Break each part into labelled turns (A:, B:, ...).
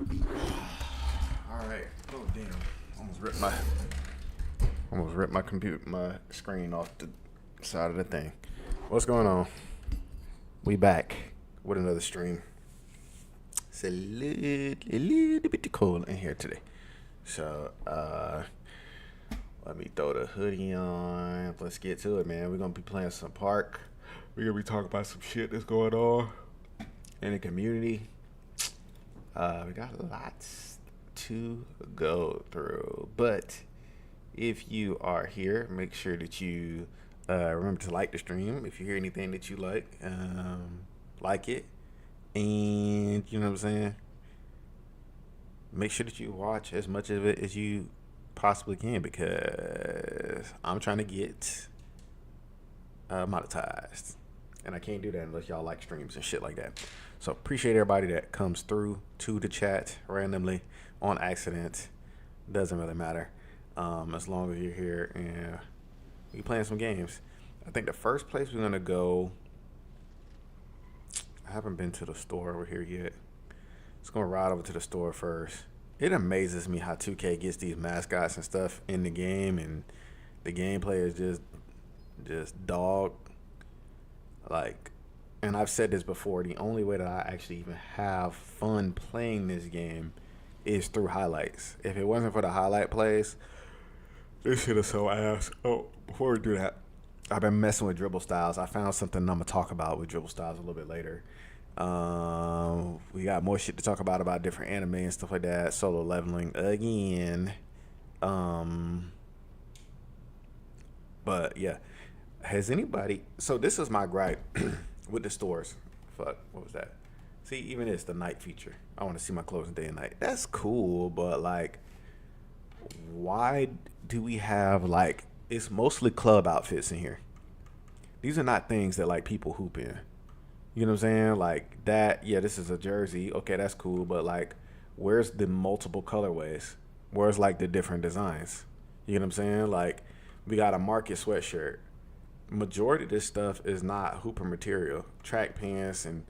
A: All right. Oh damn! Almost ripped my screen off the side of the thing. What's going on? We back with another stream. It's a little bit cold in here today, so let me throw the hoodie on. Let's get to it, man. We're gonna be playing some park. We're gonna be talking about some shit that's going on in the community. We got lots to go through, but if you are here, make sure that you remember to like the stream. If you hear anything that you like it, and you know what I'm saying. Make sure that you watch as much of it as you possibly can because I'm trying to get monetized, and I can't do that unless y'all like streams and shit like that. So appreciate everybody that comes through to the chat randomly on accident. Doesn't really matter, as long as you're here and we playing some games. I think the first place we're gonna go. I haven't been to the store over here yet. It's gonna ride over to the store first. It amazes me how 2K gets these mascots and stuff in the game, and the gameplay is just dog. Like, and I've said this before. The only way that I actually even have fun playing this game is through highlights. If it wasn't for the highlight plays, this shit is so ass. Oh, before we do that, I've been messing with dribble styles. I found something I'm gonna talk about with dribble styles a little bit later. We got more shit to talk about different anime and stuff like that. Solo leveling again. But yeah, has anybody? So this is my gripe with the stores. Fuck, what was that? See, even it's the night feature. I want to see my clothes in day and night. That's cool, but like, why do we have like? It's mostly club outfits in here. These are not things that like people hoop in. You know what I'm saying? Like that, yeah, this is a jersey. Okay, that's cool, but like where's the multiple colorways? Where's like the different designs? You know what I'm saying? Like we got a market sweatshirt. Majority of this stuff is not hooper material. Track pants and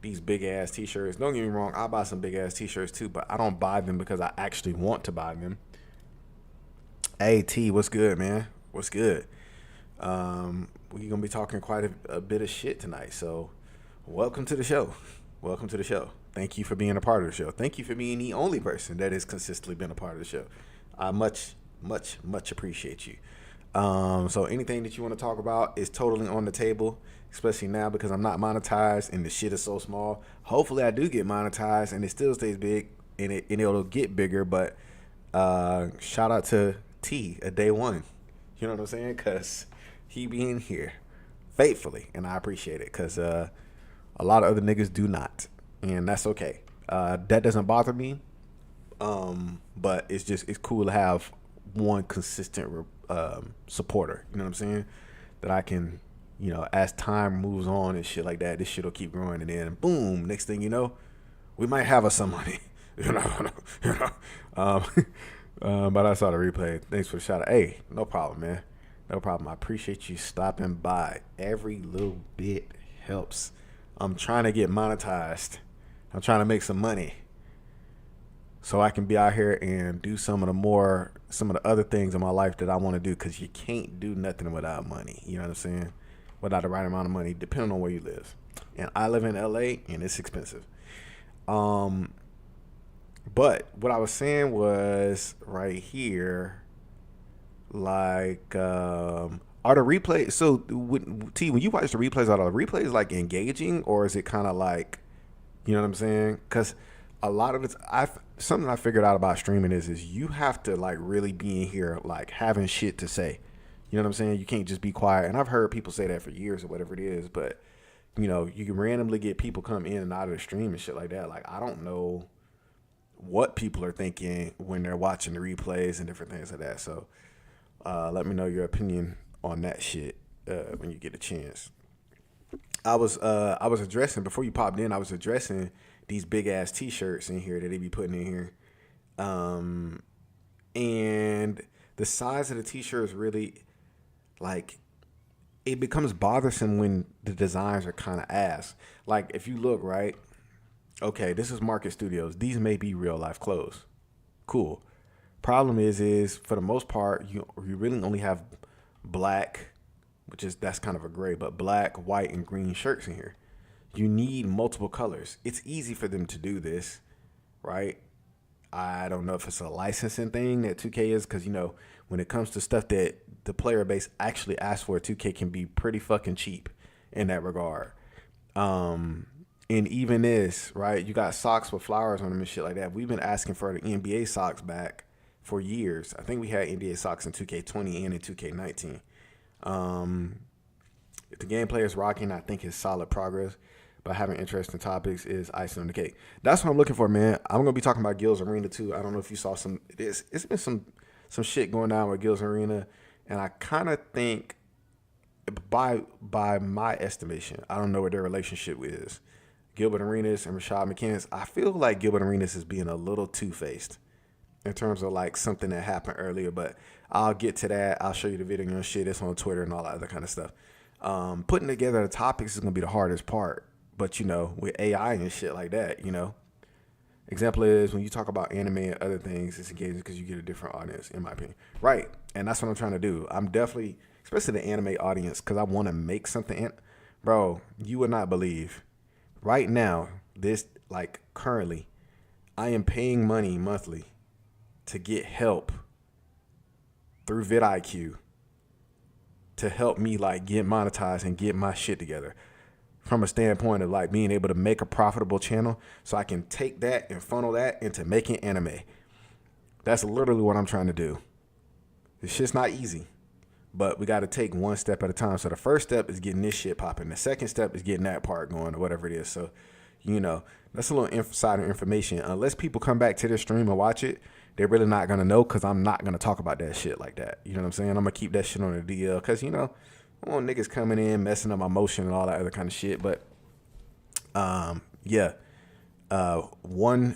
A: these big ass t-shirts. Don't get me wrong, I buy some big ass t-shirts too, but I don't buy them because I actually want to buy them. Hey T, what's good, man? What's good? We're gonna be talking quite a bit of shit tonight, so welcome to the show. Welcome to the show. Thank you for being a part of the show. Thank you for being the only person that has consistently been a part of the show. I much appreciate you. So anything that you want to talk about is totally on the table, especially now because I'm not monetized and the shit is so small. Hopefully I do get monetized and it still stays big and it'll get bigger. But shout out to T a day one. You know what I'm saying? Cause he be in here faithfully, and I appreciate it. Cause a lot of other niggas do not, and that's okay. That doesn't bother me. But it's cool to have one consistent supporter. You know what I'm saying? That I can, as time moves on and shit like that, this shit will keep growing, and then boom, next thing you know, we might have us some money. you know, you know. But I saw the replay. Thanks for the shout out. Hey, no problem, man. No problem. I appreciate you stopping by. Every little bit helps. I'm trying to get monetized. I'm trying to make some money so I can be out here and do some of the other things in my life that I want to do, because you can't do nothing without money. You know what I'm saying? Without the right amount of money, depending on where you live. And I live in LA and it's expensive. But what I was saying was right here, like, are the replays? So, when you watch the replays, are the replays like engaging, or is it kind of like, you know what I'm saying? Because a lot of it's, something I figured out about streaming is you have to like really be in here like having shit to say. You know what I'm saying? You can't just be quiet. And I've heard people say that for years or whatever it is, but you can randomly get people come in and out of the stream and shit like that. Like, I don't know what people are thinking when they're watching the replays and different things like that. So let me know your opinion on that shit when you get a chance. I was addressing, before you popped in, I was addressing these big ass t-shirts in here that they be putting in here. And the size of the t-shirt is really like, it becomes bothersome when the designs are kind of ass. Like, if you look right, Okay, this is Market Studios. These may be real life clothes. Cool. Problem is for the most part, you really only have black, which is that's kind of a gray, but black, white, and green shirts in here. You need multiple colors. It's easy for them to do this, right? I don't know if it's a licensing thing that 2K is, because when it comes to stuff that the player base actually asks for, 2K can be pretty fucking cheap in that regard. And even this, right? You got socks with flowers on them and shit like that. We've been asking for the NBA socks back for years. I think we had NBA socks in 2K20 and in 2K19. If the gameplay is rocking, I think it's solid progress. But having interesting topics is icing on the cake. That's what I'm looking for, man. I'm gonna be talking about Gills Arena too. I don't know if you saw some. It's been some shit going down with Gills Arena, and I kind of think, by my estimation, I don't know what their relationship is. Gilbert Arenas and Rashad McCants. I feel like Gilbert Arenas is being a little two-faced in terms of like something that happened earlier, but I'll get to that. I'll show you the video and shit. It's on Twitter and all that other kind of stuff. Putting together the topics is gonna be the hardest part. But with AI and shit like that, example is when you talk about anime and other things, it's engaging because you get a different audience, in my opinion. Right. And that's what I'm trying to do. I'm definitely, especially the anime audience, because I want to make something. Bro, you would not believe. Right now, currently, I am paying money monthly to get help through vidIQ to help me get monetized and get my shit together. From a standpoint of being able to make a profitable channel, so I can take that and funnel that into making anime. That's literally what I'm trying to do. This shit's not easy, but we got to take one step at a time. So the first step is getting this shit popping. The second step is getting that part going, or whatever it is. So, that's a little insider information. Unless people come back to this stream and watch it, they're really not going to know, because I'm not going to talk about that shit like that. You know what I'm saying? I'm going to keep that shit on the DL, because, I want niggas coming in, messing up my motion and all that other kind of shit. But, one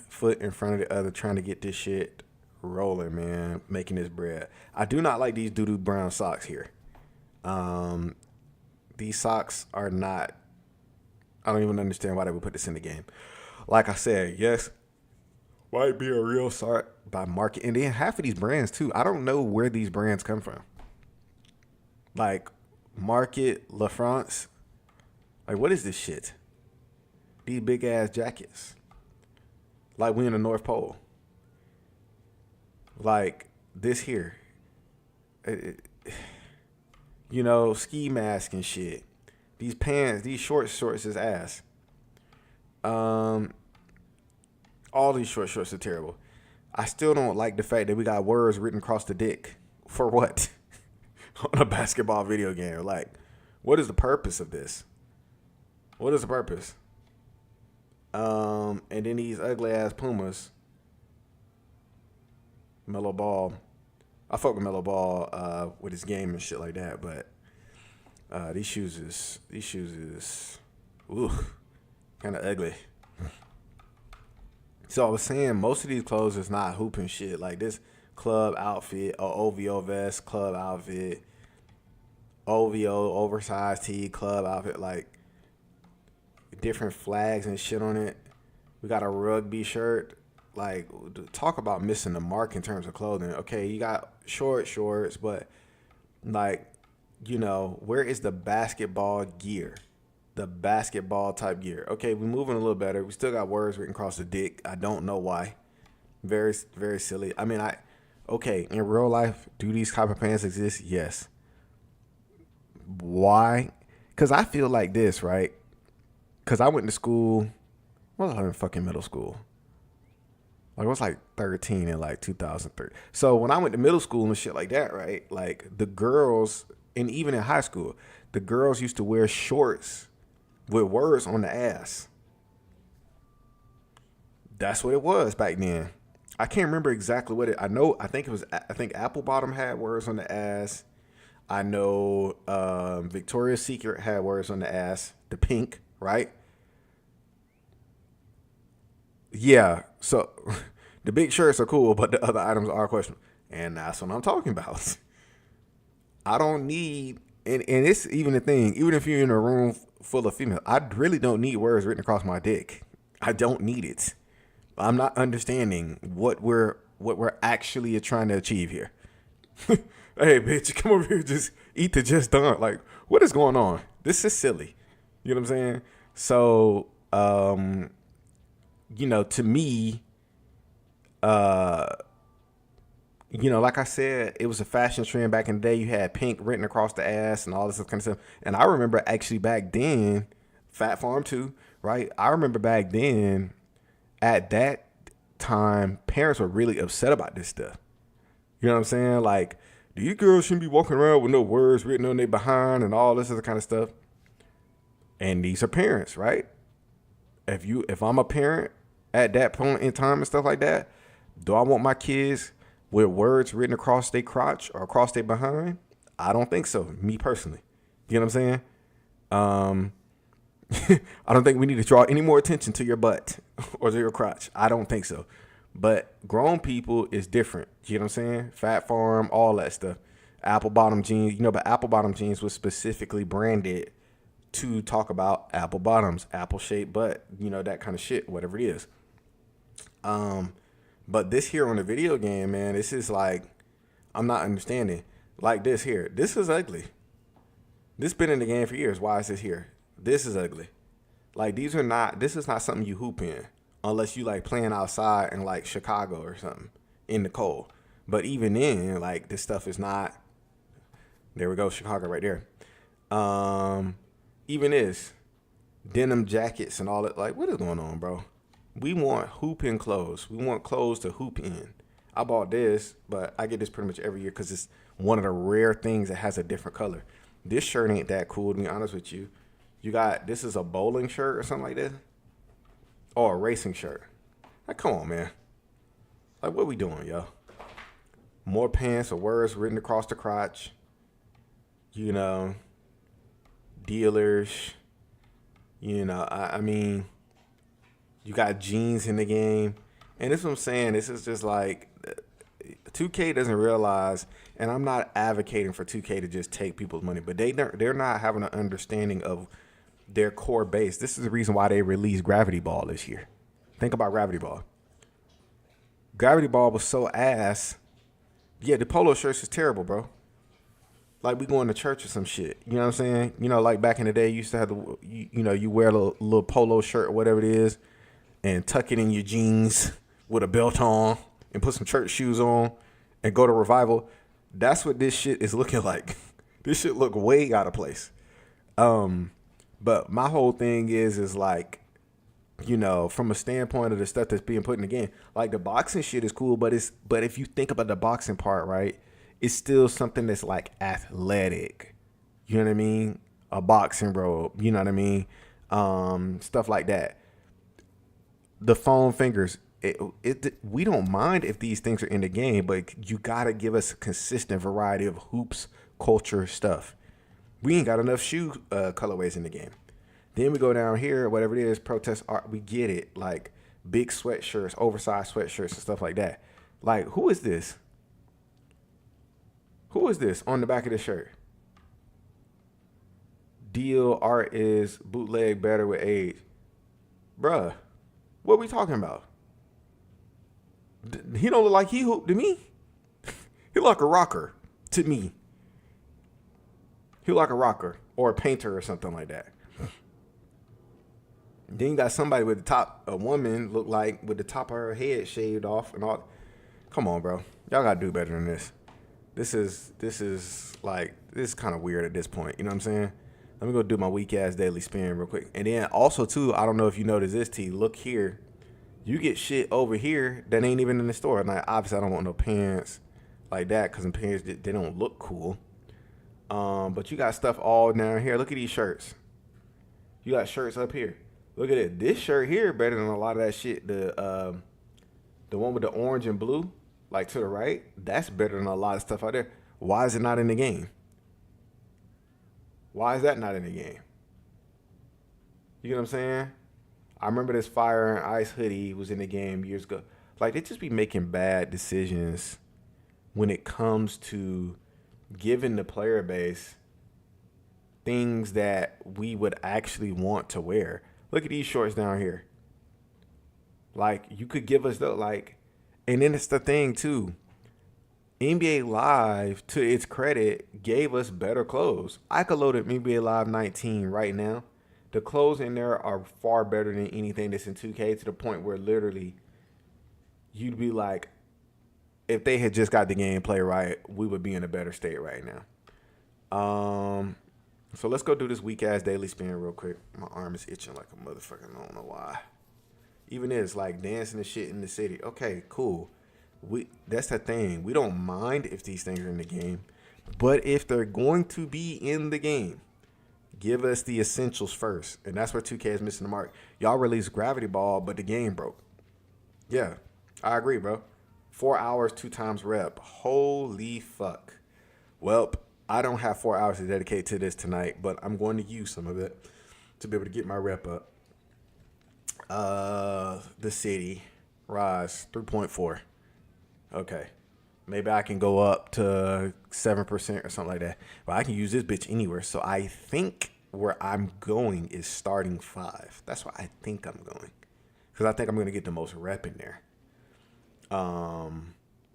A: foot in front of the other, trying to get this shit rolling, man, making this bread. I do not like these doo-doo brown socks here. These socks are not, I don't even understand why they would put this in the game. Like I said, yes, might be a real sock by Market. And then half of these brands, too, I don't know where these brands come from. Market, La France. What is this shit? These big ass jackets. We in the North Pole. This here. Ski mask and shit. These pants, these shorts is ass. All these shorts are terrible. I still don't like the fact that we got words written across the dick. For what? On a basketball video game. What is the purpose of this? What is the purpose? And then these ugly ass Pumas. Melo Ball. I fuck with Melo Ball with his game and shit like that, but these shoes is kind of ugly. So I was saying, most of these clothes is not hooping shit. This club outfit, or OVO vest, club outfit, OVO oversized tee, club outfit, different flags and shit on it. We got a rugby shirt. Talk about missing the mark in terms of clothing. Okay, you got shorts, but where is the basketball gear? The basketball type gear. Okay, we're moving a little better. We still got words written across the dick. I don't know why. Very, very silly. I mean, okay, in real life, do these type of pants exist? Yes. Why? Because I feel like this, right? Because I went to school. Well, I was in fucking middle school. I was 13 in 2003. So when I went to middle school and shit like that, right? The girls, and even in high school, the girls used to wear shorts with words on the ass. That's what it was back then. I can't remember exactly what it. I think Apple Bottom had words on the ass. I know Victoria's Secret had words on the ass. The pink, right? Yeah. So the big shirts are cool, but the other items are questionable. And that's what I'm talking about. I don't need, and it's even the thing, even if you're in a room full of females, I really don't need words written across my dick. I don't need it. I'm not understanding what we're actually trying to achieve here. Hey, bitch, come over here, just eat the just done. Like, what is going on? This is silly. You know what I'm saying? So, to me, uh, like I said, it was a fashion trend back in the day. You had pink written across the ass and all this kind of stuff. And I remember actually back then, Fat Farm too, right? I remember back then, at that time, parents were really upset about this stuff. You know what I'm saying? Like, these girls shouldn't be walking around with no words written on their behind and all this other kind of stuff. And these are parents, right? If I'm a parent at that point in time and stuff like that, do I want my kids with words written across their crotch or across their behind? I don't think so, me personally. You know what I'm saying? I don't think we need to draw any more attention to your butt or to your crotch. I don't think so. But grown people is different. You know what I'm saying? Fat Farm, all that stuff. Apple bottom jeans, but apple bottom jeans was specifically branded to talk about apple bottoms, apple shaped butt, that kind of shit, whatever it is. But this here on the video game, man, this is like, I'm not understanding. Like this here, this is ugly. This been in the game for years. Why is this here? This is ugly. Like this is not something you hoop in unless you like playing outside in like Chicago or something in the cold. But even then, like this stuff is not, there we go, Chicago right there. Even this denim jackets and all that, like what is going on, bro? We want hoop-in clothes. We want clothes to hoop in. I bought this, but I get this pretty much every year because it's one of the rare things that has a different color. This shirt ain't that cool, to be honest with you. This is a bowling shirt or something like that? Or a racing shirt. Like, come on, man. Like, what we doing, yo? More pants or words written across the crotch. Dealers. I mean, you got jeans in the game. And this is what I'm saying. This is just like 2K doesn't realize, and I'm not advocating for 2K to just take people's money, but they're not having an understanding of their core base. This is the reason why they released Gravity Ball this year. Think about Gravity Ball. Gravity Ball was so ass. Yeah, the polo shirts is terrible, bro. Like we going to church or some shit. You know what I'm saying? Like back in the day, you used to have you wear a little polo shirt or whatever it is and tuck it in your jeans with a belt on and put some church shoes on and go to revival. That's what this shit is looking like. This shit look way out of place. But my whole thing is like, from a standpoint of the stuff that's being put in the game, like the boxing shit is cool, but if you think about the boxing part, right, it's still something that's like athletic. You know what I mean? A boxing robe, you know what I mean? Stuff like that. The foam fingers, we don't mind if these things are in the game, but you gotta give us a consistent variety of hoops culture stuff. We ain't got enough shoe colorways in the game. Then we go down here, whatever it is, protest art. We get it, like big sweatshirts, oversized sweatshirts, and stuff like that. Like, who is this? Who is this on the back of the shirt? Deal art is bootleg better with age, bruh. What are we talking about? He don't look like he hooped to me. He look like a rocker to me. He look like a rocker or a painter or something like that. Then you got somebody with the top, a woman look like with the top of her head shaved off and all. Come on, bro. Y'all gotta do better than this. This is kind of weird at this point. You know what I'm saying? Let me go do my weak ass daily spin real quick. And then also too, I don't know if you noticed this, T. Look here. You get shit over here that ain't even in the store. Like obviously I don't want no pants like that because the pants they don't look cool. But you got stuff all down here. Look at these shirts. You got shirts up here. Look at it. This shirt here better than a lot of that shit. The one with the orange and blue, like to the right, that's better than a lot of stuff out there. Why is it not in the game? Why is that not in the game? You get what I'm saying? I remember this Fire and Ice hoodie was in the game years ago. Like, they just be making bad decisions when it comes to giving the player base things that we would actually want to wear. Look at these shorts down here. Like, you could give us the, like, and then it's the thing, too. NBA Live, to its credit, gave us better clothes. I could load up NBA Live 19 right now. The clothes in there are far better than anything that's in 2K, to the point where literally you'd be like, if they had just got the gameplay right, we would be in a better state right now. So let's go do this weak ass daily spin real quick. My arm is itching like a motherfucker. I don't know why. Even this, like dancing and shit in the city. Okay, cool. That's the thing. We don't mind if these things are in the game, but if they're going to be in the game, give us the essentials first. And that's where 2K is missing the mark. Y'all released Gravity Ball, but the game broke. Yeah, I agree, bro. 4 hours, 2 times rep. Holy fuck. Well, I don't have 4 hours to dedicate to this tonight, but I'm going to use some of it to be able to get my rep up. The city, Rise, 3.4. Okay. Maybe I can go up to 7% or something like that. But I can use this bitch anywhere. So I think where I'm going is starting 5. That's where I think I'm going. Because I think I'm going to get the most rep in there.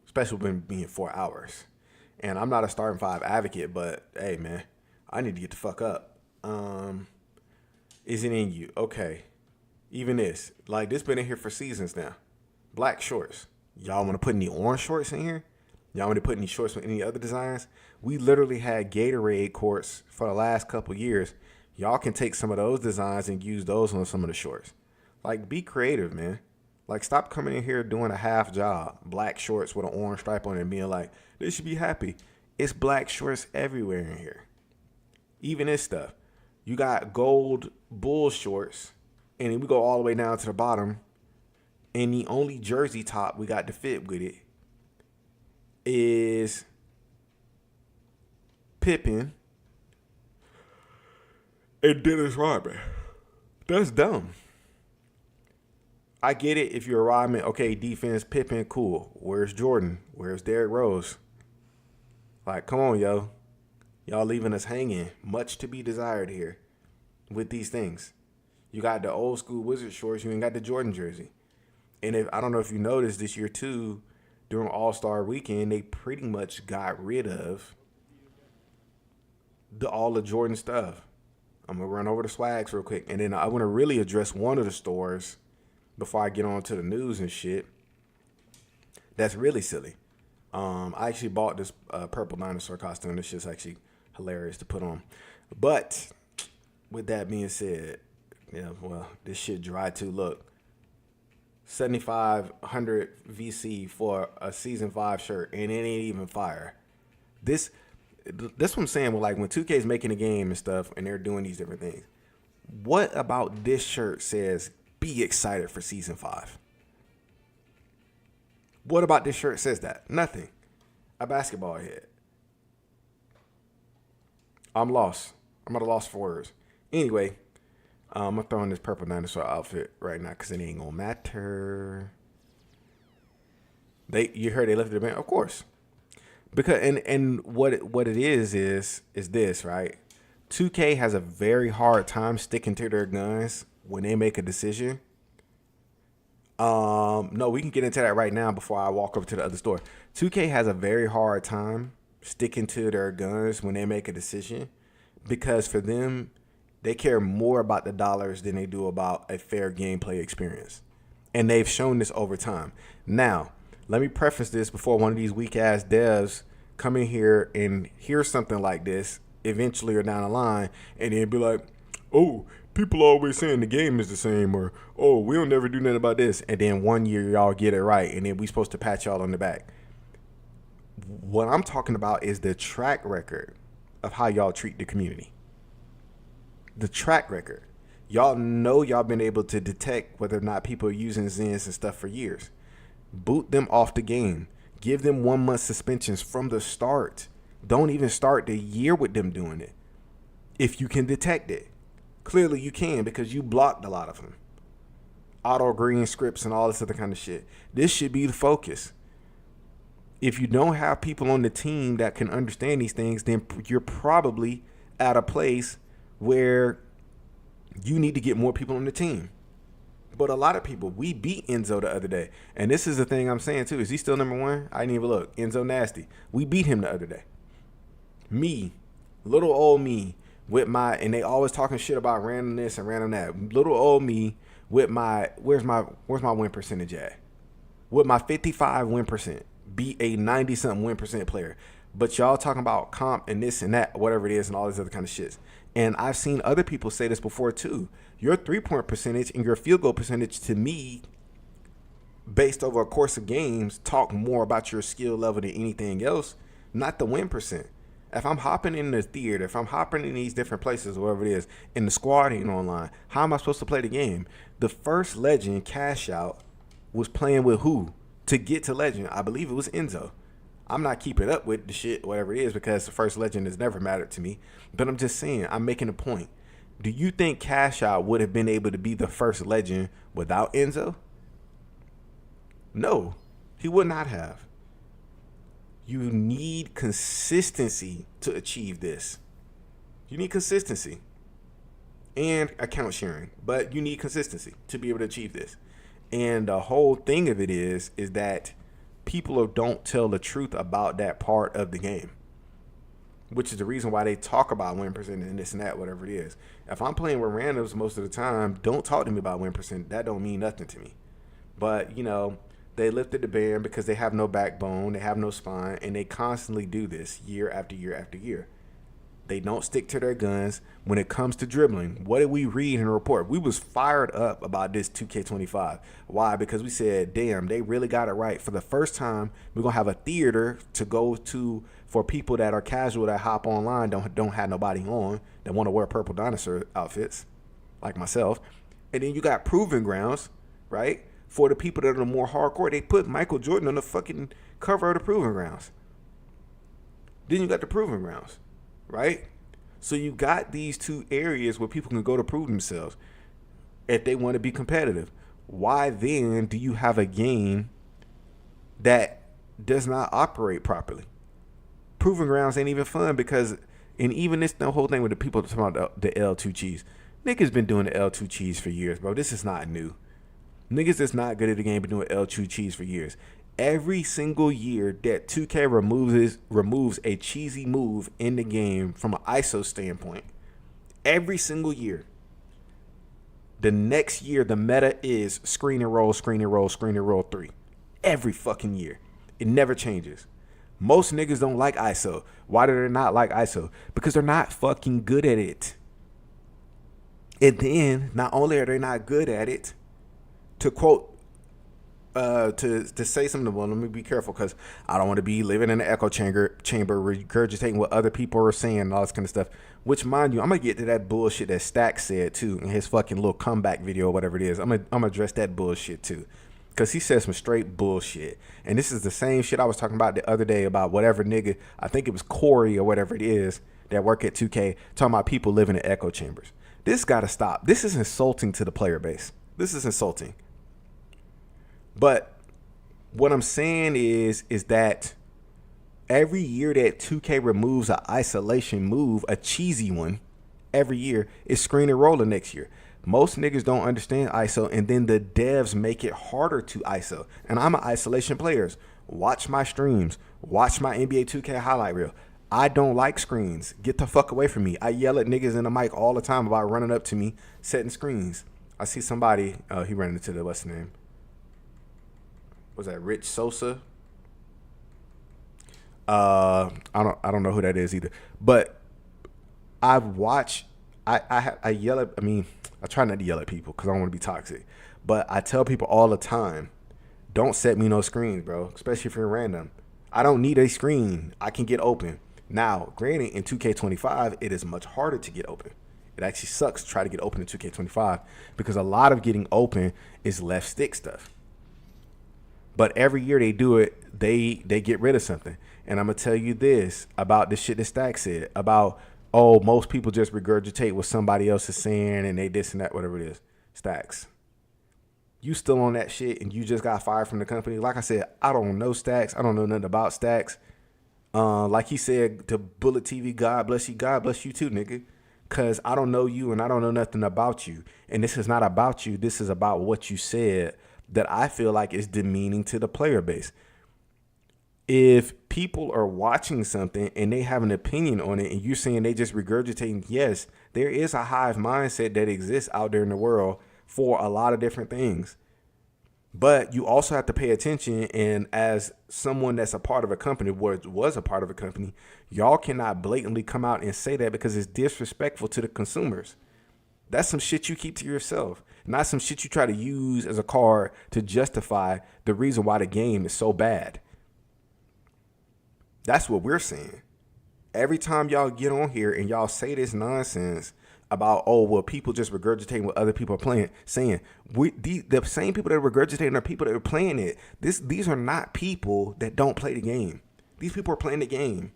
A: Especially when being 4 hours. And I'm not a starting 5 advocate, but hey, man, I need to get the fuck up. Is it in you? Okay. Even this. Like, this been in here for seasons now. Black shorts. Y'all want to put any orange shorts in here? Y'all want to put any shorts with any other designs? We literally had Gatorade courts for the last couple years. Y'all can take some of those designs and use those on some of the shorts. Like, be creative, man. Like, stop coming in here doing a half job. Black shorts with an orange stripe on it and being like, they should be happy. It's black shorts everywhere in here. Even this stuff. You got gold bull shorts. And then we go all the way down to the bottom. And the only jersey top we got to fit with it is Pippen and Dennis Rodman. That's dumb. I get it if you're a Rodman. Okay, defense, Pippen, cool. Where's Jordan? Where's Derrick Rose? Like, come on, yo. Y'all leaving us hanging. Much to be desired here with these things. You got the old school Wizard shorts. You ain't got the Jordan jersey. And if I don't know if you noticed this year too, during All-Star Weekend, they pretty much got rid of all the Jordan stuff. I'm going to run over the swags real quick. And then I want to really address one of the stores before I get on to the news and shit. That's really silly. I actually bought this purple dinosaur costume. This shit's actually hilarious to put on. But with that being said, yeah, well, this shit dry too. Look, 7,500 VC for a season 5 shirt, and it ain't even fire. That's what I'm saying. Well, like when 2K is making a game and stuff, and they're doing these different things. What about this shirt says be excited for season 5? What about this shirt says that? Nothing. A basketball head. I'm lost. I'm at a loss for words. Anyway, I'm going to throw in this purple dinosaur outfit right now because it ain't going to matter. You heard they lifted the band? Of course. Because and what it is this, right? 2K has a very hard time sticking to their guns when they make a decision. No, we can get into that right now before I walk over to the other store. 2K has a very hard time sticking to their guns when they make a decision because for them, they care more about the dollars than they do about a fair gameplay experience. And they've shown this over time. Now, let me preface this before one of these weak-ass devs come in here and hear something like this eventually or down the line and then be like, oh, people always saying the game is the same, or, oh, we don't never do nothing about this. And then one year y'all get it right, and then we supposed to pat y'all on the back. What I'm talking about is the track record of how y'all treat the community. The track record. Y'all know y'all been able to detect whether or not people are using Zens and stuff for years. Boot them off the game. Give them 1 month suspensions from the start. Don't even start the year with them doing it. If you can detect it. Clearly you can because you blocked a lot of them. Auto green scripts and all this other kind of shit. This should be the focus. If you don't have people on the team that can understand these things, then you're probably at a place where you need to get more people on the team. But a lot of people, we beat Enzo the other day. And this is the thing I'm saying too. Is he still number one? I didn't even look. Enzo Nasty. We beat him the other day. Me, little old me, with my, and they always talking shit about random this and random that. Little old me with my, where's my win percentage at? With my 55 win percent, beat a 90 something win percent player. But y'all talking about comp and this and that, whatever it is, and all this other kind of shit. And I've seen other people say this before too. Your 3-point percentage and your field goal percentage, to me, based over a course of games, talk more about your skill level than anything else, not the win percent. If I'm hopping in the theater, if I'm hopping in these different places, whatever it is, and the squad ain't online, how am I supposed to play the game? The first legend, Cash Out, was playing with who to get to legend? I believe it was Enzo. I'm not keeping up with the shit, whatever it is, because the first legend has never mattered to me. But I'm just saying, I'm making a point. Do you think Cash Out would have been able to be the first legend without Enzo? No, he would not have. You need consistency to achieve this. You need consistency and account sharing, but you need consistency to be able to achieve this. And the whole thing of it is that people don't tell the truth about that part of the game, which is the reason why they talk about win percent and this and that, whatever it is. If I'm playing with randoms most of the time, don't talk to me about win percent. That don't mean nothing to me. But, you know, they lifted the ban because they have no backbone, they have no spine, and they constantly do this year after year after year. They don't stick to their guns when it comes to dribbling. What did we read in the report? We was fired up about this 2K25. Why? Because we said, damn, they really got it right. For the first time, we're going to have a theater to go to for people that are casual, that hop online, don't have nobody on, that want to wear purple dinosaur outfits, like myself. And then you got Proving Grounds, right? For the people that are more hardcore, they put Michael Jordan on the fucking cover of the Proving Grounds. Then you got the Proving Grounds, right? So you got these two areas where people can go to prove themselves if they want to be competitive. Why then do you have a game that does not operate properly? Proving Grounds ain't even fun because, and even this, the whole thing with the people talking about the L2 cheese. Niggas been doing the L2 cheese for years, bro. This is not new. Niggas that's not good at the game been doing L2 cheese for years. Every single year that 2K removes a cheesy move in the game from an ISO standpoint, every single year, the next year the meta is screen and roll, screen and roll, screen and roll 3. Every fucking year. It never changes. Most niggas don't like ISO. Why do they not like ISO? Because they're not fucking good at it. And then, not only are they not good at it, to quote, to say something, well, let me be careful because I don't want to be living in an echo chamber regurgitating what other people are saying and all this kind of stuff. Which, mind you, I'm going to get to that bullshit that Stack said, too, in his fucking little comeback video or whatever it is. I'm going to address that bullshit, too. Because he said some straight bullshit. And this is the same shit I was talking about the other day about whatever nigga, I think it was Corey or whatever it is, that work at 2K, talking about people living in echo chambers. This got to stop. This is insulting to the player base. This is insulting. But what I'm saying is that every year that 2K removes an isolation move, a cheesy one, every year, it's screen and roller next year. Most niggas don't understand ISO, and then the devs make it harder to ISO. And I'm an isolation player. Watch my streams. Watch my NBA 2K highlight reel. I don't like screens. Get the fuck away from me. I yell at niggas in the mic all the time about running up to me, setting screens. I see somebody, he ran into the, what's the name? Was that Rich Sosa? I don't know who that is either. But I've watched. I yell at. I mean, I try not to yell at people because I don't want to be toxic. But I tell people all the time, don't set me no screens, bro. Especially if you're random. I don't need a screen. I can get open. Now, granted, in 2K25, it is much harder to get open. It actually sucks to try to get open in 2K25 because a lot of getting open is left stick stuff. But every year they do it, they get rid of something. And I'm going to tell you this about this shit that Stack said about, oh, most people just regurgitate what somebody else is saying and they this and that, whatever it is. Stacks, you still on that shit and you just got fired from the company. Like I said, I don't know Stacks. I don't know nothing about Stacks. Like he said to Bullet TV, God bless you too, nigga. because I don't know you and I don't know nothing about you. And this is not about you. This is about what you said that I feel like is demeaning to the player base. If people are watching something and they have an opinion on it and you're saying they just regurgitating, yes, there is a hive mindset that exists out there in the world for a lot of different things. But you also have to pay attention. And as someone that's a part of a company, was a part of a company, y'all cannot blatantly come out and say that because it's disrespectful to the consumers. That's some shit you keep to yourself, not some shit you try to use as a card to justify the reason why the game is so bad. That's what we're saying. Every time y'all get on here and y'all say this nonsense about, oh, well, people just regurgitating what other people are playing, saying the same people that are regurgitating are people that are playing it. These are not people that don't play the game. These people are playing the game.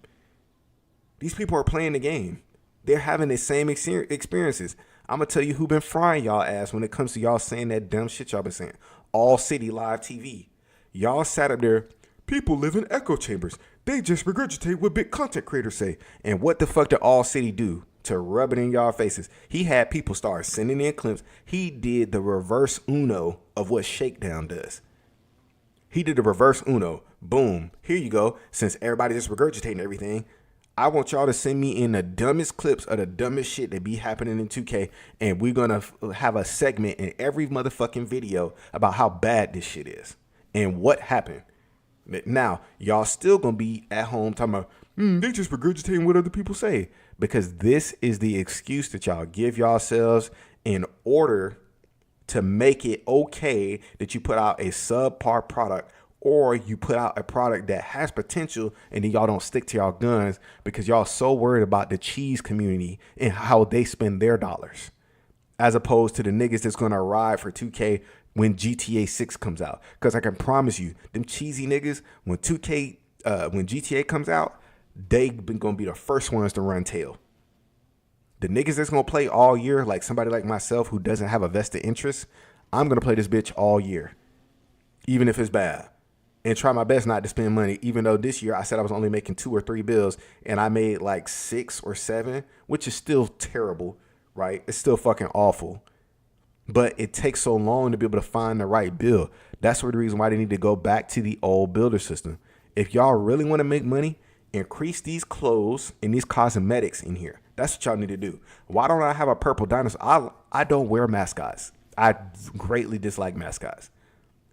A: These people are playing the game. They're having the same experiences. I'm going to tell you who been frying y'all ass when it comes to y'all saying that dumb shit y'all been saying. All City Live TV. Y'all sat up there. People live in echo chambers. They just regurgitate what big content creators say. And what the fuck did All City do to rub it in y'all faces? He had people start sending in clips. He did the reverse Uno of what Shakedown does. He did the reverse Uno. Boom. Here you go. Since everybody just regurgitating everything, I want y'all to send me in the dumbest clips of the dumbest shit that be happening in 2K. And we're going to have a segment in every motherfucking video about how bad this shit is and what happened. Now, y'all still going to be at home talking about, they just regurgitating what other people say. Because this is the excuse that y'all give yourselves in order to make it okay that you put out a subpar product, or you put out a product that has potential and then y'all don't stick to y'all guns because y'all so worried about the cheese community and how they spend their dollars, as opposed to the niggas that's going to ride for 2K when GTA 6 comes out. Because I can promise you, them cheesy niggas, when GTA comes out, they been going to be the first ones to run tail. The niggas that's going to play all year, like somebody like myself who doesn't have a vested interest, I'm going to play this bitch all year, even if it's bad, and try my best not to spend money, even though this year I said I was only making 2 or 3 bills, and I made like 6 or 7, which is still terrible, right? It's still fucking awful. But it takes so long to be able to find the right bill. That's where the reason why they need to go back to the old builder system. If y'all really want to make money, increase these clothes and these cosmetics in here. That's what y'all need to do. Why don't I have a purple dinosaur? I don't wear mascots. I greatly dislike mascots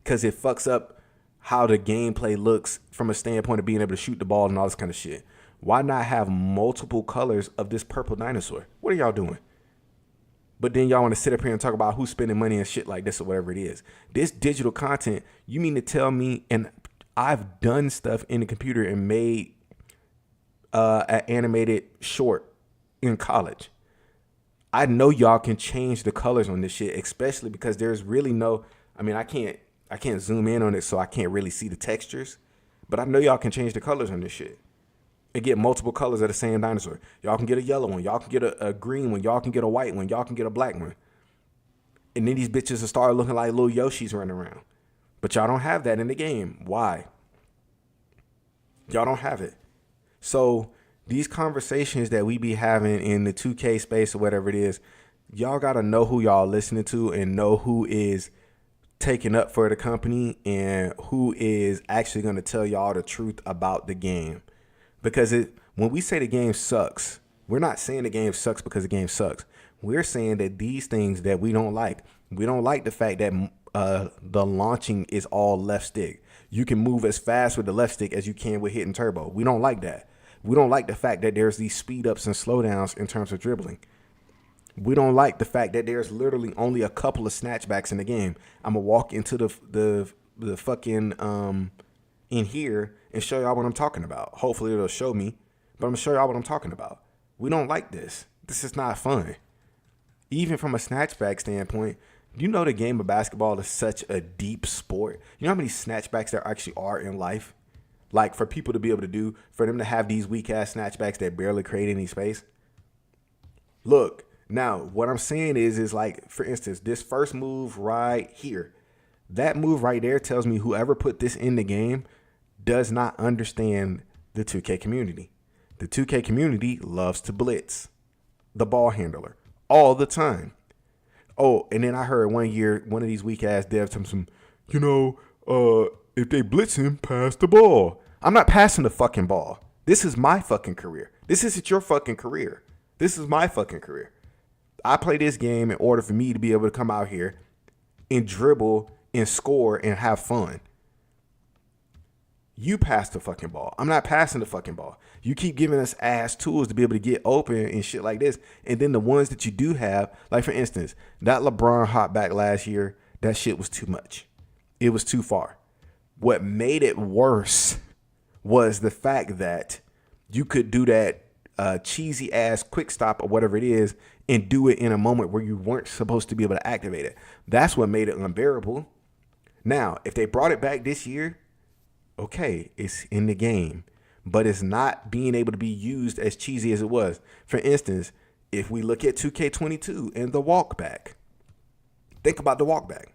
A: because it fucks up how the gameplay looks from a standpoint of being able to shoot the ball and all this kind of shit. Why not have multiple colors of this purple dinosaur? What are y'all doing? But then y'all want to sit up here and talk about who's spending money and shit like this or whatever it is. This digital content, you mean to tell me, and I've done stuff in the computer and made an animated short in college. I know y'all can change the colors on this shit, especially because there's really no, I mean, I can't zoom in on it, so I can't really see the textures, but I know y'all can change the colors on this shit and get multiple colors of the same dinosaur. Y'all can get a yellow one. Y'all can get a green one. Y'all can get a white one. Y'all can get a black one. And then these bitches will start looking like little Yoshis running around. But y'all don't have that in the game. Why? Y'all don't have it. So these conversations that we be having in the 2K space or whatever it is, y'all got to know who y'all listening to and know who is taking up for the company and who is actually going to tell y'all the truth about the game. Because when we say the game sucks, we're not saying the game sucks because the game sucks. We're saying that these things that we don't like the fact that the launching is all left stick. You can move as fast with the left stick as you can with hitting turbo. We don't like that. We don't like the fact that there's these speed ups and slowdowns in terms of dribbling. We don't like the fact that there's literally only a couple of snatchbacks in the game. I'm gonna walk into the fucking in here and show y'all what I'm talking about. Hopefully it'll show me, but I'm gonna show y'all what I'm talking about. We don't like this. This is not fun. Even from a snatchback standpoint, you know the game of basketball is such a deep sport. You know how many snatchbacks there actually are in life? Like for people to be able to do, for them to have these weak ass snatchbacks that barely create any space. Look, now what I'm saying is like, for instance, this first move right here, that move right there tells me whoever put this in the game does not understand the 2K community. The 2K community loves to blitz. the ball handler all the time. Oh, and then I heard one year one of these weak ass devs tell some, if they blitz him, pass the ball. I'm not passing the fucking ball. This is my fucking career. This isn't your fucking career. This is my fucking career. I play this game in order for me to be able to come out here and dribble and score and have fun. You pass the fucking ball. I'm not passing the fucking ball. You keep giving us ass tools to be able to get open and shit like this. And then the ones that you do have, like for instance, that LeBron hop back last year, that shit was too much. It was too far. What made it worse was the fact that you could do that cheesy ass quick stop or whatever it is and do it in a moment where you weren't supposed to be able to activate it. That's what made it unbearable. Now, if they brought it back this year, okay, it's in the game, but it's not being able to be used as cheesy as it was. For instance, if we look at 2K22 and the walk back, think about the walk back.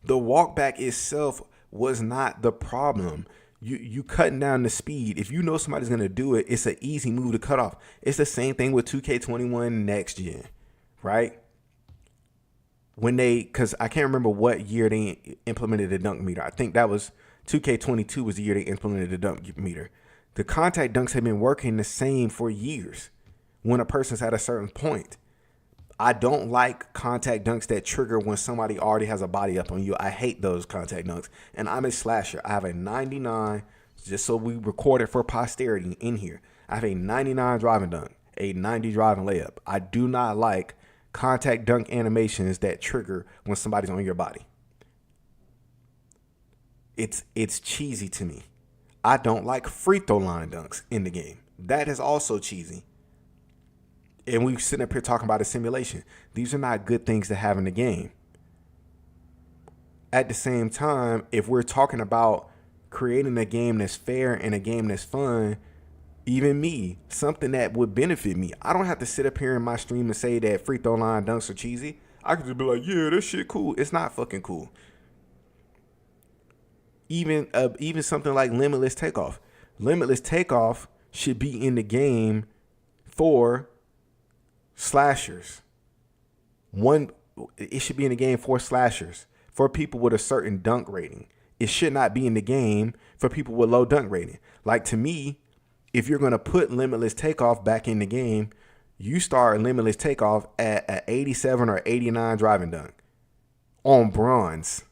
A: The walk back itself was not the problem. You cutting down the speed. If you know somebody's going to do it, it's an easy move to cut off. It's the same thing with 2K21 next gen, right? Because I can't remember what year they implemented the dunk meter. I think that was 2K22 was the year they implemented the dunk meter. The contact dunks have been working the same for years when a person's at a certain point. I don't like contact dunks that trigger when somebody already has a body up on you. I hate those contact dunks. And I'm a slasher. I have a 99, just so we record it for posterity in here. I have a 99 driving dunk, a 90 driving layup. I do not like contact dunk animations that trigger when somebody's on your body. It's cheesy to me. I don't like free throw line dunks in the game. That is also cheesy. And we sitting up here talking about a simulation. These are not good things to have in the game. At the same time, if we're talking about creating a game that's fair and a game that's fun, even me, something that would benefit me. I don't have to sit up here in my stream and say that free throw line dunks are cheesy. I could just be like, yeah, this shit cool. It's not fucking cool. Even something like Limitless Takeoff. Limitless Takeoff should be in the game for slashers. It should be in the game for slashers, for people with a certain dunk rating. It should not be in the game for people with low dunk rating. Like, to me, if you're going to put Limitless Takeoff back in the game, you start Limitless Takeoff at an 87 or 89 driving dunk on bronze,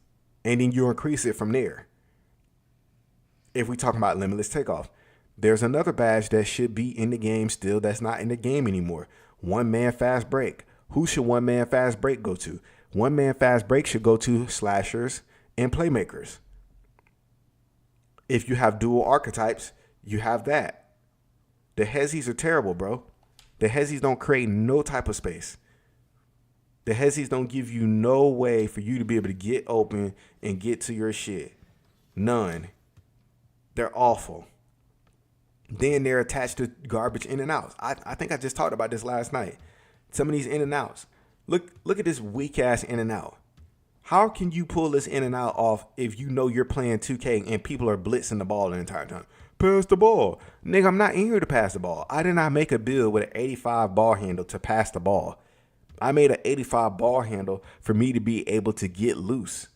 A: and then you increase it from there. If we talk about Limitless Takeoff, there's another badge that should be in the game still that's not in the game anymore. One man fast break. Who should one man fast break go to? One man fast break should go to slashers and playmakers. If you have dual archetypes, you have that. The Hezzies are terrible, bro. The Hezzies don't create no type of space. The Hezzies don't give you no way for you to be able to get open and get to your shit. None. They're awful. Then they're attached to garbage in and outs. I think I just talked about this last night. Some of these in and outs. Look at this weak ass in and out. How can you pull this in and out off if you know you're playing 2K and people are blitzing the ball the entire time? Pass the ball. Nigga, I'm not in here to pass the ball. I did not make a build with an 85 ball handle to pass the ball. I made an 85 ball handle for me to be able to get loose.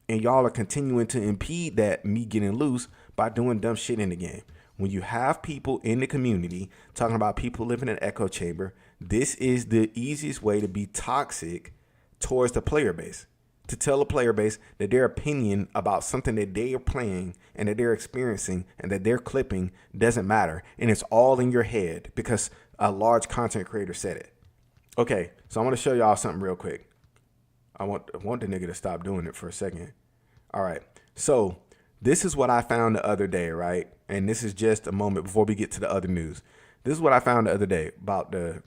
A: And y'all are continuing to impede that me getting loose by doing dumb shit in the game. When you have people in the community talking about people living in an echo chamber, this is the easiest way to be toxic towards the player base. To tell the player base that their opinion about something that they are playing and that they're experiencing and that they're clipping doesn't matter. And it's all in your head because a large content creator said it. Okay, so I want to show y'all something real quick. I want the nigga to stop doing it for a second. All right, so this is what I found the other day, right? And this is just a moment before we get to the other news. This is what I found the other day about the,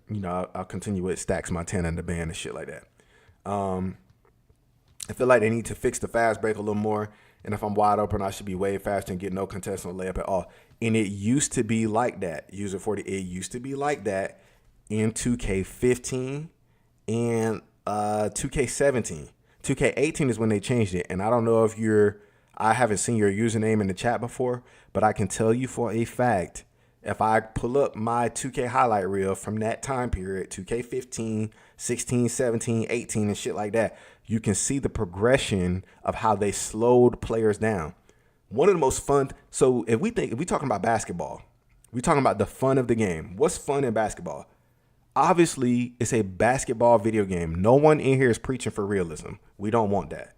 A: I'll continue with Stacks Montana and the band and shit like that. I feel like they need to fix the fast break a little more. And if I'm wide open, I should be way faster and get no contestant layup at all. And it used to be like that. User 40, it used to be like that in 2K15 and 2K17. 2K18 is when they changed it. And I don't know if I haven't seen your username in the chat before, but I can tell you for a fact If I pull up my 2K highlight reel from that time period, 2K15, 16, 17, 18, and shit like that, you can see the progression of how they slowed players down. One of the most fun. So if we talking about basketball, we talking about the fun of the game. What's fun in basketball? Obviously, it's a basketball video game. No one in here is preaching for realism. We don't want that.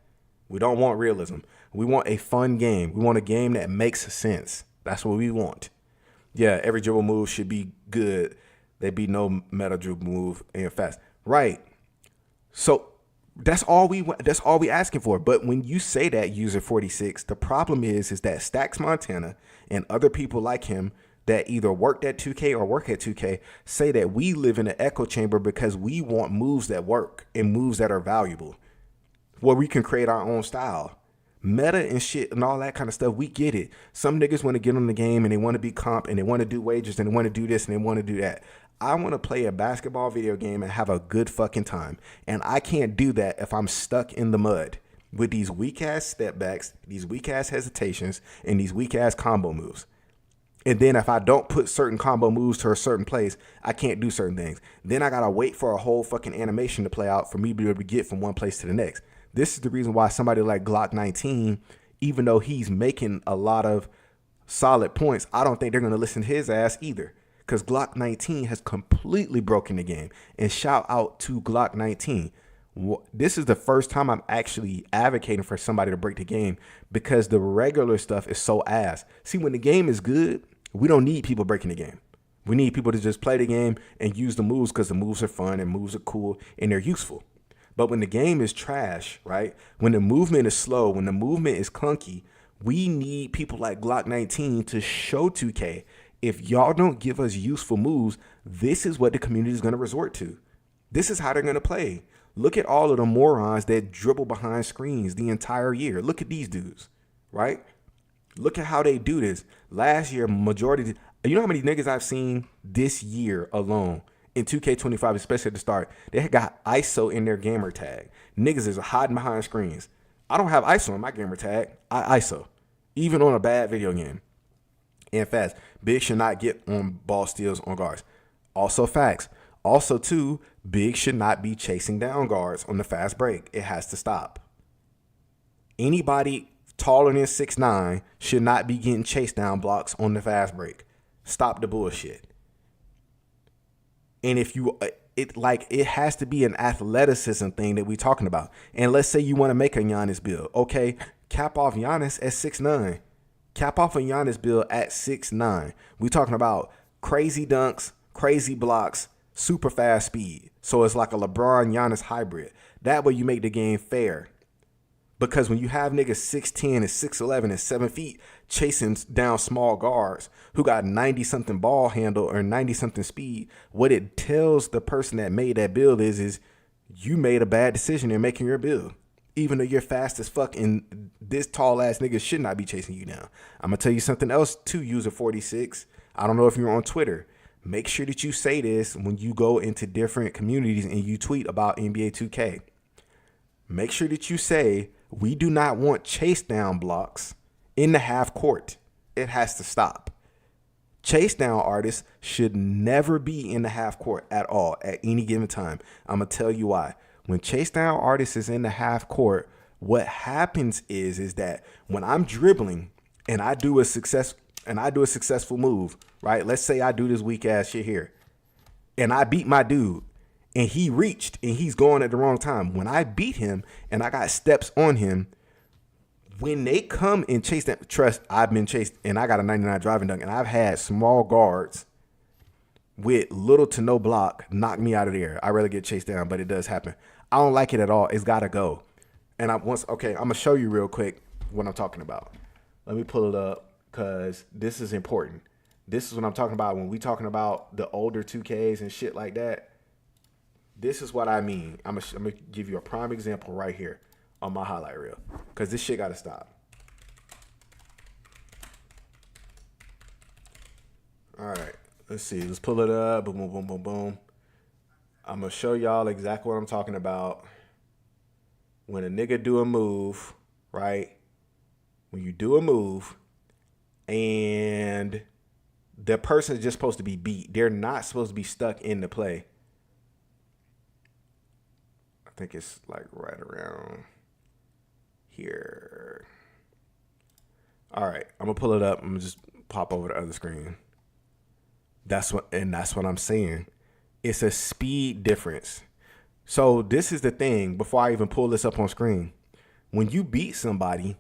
A: We don't want realism. We want a fun game. We want a game that makes sense. That's what we want. Yeah, every dribble move should be good. There be no meta dribble move and fast. Right. So that's all we asking for. But when you say that, user 46, the problem is that Stacks Montana and other people like him that either worked at 2K or work at 2K say that we live in an echo chamber because we want moves that work and moves that are valuable, where we can create our own style. Meta and shit and all that kind of stuff, we get it. Some niggas want to get on the game and they want to be comp and they want to do wages and they want to do this and they want to do that. I want to play a basketball video game and have a good fucking time. And I can't do that if I'm stuck in the mud with these weak ass step backs, these weak ass hesitations, and these weak ass combo moves. And then if I don't put certain combo moves to a certain place, I can't do certain things. Then I got to wait for a whole fucking animation to play out for me to be able to get from one place to the next. This is the reason why somebody like Glock 19, even though he's making a lot of solid points, I don't think they're going to listen to his ass either. Because Glock 19 has completely broken the game. And shout out to Glock 19. This is the first time I'm actually advocating for somebody to break the game because the regular stuff is so ass. See, when the game is good, we don't need people breaking the game. We need people to just play the game and use the moves because the moves are fun and moves are cool and they're useful. But when the game is trash, right? When the movement is slow, when the movement is clunky, we need people like Glock 19 to show 2K, if y'all don't give us useful moves, this is what the community is going to resort to. This is how they're going to play. Look at all of the morons that dribble behind screens the entire year. Look at these dudes, right? Look at how they do this. Last year, majority, you know how many niggas I've seen this year alone in 2K25, especially at the start, they got ISO in their gamer tag. Niggas is hiding behind screens. I don't have ISO in my gamer tag. I ISO, even on a bad video game. And fast, Big should not get on ball steals on guards. Also facts. Also too, Big should not be chasing down guards on the fast break. It has to stop. Anybody taller than 6'9" should not be getting chased down blocks on the fast break. Stop the bullshit. And if you, it has to be an athleticism thing that we're talking about. And let's say you want to make a Giannis build. Okay, cap off Giannis at 6'9". Cap off a Giannis build at 6'9". We're talking about crazy dunks, crazy blocks, super fast speed. So it's like a LeBron Giannis hybrid. That way you make the game fair. Because when you have niggas 6'10 and 6'11 and 7 feet chasing down small guards who got 90-something ball handle or 90-something speed, what it tells the person that made that build is you made a bad decision in making your build. Even though you're fast as fuck and this tall ass nigga should not be chasing you down. I'm going to tell you something else too, user 46. I don't know if you're on Twitter. Make sure that you say this when you go into different communities and you tweet about NBA 2K. Make sure that you say, we do not want chase down blocks in the half court. It has to stop. Chase down artists should never be in the half court at all at any given time. I'm going to tell you why. When chase down artists is in the half court, what happens is that when I'm dribbling and I do a successful move, right? Let's say I do this weak ass shit here and I beat my dude and he reached and he's going at the wrong time. When I beat him and I got steps on him, when they come and chase that, trust, I've been chased and I got a 99 driving dunk and I've had small guards with little to no block knock me out of there. I rather get chased down, but it does happen. I don't like it at all. It's got to go. And I'm going to show you real quick what I'm talking about. Let me pull it up because this is important. This is what I'm talking about when we talking about the older 2Ks and shit like that. This is what I mean. I'm going to give you a prime example right here on my highlight reel because this shit got to stop. All right. Let's see. Let's pull it up. Boom, boom, boom, boom, boom. I'm going to show y'all exactly what I'm talking about. When a nigga do a move, right? When you do a move and The person is just supposed to be beat. They're not supposed to be stuck in the play. I think it's like right around here. All right, I'm gonna pull it up. I'm gonna just pop over the other screen. That's what I'm saying. It's a speed difference. So this is the thing. Before I even pull this up on screen, when you beat somebody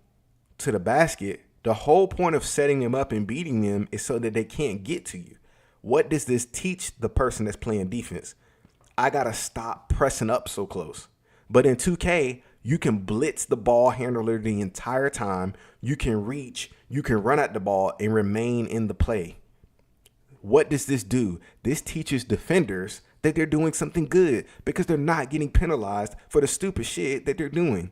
A: to the basket, the whole point of setting them up and beating them is so that they can't get to you. What does this teach the person that's playing defense? I gotta stop pressing up so close. But in 2K, you can blitz the ball handler the entire time. You can reach, you can run at the ball and remain in the play. What does this do? This teaches defenders that they're doing something good because they're not getting penalized for the stupid shit that they're doing.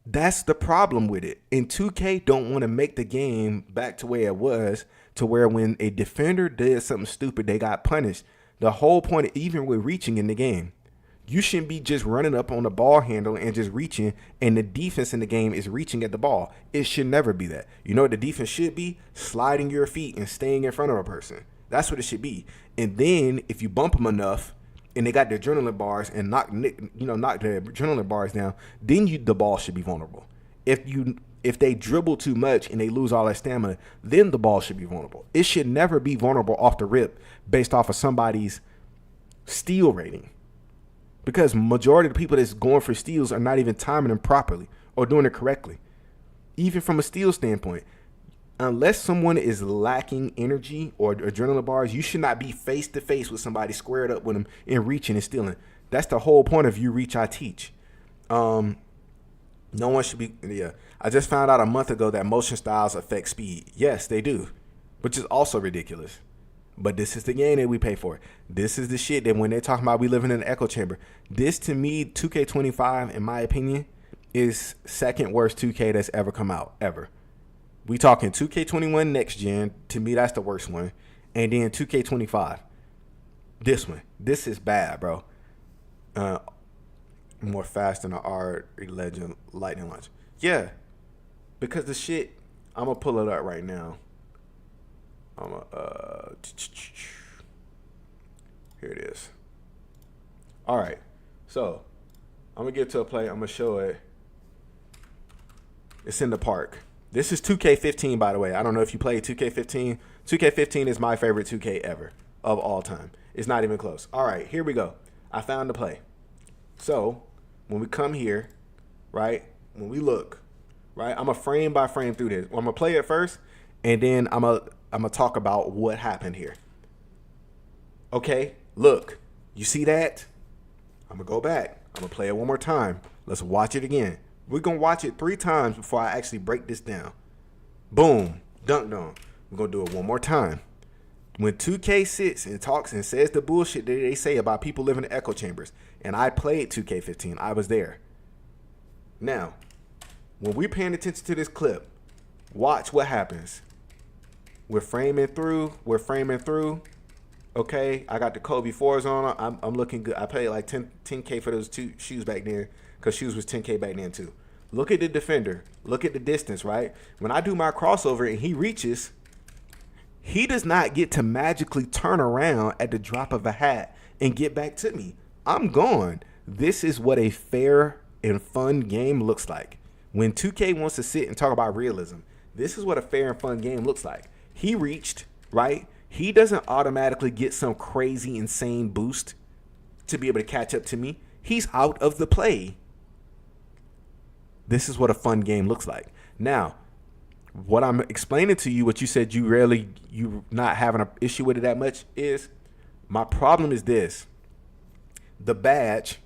A: That's the problem with it. And 2K don't want to make the game back to where it was, to where when a defender did something stupid, they got punished. The whole point, even with reaching in the game, you shouldn't be just running up on the ball handle and just reaching, and the defense in the game is reaching at the ball. It should never be that. You know what the defense should be? Sliding your feet and staying in front of a person. That's what it should be. And then if you bump them enough and they got the adrenaline bars and knock the adrenaline bars down, then the ball should be vulnerable. If they dribble too much and they lose all that stamina, then the ball should be vulnerable. It should never be vulnerable off the rip based off of somebody's steal rating. Because majority of the people that's going for steals are not even timing them properly or doing it correctly. Even from a steal standpoint, unless someone is lacking energy or adrenaline bars, you should not be face to face with somebody squared up with them and reaching and stealing. That's the whole point of You Reach, I Teach. No one should be. Yeah, I just found out a month ago that motion styles affect speed. Yes, they do, which is also ridiculous. But this is the game that we pay for. This is the shit that when they're talking about we living in an echo chamber. This, to me, 2K25, in my opinion, is second worst 2K that's ever come out, ever. We talking 2K21 next gen. To me, that's the worst one. And then 2K25. This one. This is bad, bro. More fast than the R11 Lightning Launch. Yeah. Because the shit, I'm going to pull it up right now. Here it is. All right, so I'm gonna get to a play. I'm gonna show it. It's in the park. This is 2K15, by the way. I don't know if you played 2K15. 2K15 is my favorite 2K ever of all time. It's not even close. All right, here we go. I found the play. So when we come here, right? When we look, right? I'm a frame by frame through this. I'm gonna play it first, and then I'm gonna talk about what happened here. Okay, look, you see that? I'm gonna go back. I'm gonna play it one more time. Let's watch it again. We're gonna watch it 3 times before I actually break this down. Boom, dunked on. We're gonna do it one more time. When 2K sits and talks and says the bullshit that they say about people living in echo chambers, and I played 2K15, I was there. Now, when we're paying attention to this clip, watch what happens. We're framing through. Okay, I got the Kobe 4s on. I'm looking good. I paid like 10K for those 2 shoes back then because shoes was 10K back then too. Look at the defender. Look at the distance, right? When I do my crossover and he reaches, he does not get to magically turn around at the drop of a hat and get back to me. I'm gone. This is what a fair and fun game looks like. When 2K wants to sit and talk about realism, this is what a fair and fun game looks like. He reached, right? He doesn't automatically get some crazy, insane boost to be able to catch up to me. He's out of the play. This is what a fun game looks like. Now, what I'm explaining to you, what you said you not having an issue with it that much, is my problem is this. The badge,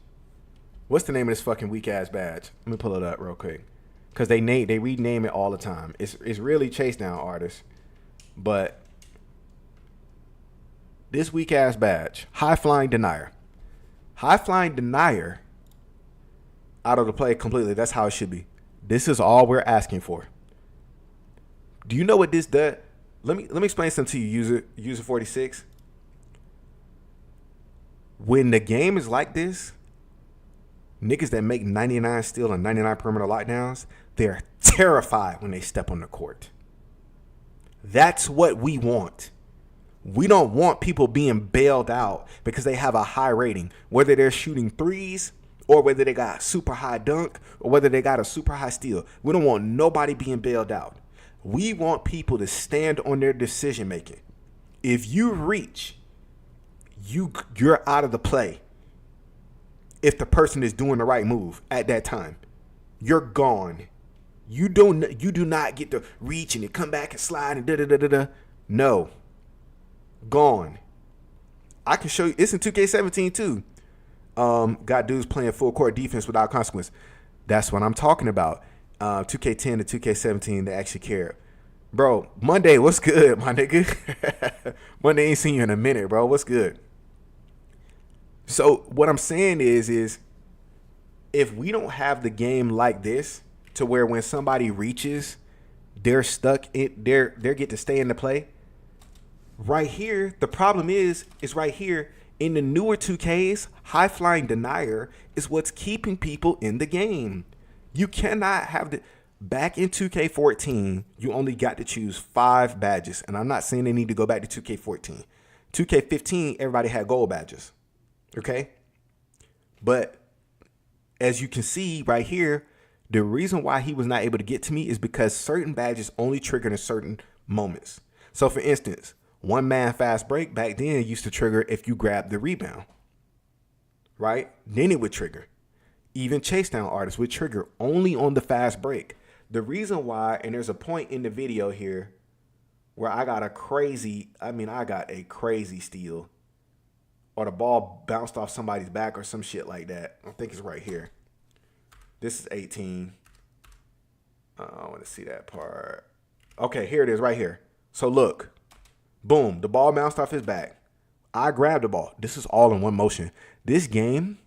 A: what's the name of this fucking weak ass badge? Let me pull it up real quick. Because they rename it all the time. It's really Chase Down Artists. But this weak ass badge, High Flying Denier. High Flying Denier out of the play completely. That's how it should be. This is all we're asking for. Do you know what this does? Let me explain something to you, user 46. When the game is like this, niggas that make 99 steal and 99 perimeter lockdowns, they're terrified when they step on the court. That's what we want. We don't want people being bailed out because they have a high rating, whether they're shooting threes or whether they got super high dunk or whether they got a super high steal. We don't want nobody being bailed out. We want people to stand on their decision making. If you reach, you're out of the play. If the person is doing the right move at that time, you're gone. You do not get to reach and come back and slide and da da da da da. No. Gone. I can show you. It's in 2K17 too. Got dudes playing full court defense without consequence. That's what I'm talking about. 2K10 to 2K17, they actually care. Bro, Monday, what's good, my nigga? Monday ain't seen you in a minute, bro. What's good? So what I'm saying is if we don't have the game like this to where when somebody reaches, they're stuck in they get to stay in the play. Right here, the problem is right here in the newer 2Ks, high flying denier is what's keeping people in the game. You cannot have the back in 2K14, you only got to choose 5 badges. And I'm not saying they need to go back to 2K14. 2K15, everybody had gold badges. Okay? But as you can see right here, the reason why he was not able to get to me is because certain badges only triggered in certain moments. So for instance, one man fast break back then used to trigger if you grabbed the rebound, right? Then it would trigger. Even chase down artists would trigger only on the fast break. The reason why, and there's a point in the video here where I got a crazy steal, or the ball bounced off somebody's back or some shit like that. I think it's right here. This is 18. I want to see that part. Okay, here it is right here. So look. Boom, the ball bounced off his back. I grabbed the ball. This is all in one motion. This game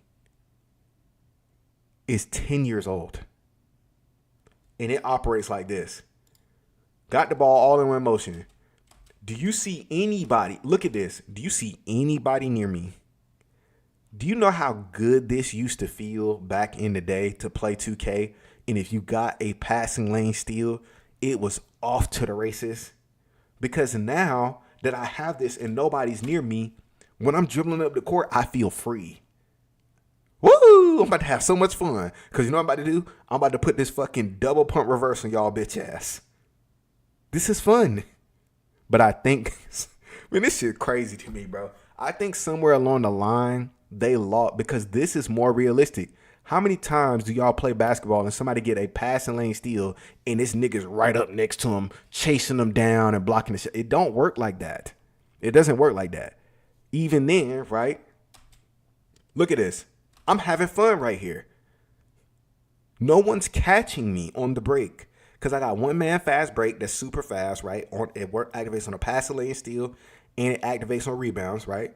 A: is 10 years old. And it operates like this. Got the ball all in one motion. Do you see anybody? Look at this. Do you see anybody near me? Do you know how good this used to feel back in the day to play 2K? And if you got a passing lane steal, it was off to the races. Because now that I have this and nobody's near me, when I'm dribbling up the court, I feel free. Woo! I'm about to have so much fun. Because you know what I'm about to do? I'm about to put this fucking double pump reverse on y'all bitch ass. This is fun. But I think, man, this shit crazy to me, bro. I think somewhere along the line, they lost because this is more realistic. How many times do y'all play basketball and somebody get a passing lane steal and this nigga's right up next to him, chasing them down and blocking the shit? It don't work like that. It doesn't work like that. Even then, right? Look at this. I'm having fun right here. No one's catching me on the break because I got one man fast break that's super fast, right? It activates on a passing lane steal and it activates on rebounds, right?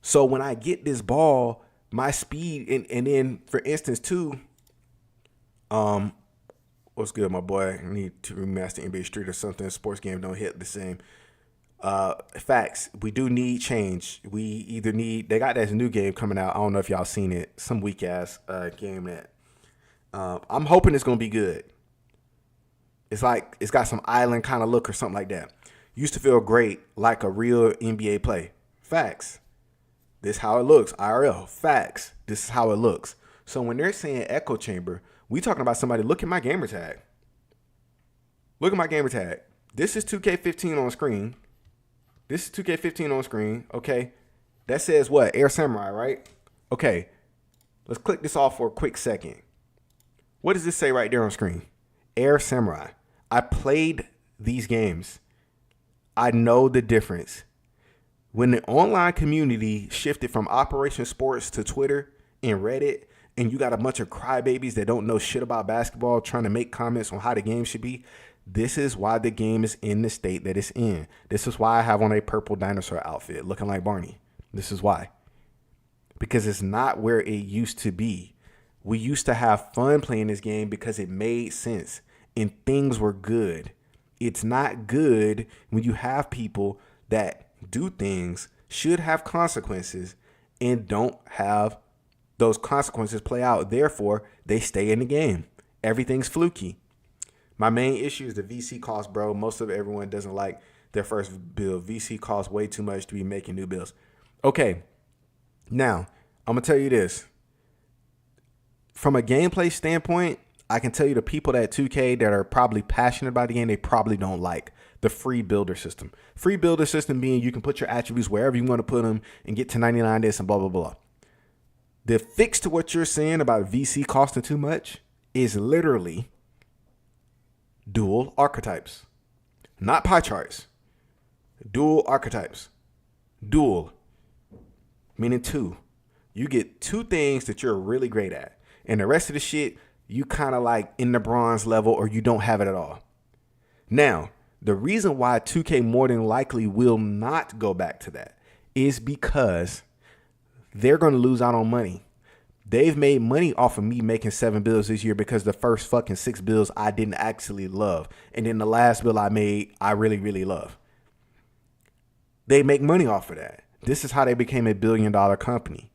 A: So when I get this ball, my speed, and then for instance too, what's good, my boy? I need to remaster NBA Street or something. Sports game don't hit the same. Facts. We do need change. We either need, they got this new game coming out. I don't know if y'all seen it. Some weak ass game that I'm hoping it's gonna be good. It's like it's got some island kind of look or something like that. Used to feel great like a real NBA play. Facts. This is how it looks. IRL. Facts. This is how it looks. So when they're saying echo chamber, we talking about somebody. Look at my gamer tag. Look at my gamer tag. This is 2K15 on screen. This is 2K15 on screen. Okay. That says what? Air Samurai, right? Okay. Let's click this off for a quick second. What does this say right there on screen? Air Samurai. I played these games. I know the difference. When the online community shifted from Operation Sports to Twitter and Reddit, and you got a bunch of crybabies that don't know shit about basketball trying to make comments on how the game should be, this is why the game is in the state that it's in. This is why I have on a purple dinosaur outfit looking like Barney. This is why. Because it's not where it used to be. We used to have fun playing this game because it made sense and things were good. It's not good when you have people that do things, should have consequences, and don't have those consequences play out. Therefore, they stay in the game. Everything's fluky. My main issue is the VC cost, bro. Most of everyone doesn't like their first build. VC costs way too much to be making new builds. Okay, now I'm gonna tell you this. From a gameplay standpoint, I can tell you the people at 2K that are probably passionate about the game, they probably don't like the free builder system. Free builder system being you can put your attributes wherever you want to put them and get to 99 this and blah, blah, blah. The fix to what you're saying about VC costing too much is literally dual archetypes, not pie charts. Dual archetypes. Dual, meaning two. You get two things that you're really great at. And the rest of the shit, you kind of like in the bronze level or you don't have it at all. Now, the reason why 2K more than likely will not go back to that is because they're going to lose out on money. They've made money off of me making 7 builds this year because the first fucking 6 builds I didn't actually love. And then the last build I made, I really, really love. They make money off of that. This is how they became a $1 billion company.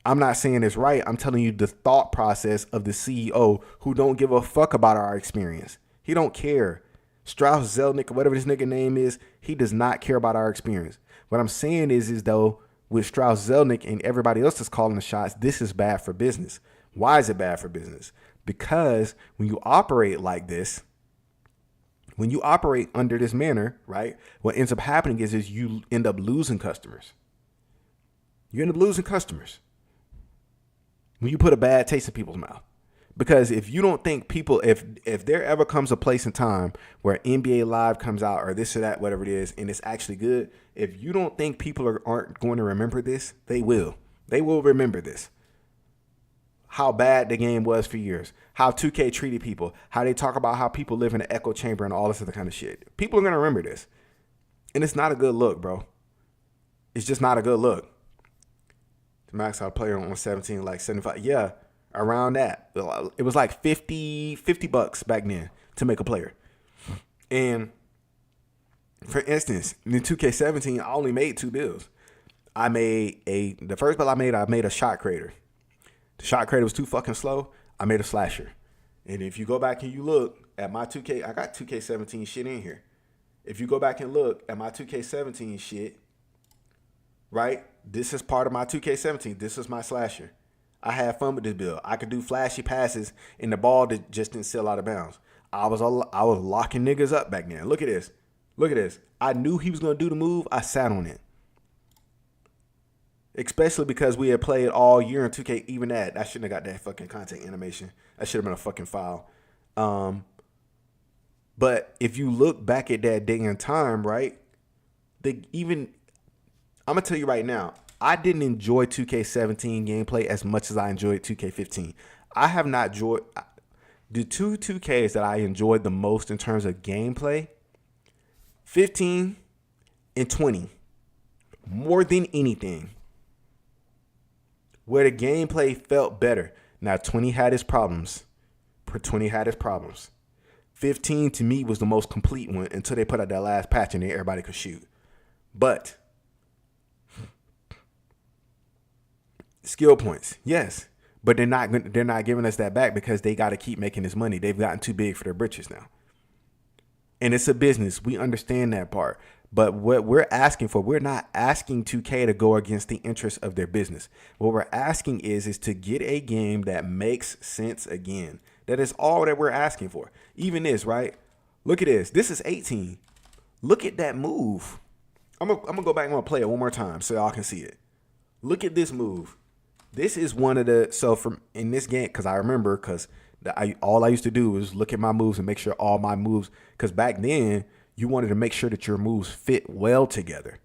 A: I'm not saying it's right. I'm telling you the thought process of the CEO who don't give a fuck about our experience. He don't care. Strauss Zelnick, whatever this nigga name is, he does not care about our experience. What I'm saying is though, with Strauss Zelnick and everybody else that's calling the shots, this is bad for business. Why is it bad for business? Because when you operate like this, when you operate under this manner, right, what ends up happening is you end up losing customers. You end up losing customers when you put a bad taste in people's mouth. Because if you don't think people, if there ever comes a place in time where NBA Live comes out or this or that, whatever it is, and it's actually good, if you don't think people aren't going to remember this, they will. They will remember this. How bad the game was for years. How 2K treated people. How they talk about how people live in an echo chamber and all this other kind of shit. People are going to remember this. And it's not a good look, bro. It's just not a good look. To max out a player on 17, like 75. Yeah. Around that. It was like $50 back then to make a player. And for instance, in 2K17, I only made 2 builds. The first build I made a shot creator. The shot creator was too fucking slow. I made a slasher. And if you go back and you look at my 2K, I got 2K17 shit in here. If you go back and look at my 2K17 shit, right? This is part of my 2K17. This is my slasher. I had fun with this build. I could do flashy passes, and the ball just didn't sail out of bounds. I was locking niggas up back then. Look at this. Look at this. I knew he was going to do the move. I sat on it. Especially because we had played all year in 2K. Even that. I shouldn't have got that fucking content animation. That should have been a fucking foul. But if you look back at that day and time, right? I'm going to tell you right now. I didn't enjoy 2K17 gameplay as much as I enjoyed 2K15. I have not enjoyed the 2Ks that I enjoyed the most in terms of gameplay, 15 and 20, more than anything, where the gameplay felt better. Now 20 had its problems. 15 to me was the most complete one until they put out that last patch and then everybody could shoot. But skill points, yes, but they're not giving us that back because they got to keep making this money. They've gotten too big for their britches now, and it's a business. We understand that part, but what we're asking for, we're not asking 2K to go against the interests of their business. What we're asking is to get a game that makes sense again. That is all that we're asking for. Even this, right? Look at this. This is 18. Look at that move. I'm gonna go back and I'm gonna play it one more time so y'all can see it. Look at this move. This is one of the, so from in this game, because I remember, because all I used to do was look at my moves and make sure all my moves, because back then, you wanted to make sure that your moves fit well together.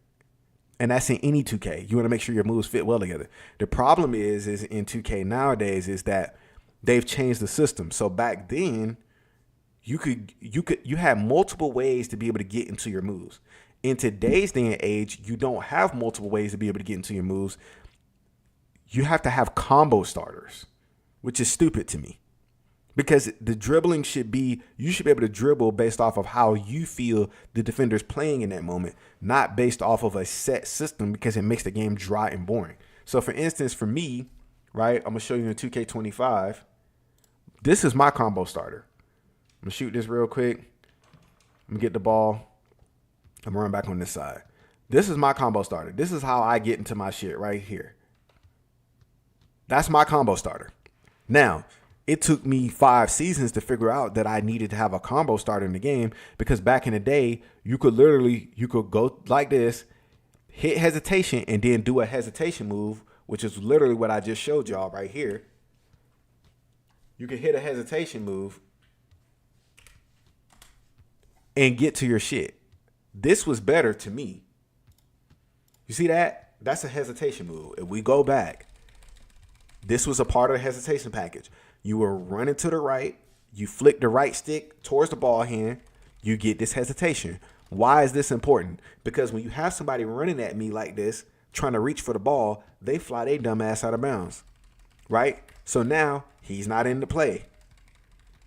A: And that's in any 2K. You want to make sure your moves fit well together. The problem is in 2K nowadays is that they've changed the system. So back then, you had multiple ways to be able to get into your moves. In today's day and age, you don't have multiple ways to be able to get into your moves. You have to have combo starters, which is stupid to me. Because the dribbling you should be able to dribble based off of how you feel the defender's playing in that moment, not based off of a set system, because it makes the game dry and boring. So for instance, for me, right, I'm going to show you in 2K25. This is my combo starter. I'm going to shoot this real quick. I'm going to get the ball. I'm gonna run back on this side. This is my combo starter. This is how I get into my shit right here. That's my combo starter. Now, it took me 5 seasons to figure out that I needed to have a combo starter in the game, because back in the day, you could go like this, hit hesitation, and then do a hesitation move, which is literally what I just showed y'all right here. You can hit a hesitation move and get to your shit. This was better to me. You see that? That's a hesitation move. If we go back, this was a part of the hesitation package. You were running to the right. You flick the right stick towards the ball hand. You get this hesitation. Why is this important? Because when you have somebody running at me like this, trying to reach for the ball, they fly their dumb ass out of bounds. Right? So now he's not in the play.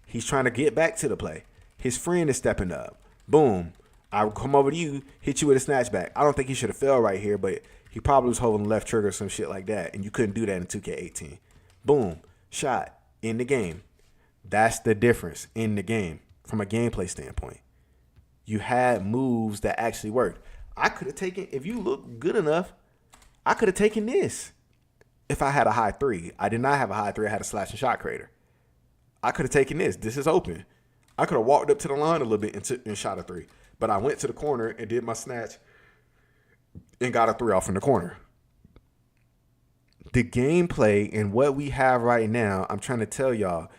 A: He's trying to get back to the play. His friend is stepping up. Boom. I come over to you, hit you with a snatchback. I don't think he should have fell right here, but he probably was holding the left trigger or some shit like that, and you couldn't do that in 2K18. Boom. Shot. In the game. That's the difference in the game from a gameplay standpoint. You had moves that actually worked. I could have taken, if you look good enough, I could have taken this if I had a high 3. I did not have a high 3. I had a slash and shot creator. I could have taken this. This is open. I could have walked up to the line a little bit and shot a 3. But I went to the corner and did my snatch and got a 3 off in the corner. The gameplay and what we have right now, I'm trying to tell y'all,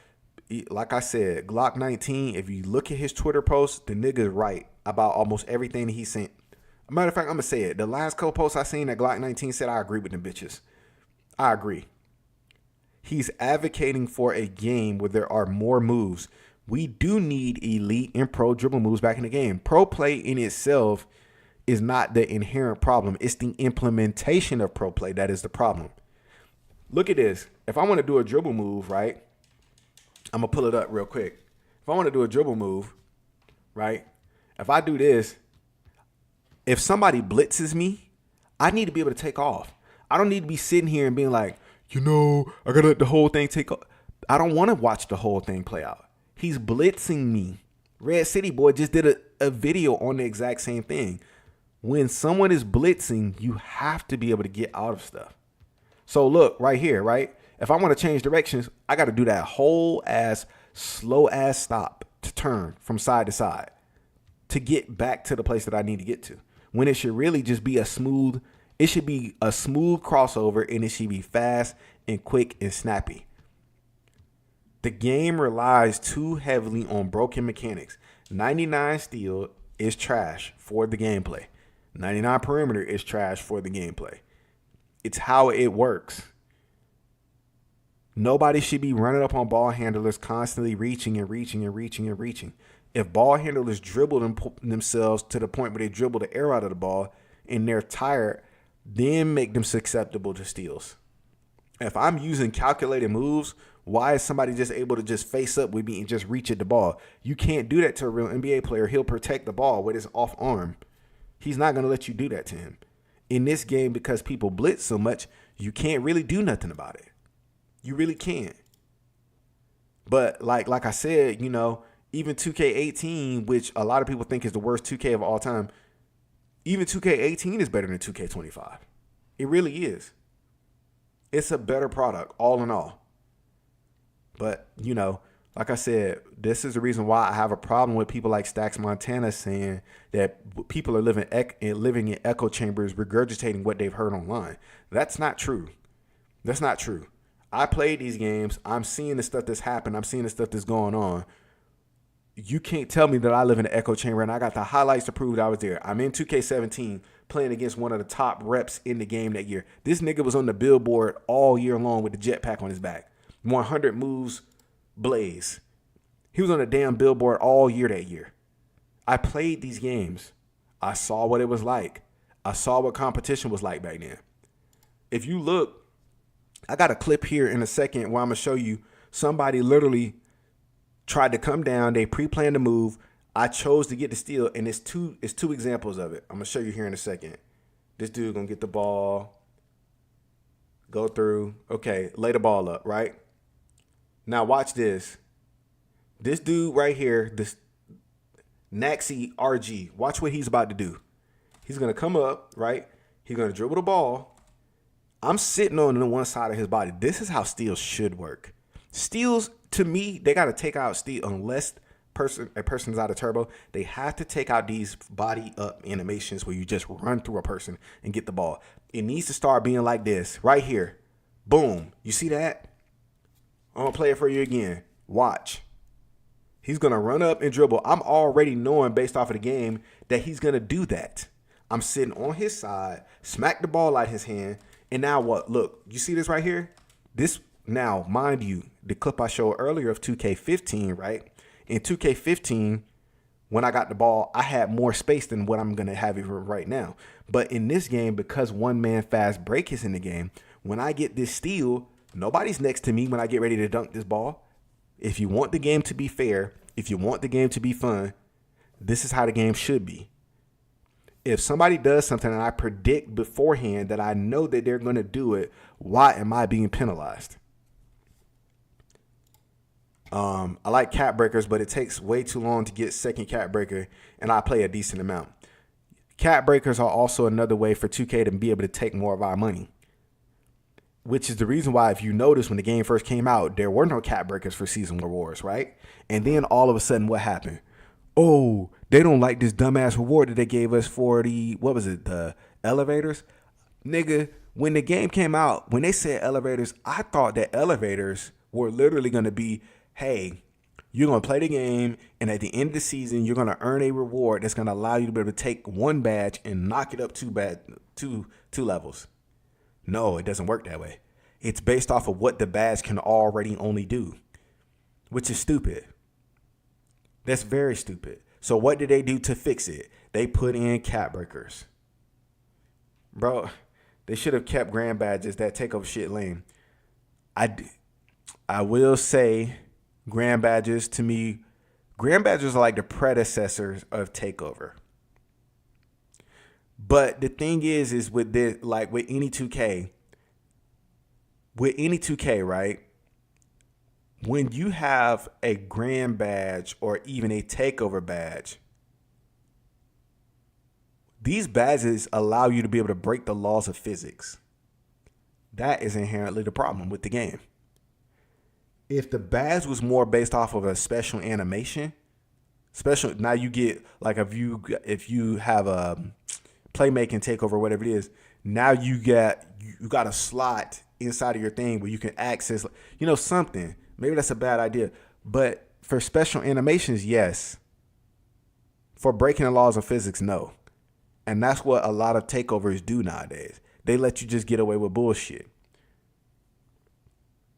A: like I said, Glock 19, if you look at his Twitter posts, the nigga's right about almost everything that he sent. Matter of fact, I'm going to say it. The last couple posts I seen that Glock 19 said, I agree with them bitches. I agree. He's advocating for a game where there are more moves. We do need elite and pro dribble moves back in the game. Pro play in itself is not the inherent problem. It's the implementation of pro play that is the problem. Look at this. If I want to do a dribble move, right? I'm going to pull it up real quick. If I want to do a dribble move, right? If I do this, if somebody blitzes me, I need to be able to take off. I don't need to be sitting here and being like, I got to let the whole thing take off. I don't want to watch the whole thing play out. He's blitzing me. Red City Boy just did a video on the exact same thing. When someone is blitzing, you have to be able to get out of stuff. So look right here, right? If I want to change directions, I got to do that whole ass, slow ass stop to turn from side to side to get back to the place that I need to get to. When it should really just be a smooth crossover, and it should be fast and quick and snappy. The game relies too heavily on broken mechanics. 99 steal is trash for the gameplay. 99 perimeter is trash for the gameplay. It's how it works. Nobody should be running up on ball handlers constantly reaching and reaching and reaching and reaching. If ball handlers dribble themselves to the point where they dribble the air out of the ball and they're tired, then make them susceptible to steals. If I'm using calculated moves, why is somebody just able to just face up with me and just reach at the ball? You can't do that to a real NBA player. He'll protect the ball with his off arm. He's not going to let you do that to him. In this game, because people blitz so much, you can't really do nothing about it. You really can't. But like I said, even 2K18, which a lot of people think is the worst 2K of all time, even 2K18 is better than 2K25. It really is. It's a better product, all in all. But, like I said, this is the reason why I have a problem with people like Stacks Montana saying that people are living in echo chambers, regurgitating what they've heard online. That's not true. That's not true. I played these games. I'm seeing the stuff that's happened. I'm seeing the stuff that's going on. You can't tell me that I live in an echo chamber, and I got the highlights to prove that I was there. I'm in 2K17 playing against one of the top reps in the game that year. This nigga was on the billboard all year long with the jetpack on his back. 100 moves Blaze. He was on a damn billboard all year that year. I played these games. I saw what it was like. I saw what competition was like back then. If you look, I got a clip here in a second where I'm going to show you somebody literally tried to come down. They pre-planned the move. I chose to get the steal, and it's two examples of it. I'm going to show you here in a second. This dude going to get the ball, go through. Okay, lay the ball up, right? Now watch this. This dude right here, Naxi RG. Watch what he's about to do. He's going to come up, right? He's going to dribble the ball. I'm sitting on the one side of his body. This is how steals should work. Steals, to me, they got to take out steal unless a person's out of turbo. They have to take out these body up animations where you just run through a person and get the ball. It needs to start being like this right here. Boom. You see that? I'm going to play it for you again. Watch. He's going to run up and dribble. I'm already knowing based off of the game that he's going to do that. I'm sitting on his side, smack the ball out his hand, and now what? Look, you see this right here? This, now, mind you, the clip I showed earlier of 2K15, right? In 2K15, when I got the ball, I had more space than what I'm going to have even right now. But in this game, because one man fast break is in the game, when I get this steal, nobody's next to me when I get ready to dunk this ball. If you want the game to be fair, if you want the game to be fun, this is how the game should be. If somebody does something and I predict beforehand that I know that they're going to do it, why am I being penalized? I like cat breakers, but it takes way too long to get second cat breaker, and I play a decent amount. Cat breakers are also another way for 2K to be able to take more of our money, which is the reason why, if you notice, when the game first came out, there were no cat breakers for Season Rewards, right? And then all of a sudden, what happened? Oh, they don't like this dumbass reward that they gave us for the, what was it, the elevators? Nigga, when the game came out, when they said elevators, I thought that elevators were literally going to be, hey, you're going to play the game, and at the end of the season, you're going to earn a reward that's going to allow you to be able to take one badge and knock it up two levels. No, it doesn't work that way. It's based off of what the badge can already only do, which is stupid. That's very stupid. So what did they do to fix it? They put in cat breakers. Bro, they should have kept grand badges. That takeover shit lame. I will say grand badges, to me, grand badges are like the predecessors of takeover. But the thing is with this, like with any 2K, right? When you have a grand badge or even a takeover badge, these badges allow you to be able to break the laws of physics. That is inherently the problem with the game. If the badge was more based off of a special animation, now you get, like, if you have a playmaking takeover, whatever it is, now you got a slot inside of your thing where you can access, something. Maybe that's a bad idea, but for special animations, yes. For breaking the laws of physics, no. And that's what a lot of takeovers do nowadays. They let you just get away with bullshit.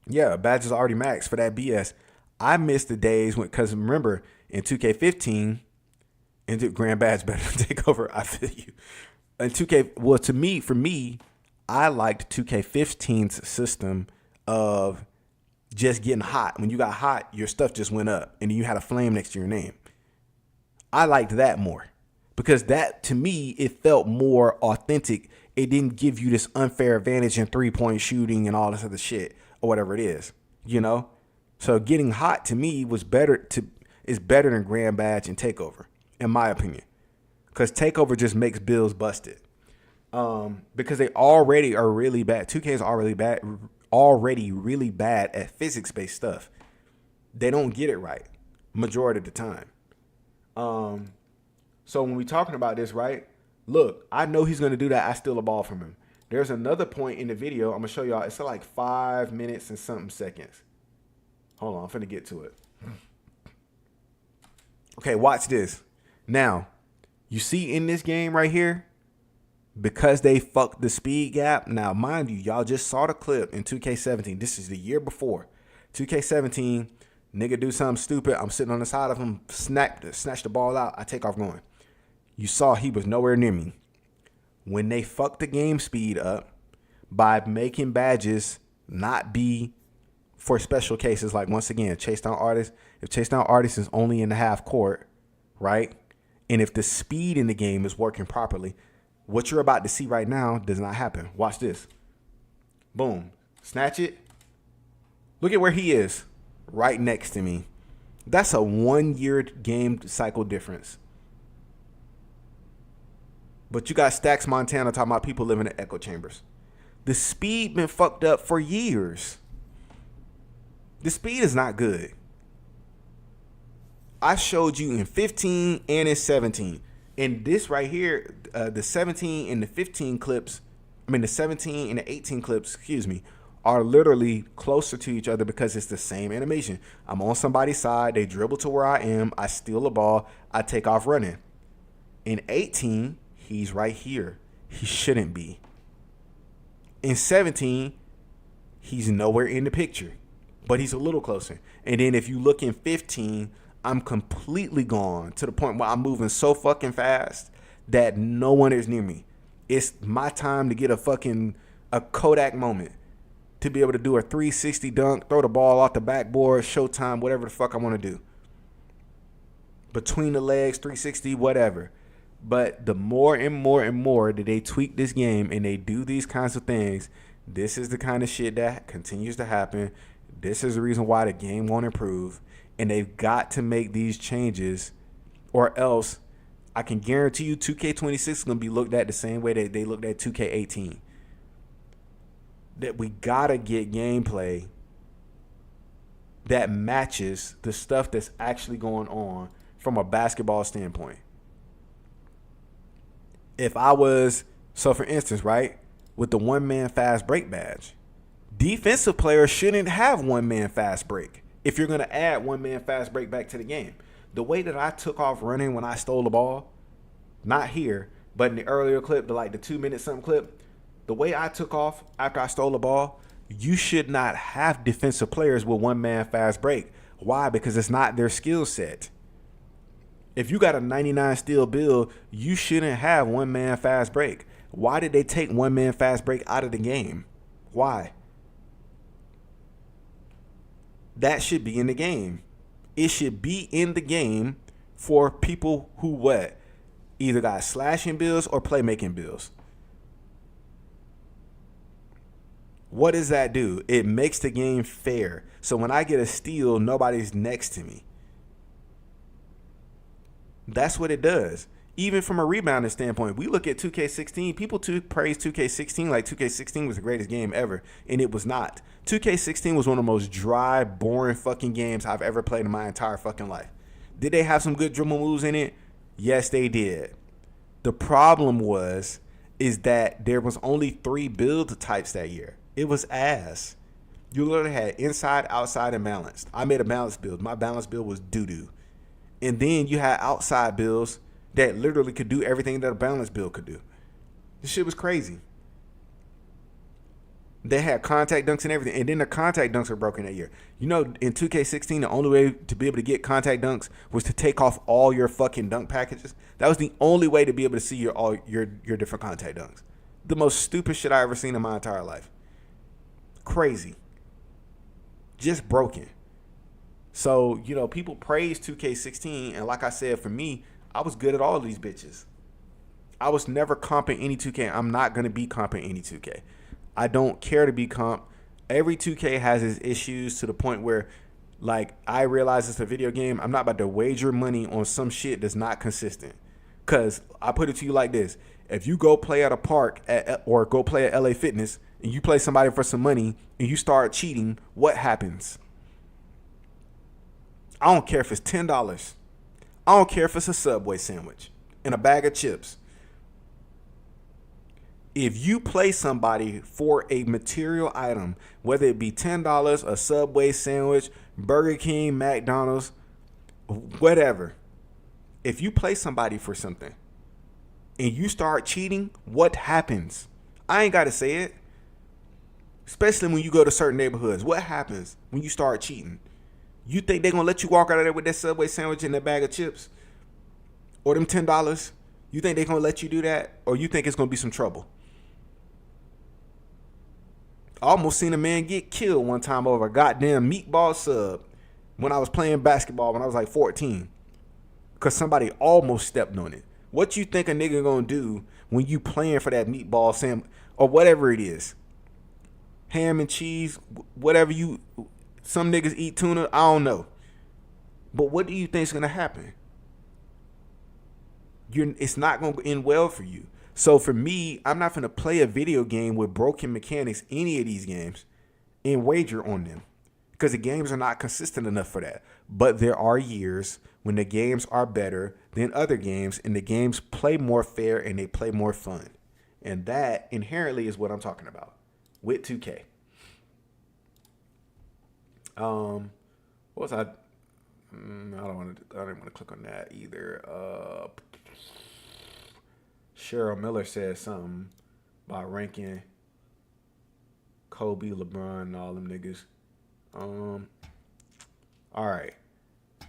A: Yeah, badges already maxed for that BS. I miss the days because remember, in 2K15, into grand badge better than takeover. I feel you. And 2K, well, for me, I liked 2K15's system of just getting hot. When you got hot, your stuff just went up, and then you had a flame next to your name. I liked that more because that, to me, it felt more authentic. It didn't give you this unfair advantage in 3-point shooting and all this other shit or whatever it is, So getting hot to me is better than grand badge and takeover, in my opinion, because takeover just makes bills busted. Because they already are really bad. 2K is already really bad at physics-based stuff. They don't get it right majority of the time. So when we're talking about this, right? Look, I know he's going to do that. I steal the ball from him. There's another point in the video. I'm going to show y'all. It's like 5 minutes and something seconds. Hold on. I'm finna get to it. Okay, watch this. Now, you see in this game right here, because they fucked the speed gap. Now, mind you, y'all just saw the clip in 2K17. This is the year before. 2K17, nigga do something stupid. I'm sitting on the side of him, snatch the ball out. I take off going. You saw he was nowhere near me. When they fucked the game speed up by making badges not be for special cases, like, once again, chase down artists. If chase down artists is only in the half court, right? And if the speed in the game is working properly, what you're about to see right now does not happen. Watch this. Boom. Snatch it. Look at where he is. Right next to me. That's a 1-year game cycle difference. But you got Stacks Montana talking about people living in echo chambers. The speed been fucked up for years. The speed is not good. I showed you in 15 and in 17. And this right here, the 17 and the 15 clips, the 17 and the 18 clips, are literally closer to each other because it's the same animation. I'm on somebody's side. They dribble to where I am. I steal the ball. I take off running. In 18, he's right here. He shouldn't be. In 17, he's nowhere in the picture, but he's a little closer. And then if you look in 15, I'm completely gone to the point where I'm moving so fucking fast that no one is near me. It's my time to get a Kodak moment, to be able to do a 360 dunk, throw the ball off the backboard, showtime, whatever the fuck I want to do. Between the legs, 360, whatever. But the more and more and more that they tweak this game and they do these kinds of things, this is the kind of shit that continues to happen. This is the reason why the game won't improve. And they've got to make these changes, or else I can guarantee you 2K26 is going to be looked at the same way that they looked at 2K18. That we got to get gameplay that matches the stuff that's actually going on from a basketball standpoint. So for instance, right, with the one-man fast break badge, defensive players shouldn't have one-man fast break if you're going to add one-man fast break back to the game. The way that I took off running when I stole the ball, not here, but in the earlier clip, the 2-minute something clip, the way I took off after I stole the ball, you should not have defensive players with one-man fast break. Why? Because it's not their skill set. If you got a 99 steal build, you shouldn't have one-man fast break. Why did they take one-man fast break out of the game? Why? That should be in the game. It should be in the game for people who either got slashing builds or playmaking builds. What does that do? It makes the game fair. So when I get a steal, nobody's next to me. That's what it does. Even from a rebounding standpoint, we look at 2K16. People praise 2K16 like 2K16 was the greatest game ever, and it was not. 2K16 was one of the most dry, boring fucking games I've ever played in my entire fucking life. Did they have some good dribble moves in it? Yes, they did. The problem is that there was only 3 build types that year. It was ass. You literally had inside, outside, and balanced. I made a balanced build. My balanced build was doo-doo. And then you had outside builds that literally could do everything that a balanced build could do. This shit was crazy. They had contact dunks and everything. And then the contact dunks were broken that year. You know, in 2K16, the only way to be able to get contact dunks was to take off all your fucking dunk packages. That was the only way to be able to see your different contact dunks. The most stupid shit I ever seen in my entire life. Crazy. Just broken. So, people praise 2K16, and like I said, for me, I was good at all of these bitches. I was never comping any 2K. I'm not going to be comping any 2K. I don't care to be comp. Every 2K has its issues to the point where, I realize it's a video game. I'm not about to wager money on some shit that's not consistent. Because I put it to you like this. If you go play at a park or go play at LA Fitness and you play somebody for some money and you start cheating, what happens? I don't care if it's $10. I don't care if it's a Subway sandwich and a bag of chips. If you play somebody for a material item, whether it be $10, a Subway sandwich, Burger King, McDonald's, whatever. If you play somebody for something and you start cheating, what happens? I ain't got to say it. Especially when you go to certain neighborhoods. What happens when you start cheating? You think they're going to let you walk out of there with that Subway sandwich and that bag of chips? Or them $10? You think they're going to let you do that? Or you think it's going to be some trouble? I almost seen a man get killed one time over a goddamn meatball sub when I was playing basketball when I was like 14. Because somebody almost stepped on it. What you think a nigga going to do when you playing for that meatball sandwich or whatever it is? Ham and cheese, whatever you... Some niggas eat tuna. I don't know. But what do you think is going to happen? It's not going to end well for you. So for me, I'm not gonna play a video game with broken mechanics, any of these games, and wager on them. Because the games are not consistent enough for that. But there are years when the games are better than other games and the games play more fair and they play more fun. And that inherently is what I'm talking about with 2K. What was I? I don't want to. I didn't want to click on that either. Cheryl Miller said something about ranking Kobe, LeBron, and all them niggas. All right.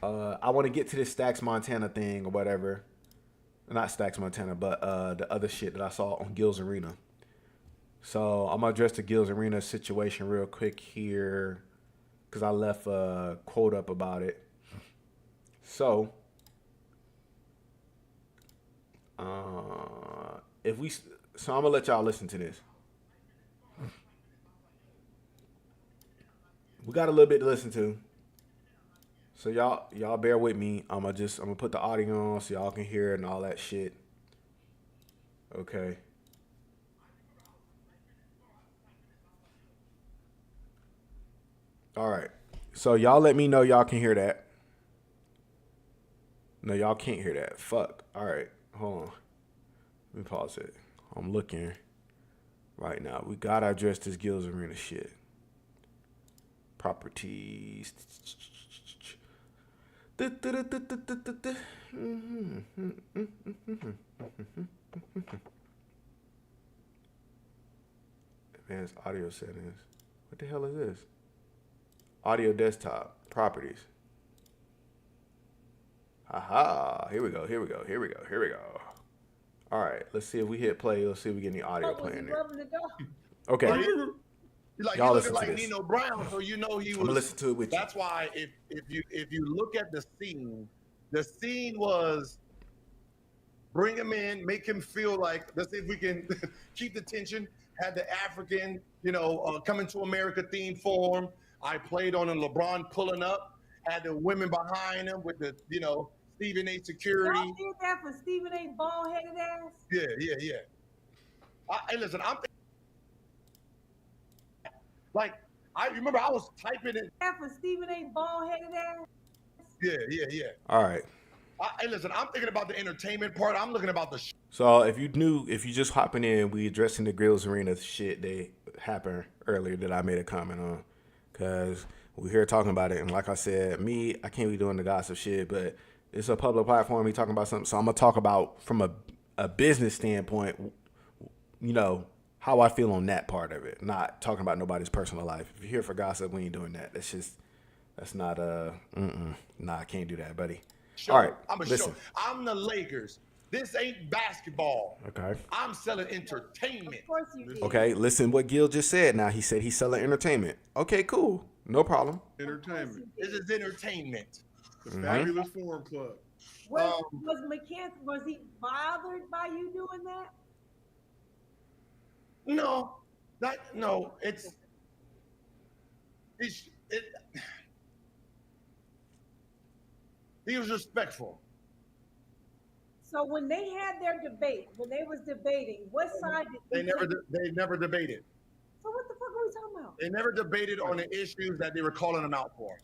A: I want to get to this Stacks Montana thing or whatever. Not Stacks Montana, but the other shit that I saw on Gil's Arena. So I'm gonna address the Gil's Arena situation real quick here, because I left a quote up about it. So, so I'm gonna let y'all listen to this. We got a little bit to listen to. So y'all bear with me. I'm gonna put the audio on so y'all can hear it and all that shit. Okay. All right. So y'all let me know y'all can hear that. No, y'all can't hear that. Fuck. All right. Hold on. Let me pause it. I'm looking right now. We gotta address this Gil's Arena shit. Properties. Advanced audio settings. What the hell is this? Audio desktop. Properties. Aha. Here we go. All right. Let's see if we hit play. Let's see if we get any audio playing there. Okay.
B: Like
A: y'all
B: he
A: listen
B: looking
A: to
B: like
A: this.
B: Nino Brown, so you know he was.
A: I'm gonna listen to it with you.
B: That's why if you look at the scene was bring him in, make him feel like, let's see if we can keep the tension. Had the African, coming to America theme for him. I played on a LeBron pulling up. Had the women behind him with the, Stephen A. security.
C: Y'all did that for Stephen A. bald-headed ass?
B: Yeah. Hey, listen, I remember I was typing it.
C: That for Stephen A. bald-headed ass?
B: Yeah.
A: All right.
B: Hey, listen, I'm thinking about the entertainment part. I'm looking about the.
A: So if you just hopping in, we addressing the Grills Arena shit that happened earlier that I made a comment on, because we here talking about it, and like I said, I can't be doing the gossip shit, but it's a public platform. We talking about something, so I'm gonna talk about from a business standpoint, how I feel on that part of it. Not talking about nobody's personal life. If you're here for gossip, we ain't doing that. That's not Nah, I can't do that, buddy.
B: Show.
A: All right,
B: listen. I'm the Lakers. This ain't basketball.
A: Okay.
B: I'm selling entertainment.
C: Of course you did.
A: Okay, listen what Gil just said. Now he said he's selling entertainment. Okay, cool. No problem.
D: Entertainment.
B: This is entertainment.
D: The Fabulous Forum Club.
C: Was he bothered by you doing that?
B: No. He was respectful.
C: So when they had their debate, when they was debating, what side did
B: they never debated.
C: So what the fuck are we talking about?
B: They never debated on the issues that they were calling them out for.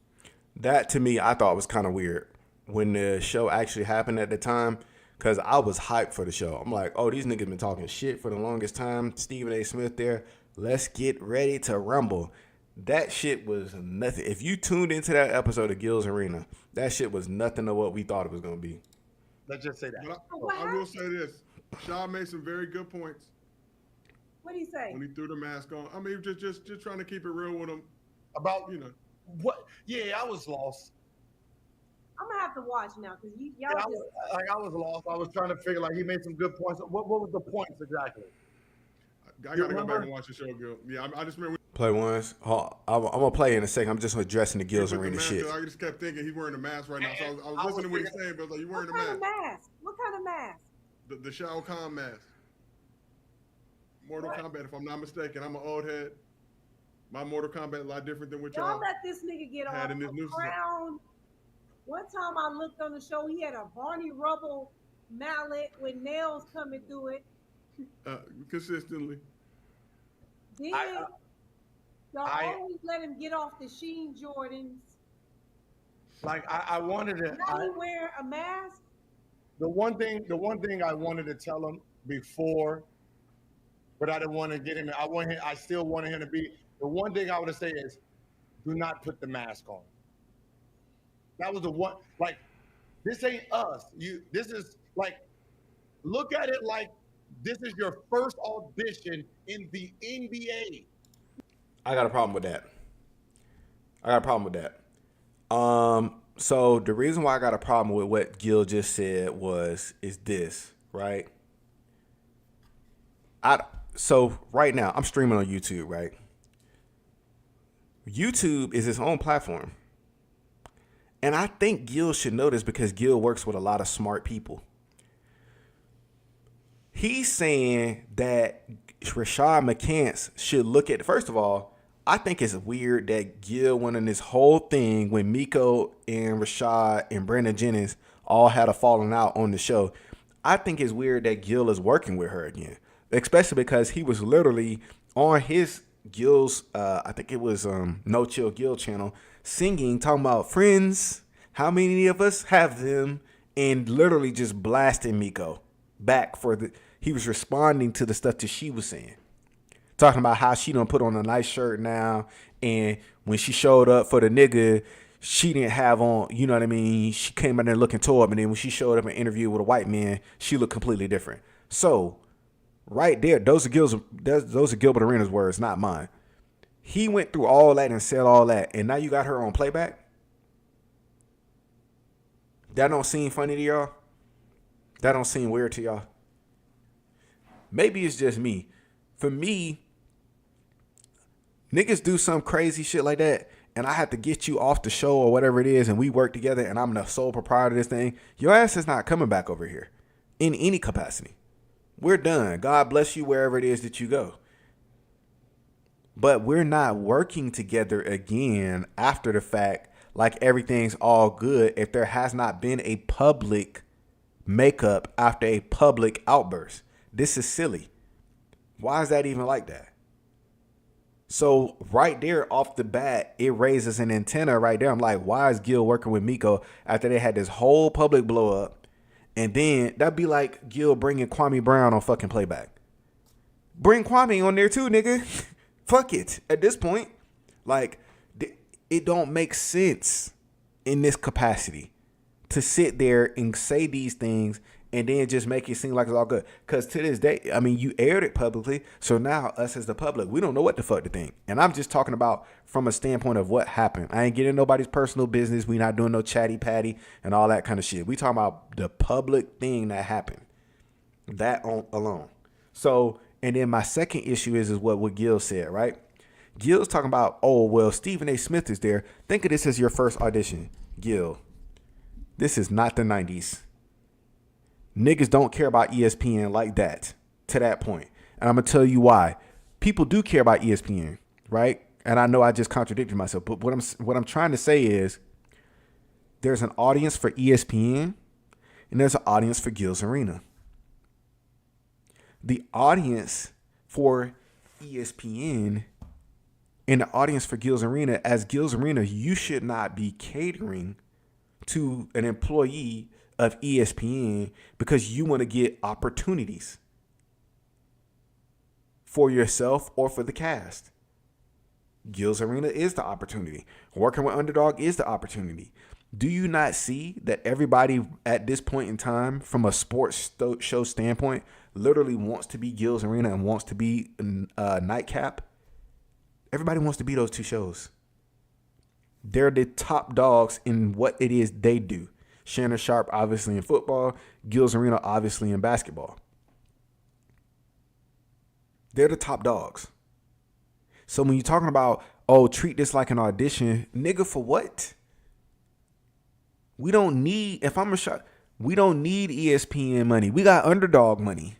A: That to me, I thought was kind of weird when the show actually happened at the time, because I was hyped for the show. I'm like, oh, these niggas been talking shit for the longest time. Stephen A. Smith there. Let's get ready to rumble. That shit was nothing. If you tuned into that episode of Gil's Arena, that shit was nothing of what we thought it was going to be.
B: Let's just say that.
D: But I will say this. Shaw made some very good points.
C: What did he say?
D: When he threw the mask on. I mean, just trying to keep it real with him.
B: About, what? Yeah, I was lost.
C: I'm going to have to watch now, because
B: I was lost. I was trying to figure, he made some good points. What was the points exactly?
D: I got to go back and watch the show, Gil. Yeah, I just remember.
A: Play once. I'm going to play in a second. I'm just addressing the Gil's Arena shit.
D: I just kept thinking he's wearing a mask right now. So I was listening to what he's saying, but I was like, you wearing a mask?
C: What kind of mask?
D: The Shao Kahn mask. Mortal Kombat, if I'm not mistaken. I'm an old head. My Mortal Kombat a lot different than what y'all
C: let this nigga get off the crown. One time I looked on the show, he had a Barney Rubble mallet with nails coming through it.
D: consistently.
C: Then
B: I,
C: y'all
B: I
C: always let him get off the Sheen Jordans.
B: I wanted to.
C: Now he wear a mask.
B: The one thing I wanted to tell him before, but I didn't want to get him. I still wanted him to be. The one thing I would say is, do not put the mask on. That was the one. Like, this ain't us. This is like, look at it like this is your first audition in the NBA.
A: I got a problem with that. I got a problem with that. So the reason why I got a problem with what Gil just said is this, right? So right now I'm streaming on YouTube, right? YouTube is its own platform. And I think Gil should know this because Gil works with a lot of smart people. He's saying that Rashad McCants should look at, first of all, I think it's weird that Gil went on this whole thing when Miko and Rashad and Brandon Jennings all had a falling out on the show. I think it's weird that Gil is working with her again, especially because he was literally on Gil's, I think it was No Chill Gil channel, singing, talking about friends, how many of us have them, and literally just blasting Miko back he was responding to the stuff that she was saying. Talking about how she done put on a nice shirt now, and when she showed up for the nigga, she didn't have on, you know what I mean? She came out there looking tore up, and then when she showed up in an interview with a white man, she looked completely different. So, right there, those are Gilbert Arenas' words, not mine. He went through all that and said all that, and now you got her on playback? That don't seem funny to y'all? That don't seem weird to y'all? Maybe it's just me. For me, niggas do some crazy shit like that, and I have to get you off the show or whatever it is, and we work together, and I'm the sole proprietor of this thing. Your ass is not coming back over here in any capacity. We're done. God bless you wherever it is that you go. But we're not working together again after the fact like everything's all good if there has not been a public makeup after a public outburst. This is silly. Why is that even like that? So right there off the bat, it raises an antenna right there. I'm like, why is Gil working with Miko after they had this whole public blow up? And then that'd be like Gil bringing Kwame Brown on fucking playback. Bring Kwame on there too, nigga. Fuck it. At this point, like, it don't make sense in this capacity to sit there and say these things and then just make it seem like it's all good. Because to this day, I mean, you aired it publicly. So now us as the public, we don't know what the fuck to think. And I'm just talking about from a standpoint of what happened. I ain't getting nobody's personal business. We not doing no chatty patty and all that kind of shit. We talking about the public thing that happened. That alone. So, and then my second issue is what Gil said, right? Gil's talking about, oh, well, Stephen A. Smith is there. Think of this as your first audition. Gil, this is not the 90s. Niggas don't care about ESPN like that, to that point. And I'm going to tell you why. People do care about ESPN, right? And I know I just contradicted myself, but what I'm trying to say is there's an audience for ESPN and there's an audience for Gil's Arena. The audience for ESPN and the audience for Gil's Arena, as Gil's Arena, you should not be catering to an employee of ESPN because you want to get opportunities for yourself or for the cast. Gil's Arena is the opportunity. Working with Underdog is the opportunity. Do you not see that everybody at this point in time, from a sports show standpoint, literally wants to be Gil's Arena and wants to be Nightcap? Everybody wants to be those two shows. They're the top dogs in what it is they do. Shannon Sharp, obviously, in football. Gil's Arena, obviously, in basketball. They're the top dogs. So when you're talking about, oh, treat this like an audition, nigga, for what? We don't need, we don't need ESPN money. We got Underdog money.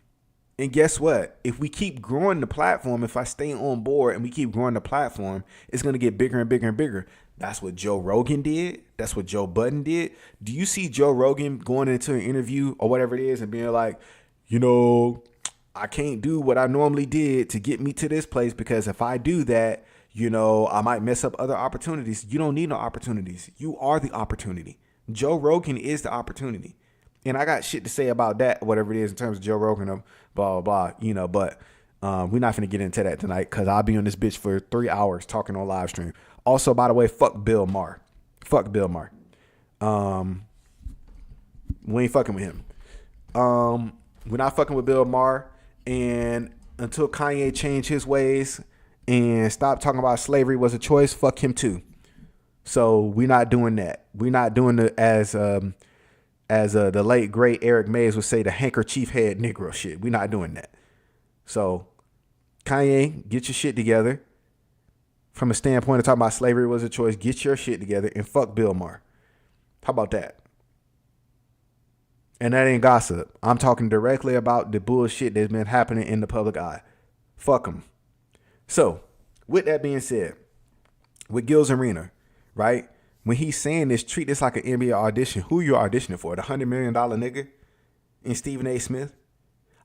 A: And guess what? If we keep growing the platform, if I stay on board and we keep growing the platform, it's going to get bigger and bigger and bigger. That's what Joe Rogan did. That's what Joe Budden did. Do you see Joe Rogan going into an interview or whatever it is and being like, you know, I can't do what I normally did to get me to this place because if I do that, you know, I might mess up other opportunities. You don't need no opportunities. You are the opportunity. Joe Rogan is the opportunity. And I got shit to say about that, whatever it is, in terms of Joe Rogan, blah, blah, blah, you know, but we're not going to get into that tonight because I'll be on this bitch for 3 hours talking on live stream. Also, by the way, fuck Bill Maher. Fuck Bill Maher. We ain't fucking with him. We're not fucking with Bill Maher. And until Kanye changed his ways and stop talking about slavery was a choice, fuck him too. So we're not doing that. We're not doing it as the late great Eric Mays would say, the handkerchief head Negro shit. We're not doing that. So Kanye, get your shit together. From a standpoint of talking about slavery was a choice, get your shit together and fuck Bill Maher. How about that? And that ain't gossip. I'm talking directly about the bullshit that's been happening in the public eye. Fuck them. So, with that being said, with Gil's Arena, right? When he's saying this, treat this like an NBA audition. Who you auditioning for? The $100 million nigga in Stephen A. Smith?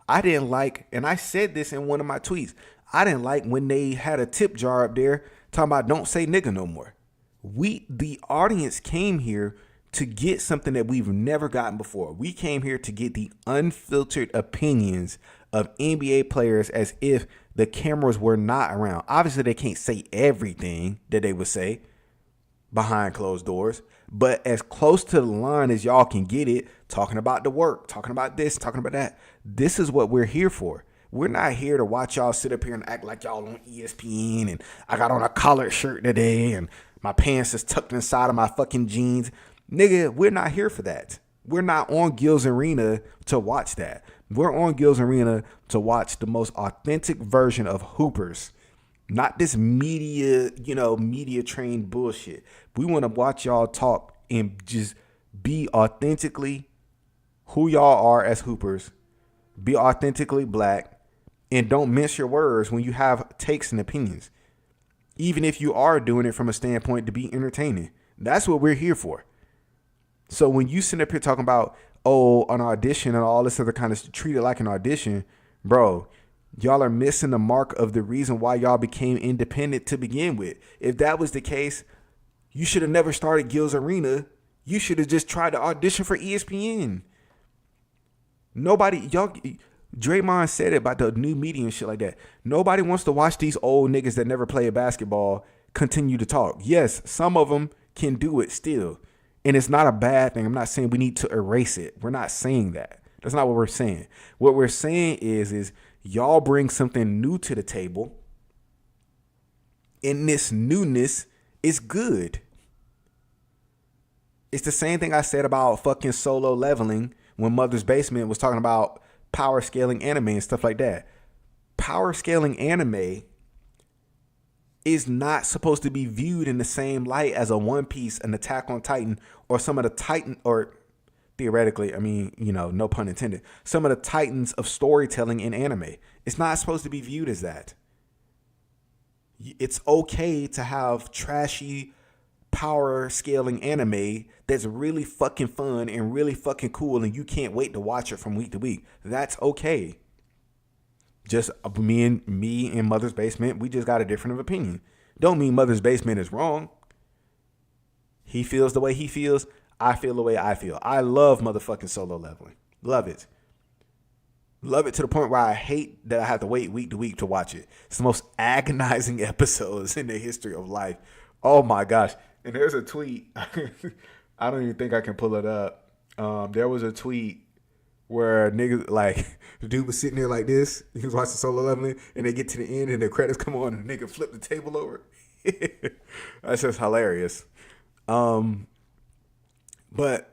A: I didn't like, and I said this in one of my tweets, I didn't like when they had a tip jar up there talking about don't say nigga no more. The audience came here to get something that we've never gotten before. We came here to get the unfiltered opinions of NBA players as if the cameras were not around. Obviously, they can't say everything that they would say behind closed doors, but as close to the line as y'all can get it, talking about the work, talking about this, talking about that. This is what we're here for. We're not here to watch y'all sit up here and act like y'all on ESPN and I got on a collared shirt today and my pants is tucked inside of my fucking jeans. Nigga, we're not here for that. We're not on Gil's Arena to watch that. We're on Gil's Arena to watch the most authentic version of hoopers. Not this media, media trained bullshit. We want to watch y'all talk and just be authentically who y'all are as hoopers. Be authentically black and don't mince your words when you have takes and opinions. Even if you are doing it from a standpoint to be entertaining. That's what we're here for. So when you sit up here talking about, an audition and all this other kind of treat it like an audition, bro, y'all are missing the mark of the reason why y'all became independent to begin with. If that was the case, you should have never started Gil's Arena. You should have just tried to audition for ESPN. Draymond said it about the new media and shit like that. Nobody wants to watch these old niggas that never played basketball continue to talk. Yes, some of them can do it still. And it's not a bad thing. I'm not saying we need to erase it. We're not saying that. That's not what we're saying. What we're saying is y'all bring something new to the table. And this newness is good. It's the same thing I said about fucking Solo Leveling when Mother's Basement was talking about power scaling anime and stuff like that. Power scaling anime is not supposed to be viewed in the same light as a One Piece, an Attack on Titan, or some of the Titan, or theoretically, no pun intended, some of the titans of storytelling in anime. It's not supposed to be viewed as that. It's okay to have trashy power scaling anime that's really fucking fun and really fucking cool and you can't wait to watch it from week to week. That's okay. Just me and Mother's Basement, we just got a different opinion. Don't mean Mother's Basement is wrong. He feels the way he feels. I feel the way I feel. I love motherfucking Solo Leveling. Love it. Love it to the point where I hate that I have to wait week to week to watch it. It's the most agonizing episodes in the history of life. Oh my gosh. And there's a tweet. I don't even think I can pull it up. There was a tweet where niggas, like, the dude was sitting there like this. He was watching Solo Leveling, and they get to the end, and the credits come on, and the nigga flip the table over. That's just hilarious. But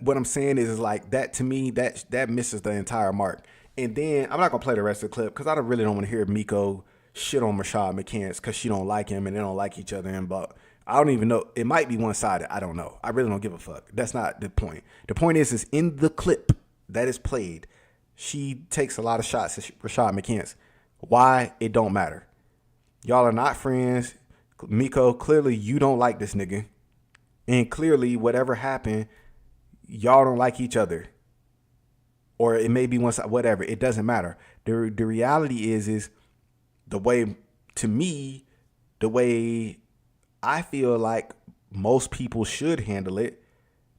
A: what I'm saying is like, that to me, that misses the entire mark. And then, I'm not going to play the rest of the clip, because I really don't want to hear Miko shit on Rashad McCants, because she don't like him, and they don't like each other, and but I don't even know. It might be one-sided. I don't know. I really don't give a fuck. That's not the point. The point is in the clip that is played, she takes a lot of shots at Rashad McCants. Why? It don't matter. Y'all are not friends. Miko, clearly you don't like this nigga. And clearly whatever happened, y'all don't like each other. or it may be one side, whatever. It doesn't matter. The reality is the way, to me, the way I feel like most people should handle it,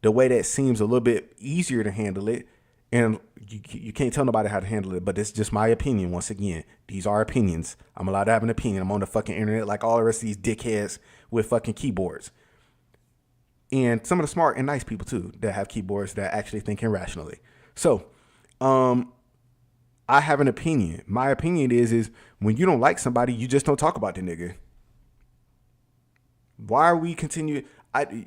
A: the way that seems a little bit easier to handle it. And you can't tell nobody how to handle it, but it's just my opinion. Once again, these are opinions. I'm allowed to have an opinion. I'm on the fucking internet like all the rest of these dickheads with fucking keyboards. And some of the smart and nice people too that have keyboards that actually think rationally. So, I have an opinion. My opinion is when you don't like somebody, you just don't talk about the nigga. Why are we continuing?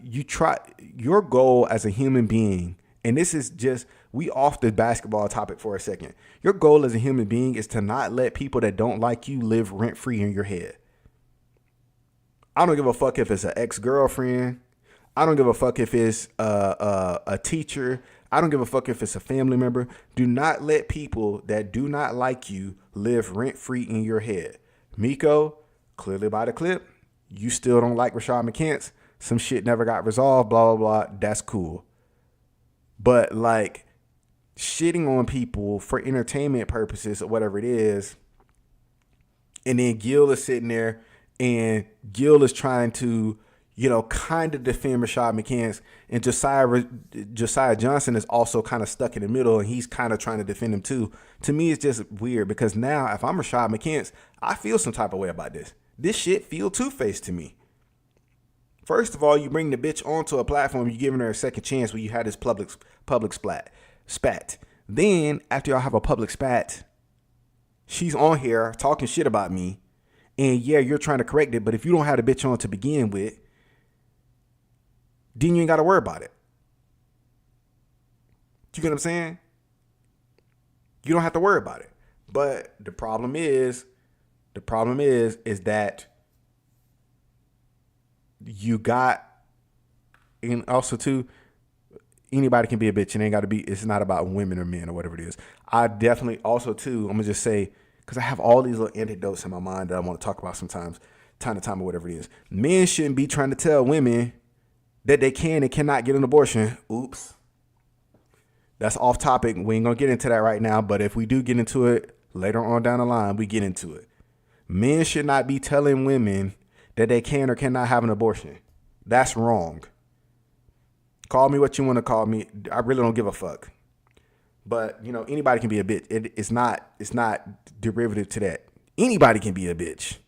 A: Your goal as a human being, and this is just, we off the basketball topic for a second. Your goal as a human being is to not let people that don't like you live rent free in your head. I don't give a fuck if it's an ex-girlfriend. I don't give a fuck if it's a teacher. I don't give a fuck if it's a family member. Do not let people that do not like you live rent free in your head. Miko, clearly by the clip, you still don't like Rashad McCants. Some shit never got resolved, blah, blah, blah. That's cool. But like shitting on people for entertainment purposes or whatever it is, and then Gil is sitting there and Gil is trying to, kind of defend Rashad McCants, and Josiah Johnson is also kind of stuck in the middle, and he's kind of trying to defend him too. To me, it's just weird because now if I'm Rashad McCants, I feel some type of way about this. This shit feel two-faced to me. First of all, you bring the bitch onto a platform, you're giving her a second chance when you had this public spat. Then after y'all have a public spat, she's on here talking shit about me. And yeah, you're trying to correct it, but if you don't have the bitch on to begin with, then you ain't got to worry about it. You get what I'm saying? You don't have to worry about it. But the problem is that you got, and also too, anybody can be a bitch. It ain't got to be, it's not about women or men or whatever it is. I definitely also too, I'm going to just say, because I have all these little anecdotes in my mind that I want to talk about sometimes, time to time or whatever it is. Men shouldn't be trying to tell women that they can and cannot get an abortion. Oops. That's off topic. We ain't going to get into that right now. But if we do get into it later on down the line, we get into it. Men should not be telling women that they can or cannot have an abortion. That's wrong. Call me what you want to call me. I really don't give a fuck. But, anybody can be a bitch. It's not derivative to that. Anybody can be a bitch.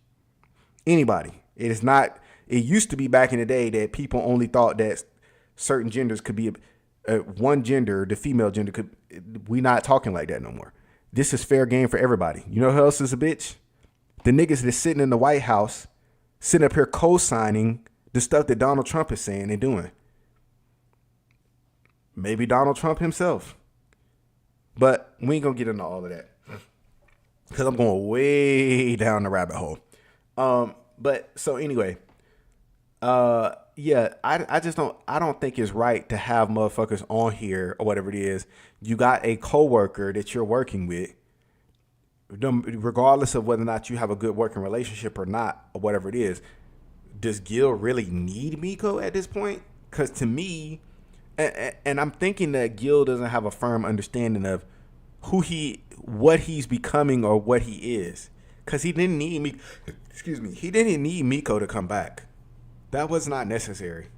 A: Anybody. It is not. It used to be back in the day that people only thought that certain genders could be one gender, the female gender could. We not talking like that no more. This is fair game for everybody. You know who else is a bitch? The niggas that's sitting in the White House, sitting up here co-signing the stuff that Donald Trump is saying and doing. Maybe Donald Trump himself. But we ain't gonna get into all of that because I'm going way down the rabbit hole. But so anyway, yeah, I don't think it's right to have motherfuckers on here or whatever it is. You got a coworker that you're working with, regardless of whether or not you have a good working relationship or not, or whatever it is. Does Gil really need Miko at this point? Because to me, and I'm thinking that Gil doesn't have a firm understanding of what he's becoming or what he is. Because he didn't need me. Excuse me. He didn't need Miko to come back. That was not necessary.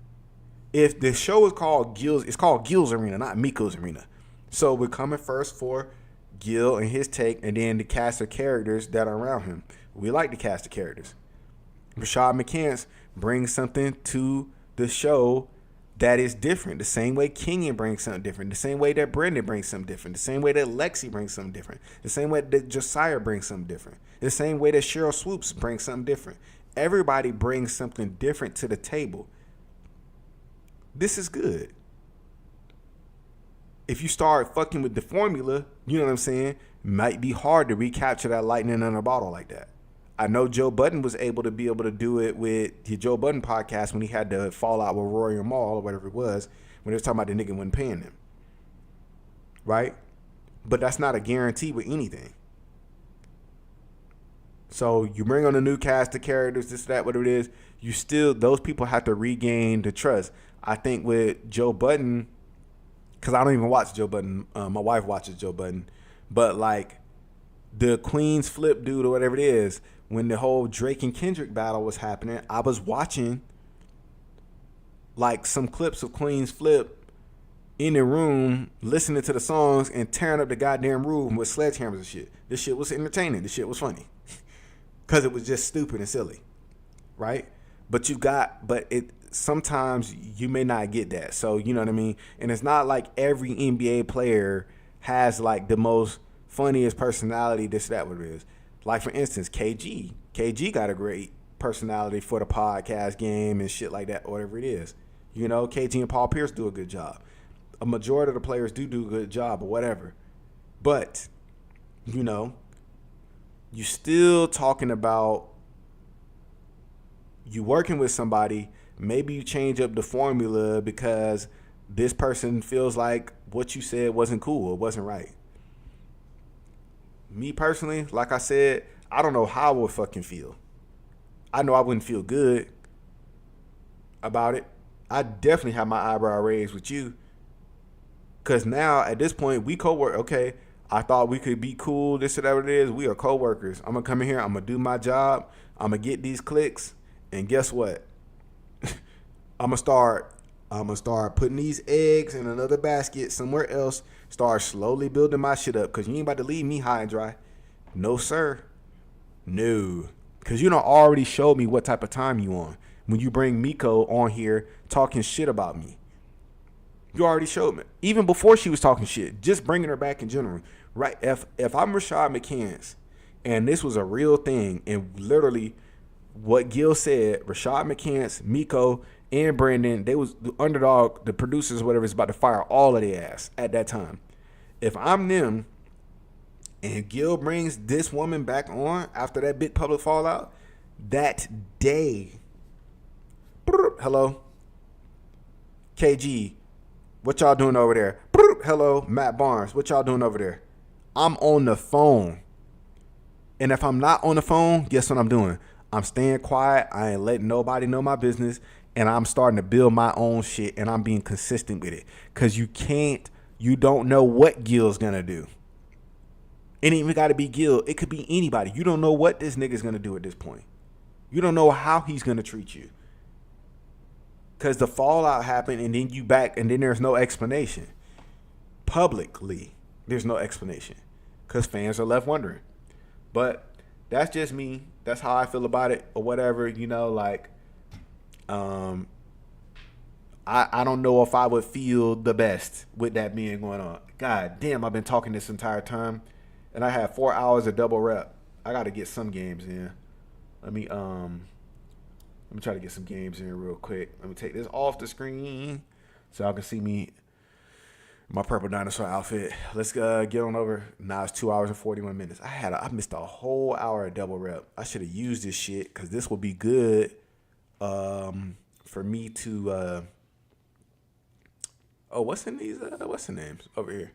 A: If the show is called Gil's, it's called Gil's Arena, not Miko's Arena. So we're coming first for Gil and his take, and then the cast of characters that are around him. We like the cast of characters. Rashad McCants brings something to the show that is different. The same way Kenyon brings something different. The same way that Brendan brings something different. The same way that Lexi brings something different. The same way that Josiah brings something different. The same way that Cheryl Swoops brings something different. Everybody brings something different to the table. This is good. If you start fucking with the formula, you know what I'm saying, it might be hard to recapture that lightning in a bottle like that. I know Joe Budden was able to do it with the Joe Budden podcast when he had the fallout with Rory and Mal or whatever it was, when they was talking about the nigga wasn't paying them. Right? But that's not a guarantee with anything. So you bring on a new cast of characters, this, that, whatever it is, you still, those people have to regain the trust. I think with Joe Budden, because I don't even watch Joe Budden. My wife watches Joe Budden, but like the Queen's Flip dude or whatever it is, when the whole Drake and Kendrick battle was happening, I was watching like some clips of Queen's Flip in the room, listening to the songs and tearing up the goddamn room with sledgehammers and shit. This shit was entertaining. This shit was funny because it was just stupid and silly, right? But it sometimes you may not get that. So you know what I mean. And it's not like every NBA player has like the most funniest personality. This that what it is. Like for instance, KG got a great personality for the podcast game and shit like that, whatever it is. You know, KG and Paul Pierce do a good job. A majority of the players do a good job or whatever. But, you know, you still talking about you working with somebody. Maybe you change up the formula because this person feels like what you said wasn't cool or wasn't right. Me personally, like I said, I don't know how I would fucking feel. I know I wouldn't feel good about it. I definitely have my eyebrow raised with you. Because now, at this point, we co-work. Okay, I thought we could be cool, this or that it is. We are co-workers. I'm going to come in here. I'm going to do my job. I'm going to get these clicks. And guess what? I'm going to start putting these eggs in another basket somewhere else. Start slowly building my shit up. Because you ain't about to leave me high and dry. No, sir. No. Because you don't already show me what type of time you on. When you bring Miko on here talking shit about me. You already showed me. Even before she was talking shit. Just bringing her back in general. Right? If I'm Rashad McCants and this was a real thing and literally what Gil said, Rashad McCants, Miko, and Brandon, they was the underdog, the producers, whatever, is about to fire all of their ass at that time. If I'm them and Gil brings this woman back on after that big public fallout, that day, hello, KG, what y'all doing over there? Hello, Matt Barnes, what y'all doing over there? I'm on the phone. And if I'm not on the phone, guess what I'm doing? I'm staying quiet. I ain't letting nobody know my business. And I'm starting to build my own shit. And I'm being consistent with it. Because you don't know what Gil's going to do. It ain't even got to be Gil. It could be anybody. You don't know what this nigga's going to do at this point. You don't know how he's going to treat you. Because the fallout happened and then you back and then there's no explanation. Publicly, there's no explanation. Because fans are left wondering. But that's just me. That's how I feel about it or whatever. You know, like, I don't know if I would feel the best with that being going on. God damn, I've been talking this entire time. And I have 4 hours of double rep. I got to get some games in. Let me try to get some games in real quick. Let me take this off the screen so y'all can see me, my purple dinosaur outfit. Let's get on over. Now it's 2 hours and 41 minutes. I missed a whole hour of double rep. I should have used this shit because this will be good for me to. What's in these? What's the names over here?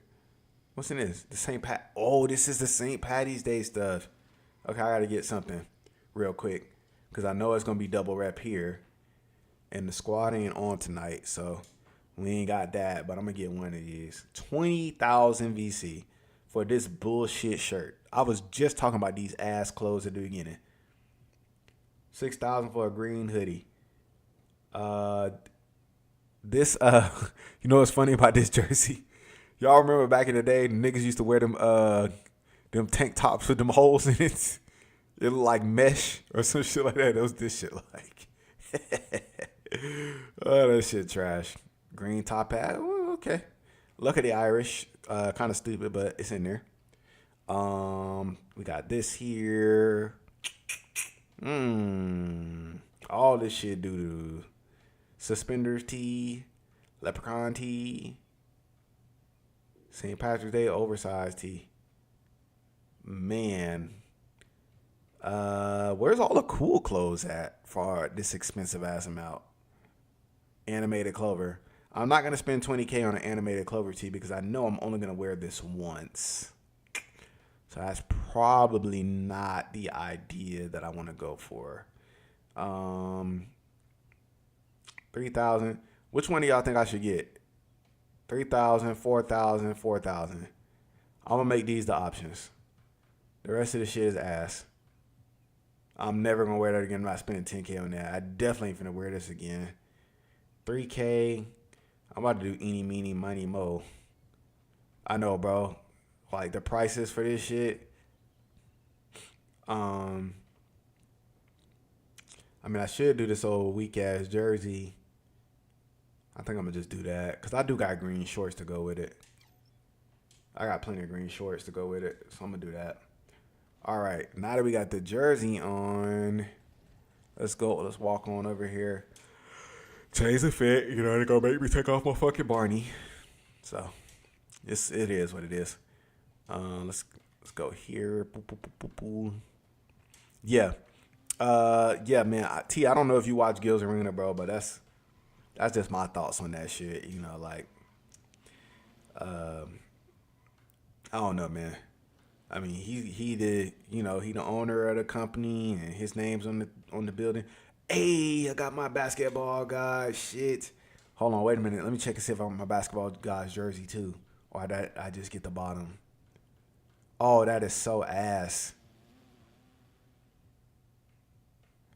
A: What's in this? The St. Pat. Oh, this is the St. Patty's Day stuff. Okay, I got to get something real quick. Because I know it's going to be double rep here. And the squad ain't on tonight. So we ain't got that. But I'm going to get one of these. 20,000 VC for this bullshit shirt. I was just talking about these ass clothes at the beginning. 6,000 for a green hoodie. This, you know what's funny about this jersey? Y'all remember back in the day, the niggas used to wear them tank tops with them holes in it. It looked like mesh or some shit like that. That was this shit like. Oh, that shit trash. Green top hat. Ooh, okay. Luck of the Irish. Kind of stupid, but it's in there. We got this here. All this shit doo-doo. Suspenders tee. Leprechaun tee. St. Patrick's Day oversized tee. Man. Where's all the cool clothes at for this expensive ass amount? Animated Clover. I'm not going to spend $20K on an Animated Clover tee because I know I'm only going to wear this once. So that's probably not the idea that I want to go for. 3,000. Which one do y'all think I should get? 3,000, 4,000, 4,000. I'm gonna make these the options. The rest of the shit is ass. I'm never gonna wear that again. I'm not spending 10K on that. I definitely ain't finna wear this again. 3K. I'm about to do eeny, meeny, miny, mo. I know, bro. Like the prices for this shit. I mean, I should do this old weak ass jersey. I think I'm gonna just do that because I do got green shorts to go with it. I got plenty of green shorts to go with it, so I'm gonna do that. All right, now that we got the jersey on, let's go. Let's walk on over here. Change the fit. You know, they're gonna make me take off my fucking Barney. So, it is what it is. Let's go here. Boop, boop, boop, boop, boop. Yeah. Yeah, man. T, I don't know if you watch Gil's Arena, bro, but that's just my thoughts on that shit. You know, like, I don't know, man. I mean, he the owner of the company and his name's on the building. Hey, I got my basketball guy. Shit. Hold on, wait a minute. Let me check and see if I want my basketball guy's jersey too, or that I just get the bottom. Oh, that is so ass.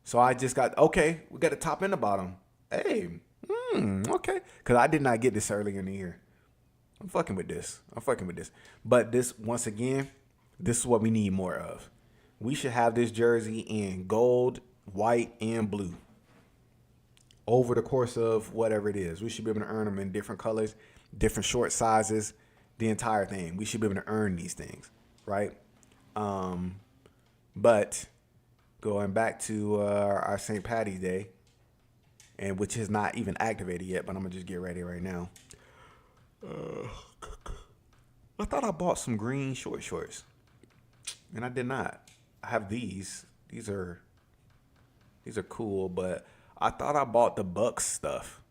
A: So I just got, okay, we got the top and the bottom. Hey, okay. Because I did not get this early in the year. I'm fucking with this. But this, once again, this is what we need more of. We should have this jersey in gold, white, and blue. Over the course of whatever it is. We should be able to earn them in different colors, different short sizes, the entire thing. We should be able to earn these things, right? But going back to our St. Patty's Day, and which is not even activated yet, but I'm gonna just get ready right now. I thought I bought some green shorts, and I did not. I have these. These are cool, but I thought I bought the Bucks stuff.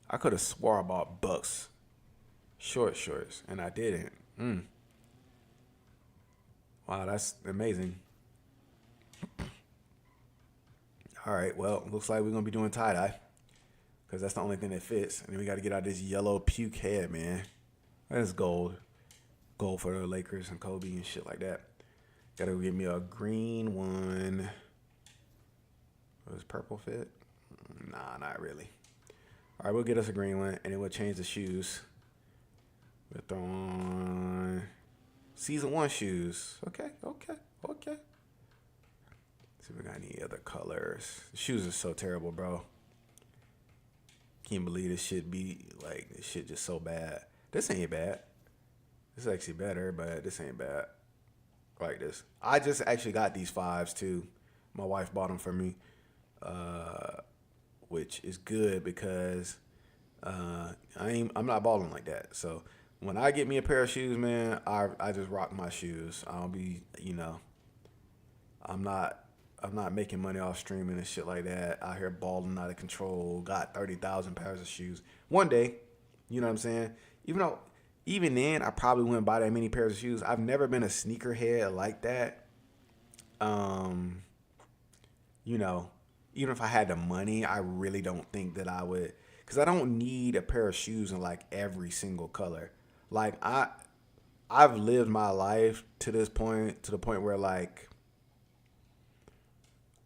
A: I could have swore I bought Bucks shorts, and I didn't. Wow, that's amazing. All right, well, looks like we're going to be doing tie-dye because that's the only thing that fits. And then we got to get out this yellow puke head, man. That is gold. Gold for the Lakers and Kobe and shit like that. Got to give me a green one. Does purple fit? Nah, not really. All right, we'll get us a green one, and then we'll change the shoes. We'll throw on season 1 shoes. Okay. See if we got any other colors. The shoes are so terrible, bro. Can't believe this shit just so bad. This ain't bad. This is actually better, but this ain't bad. Like this. I just actually got these 5s too. My wife bought them for me. Which is good because I'm not balling like that. So when I get me a pair of shoes, man, I just rock my shoes. I'll be, I'm not making money off streaming and shit like that. Out here balling out of control. Got 30,000 pairs of shoes. One day, you know what I'm saying? Even then, I probably wouldn't buy that many pairs of shoes. I've never been a sneakerhead like that. Even if I had the money, I really don't think that I would, because I don't need a pair of shoes in like every single color. Like I've lived my life to the point where like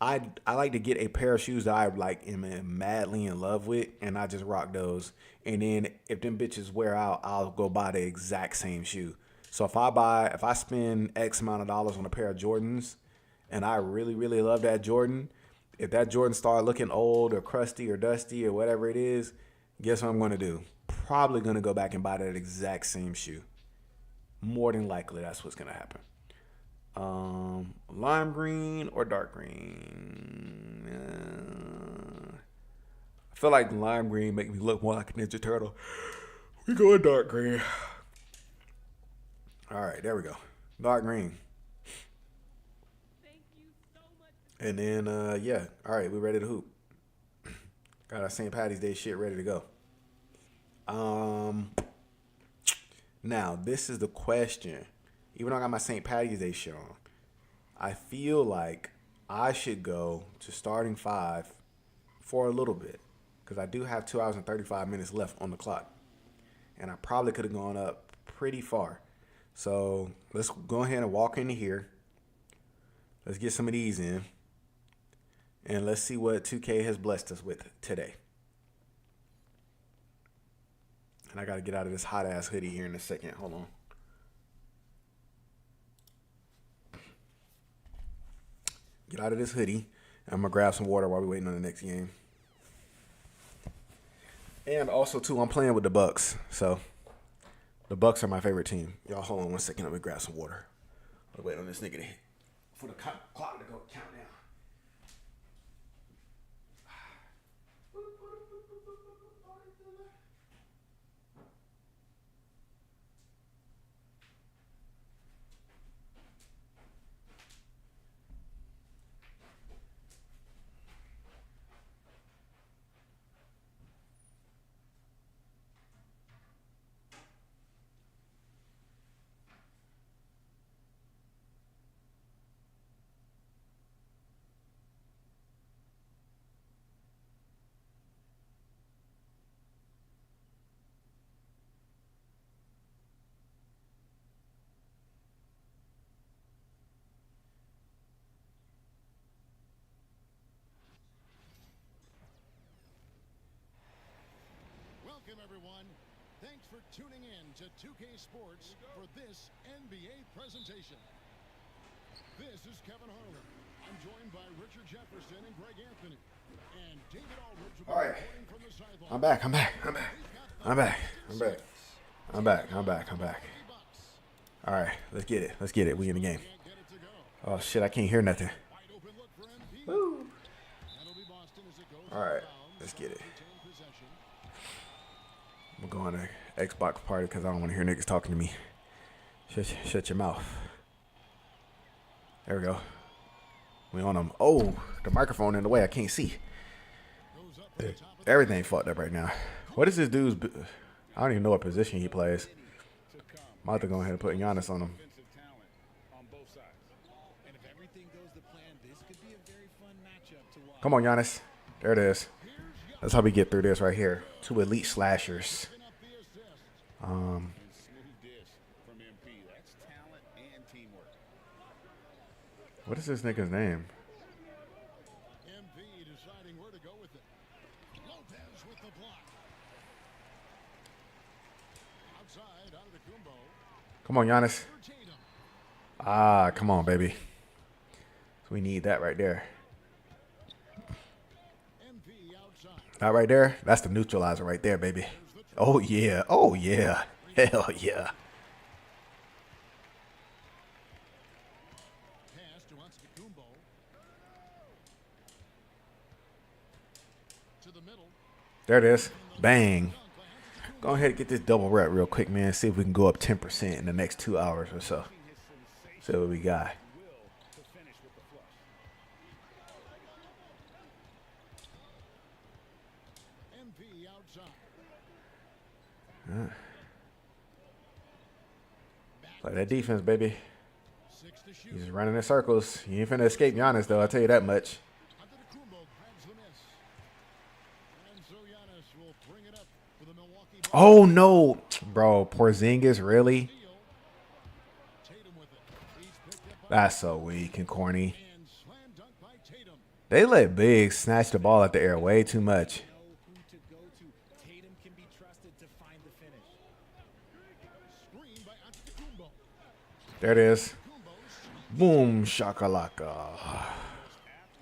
A: I like to get a pair of shoes that I like am madly in love with, and I just rock those. And then if them bitches wear out, I'll go buy the exact same shoe. So if I spend X amount of dollars on a pair of Jordans, and I really, really love that Jordan, if that Jordan start looking old or crusty or dusty or whatever it is, guess what I'm going to do? Probably going to go back and buy that exact same shoe. More than likely, that's what's going to happen. Lime green or dark green? I feel like lime green make me look more like a Ninja Turtle. We going dark green. All right, there we go. Dark green. And then, yeah. All right, we ready to hoop. Got our St. Patty's Day shit ready to go. Now, this is the question. Even though I got my St. Patty's Day shit on, I feel like I should go to starting 5 for a little bit. Because I do have 2 hours and 35 minutes left on the clock. and I probably could have gone up pretty far. So let's go ahead and walk into here. Let's get some of these in. And let's see what 2K has blessed us with today. And I got to get out of this hot ass hoodie here in a second. Hold on. Get out of this hoodie. I'm going to grab some water while we're waiting on the next game. And also, too, I'm playing with the Bucks. So, the Bucks are my favorite team. Y'all hold on one second. Let me grab some water. I'll wait on this nigga to hit. For the clock to go count down.
E: Welcome, everyone. Thanks for tuning in to 2K Sports for this NBA presentation. This is Kevin Harlan. I'm joined by Richard Jefferson and Greg Anthony. And David Aldridge will be
A: All right.
E: reporting from the sideline.
A: I'm back. All right, let's get it. We in the game. Oh, shit, I can't hear nothing.
E: Wide open look for MP.
A: Woo.
E: That'll be Boston as it goes
A: All right,
E: out of bounds.
A: let's get it.
E: Retain possession.
A: I'm going to Xbox party because I don't want to hear niggas talking to me. Shut your mouth. There we go. We on them. Oh, the microphone in the way. I can't see.
E: Goes up to the top of
A: Everything fucked up right now. What is this dude's? I don't even know what position he plays. I'm about to go ahead and put Giannis on him.
F: Offensive talent on both sides.
G: And if everything goes to plan, this could be a very fun matchup to watch.
A: Come on, Giannis. There it is. That's how we get through this right here. Two elite slashers.
F: And smooth dish from MP. That's talent and teamwork.
A: What is this nigga's name?
E: MP deciding where to go with it. Lopez with the block. Outside, out of the Kumbo.
A: Come on, Giannis.
E: For Tatum.
A: Ah, come on, baby. So we need that right there.
E: MP outside.
A: That right there, that's the neutralizer right there, baby. Oh, yeah. Oh, yeah. Hell yeah.
E: Pass to Antetokounmpo. To the middle.
A: There it is. Bang. Go ahead and get this double rep real quick, man. See if we can go up 10% in the next 2 hours or so. See what we got.
F: Will to finish with the flush.
E: MP outside.
A: Play that defense, baby.
E: 6 to shoot.
A: He's just running in circles. You ain't finna escape Giannis, though. I'll tell you that much.
E: Antetokounmpo grabs the miss. And so Giannis will bring it up for the Milwaukee Bucks.
A: Oh, no. Bro, Porzingis, really?
E: Tatum with it. He's picked up
A: That's so weak and corny.
E: and slam dunk by Tatum.
A: They let Big snatch the ball at the air way too much.
G: Know who to go to. Tatum can be trusted to find the finish.
E: Screen by Antetokounmpo.
A: There it is.
E: Kumbo's
A: Boom, shakalaka.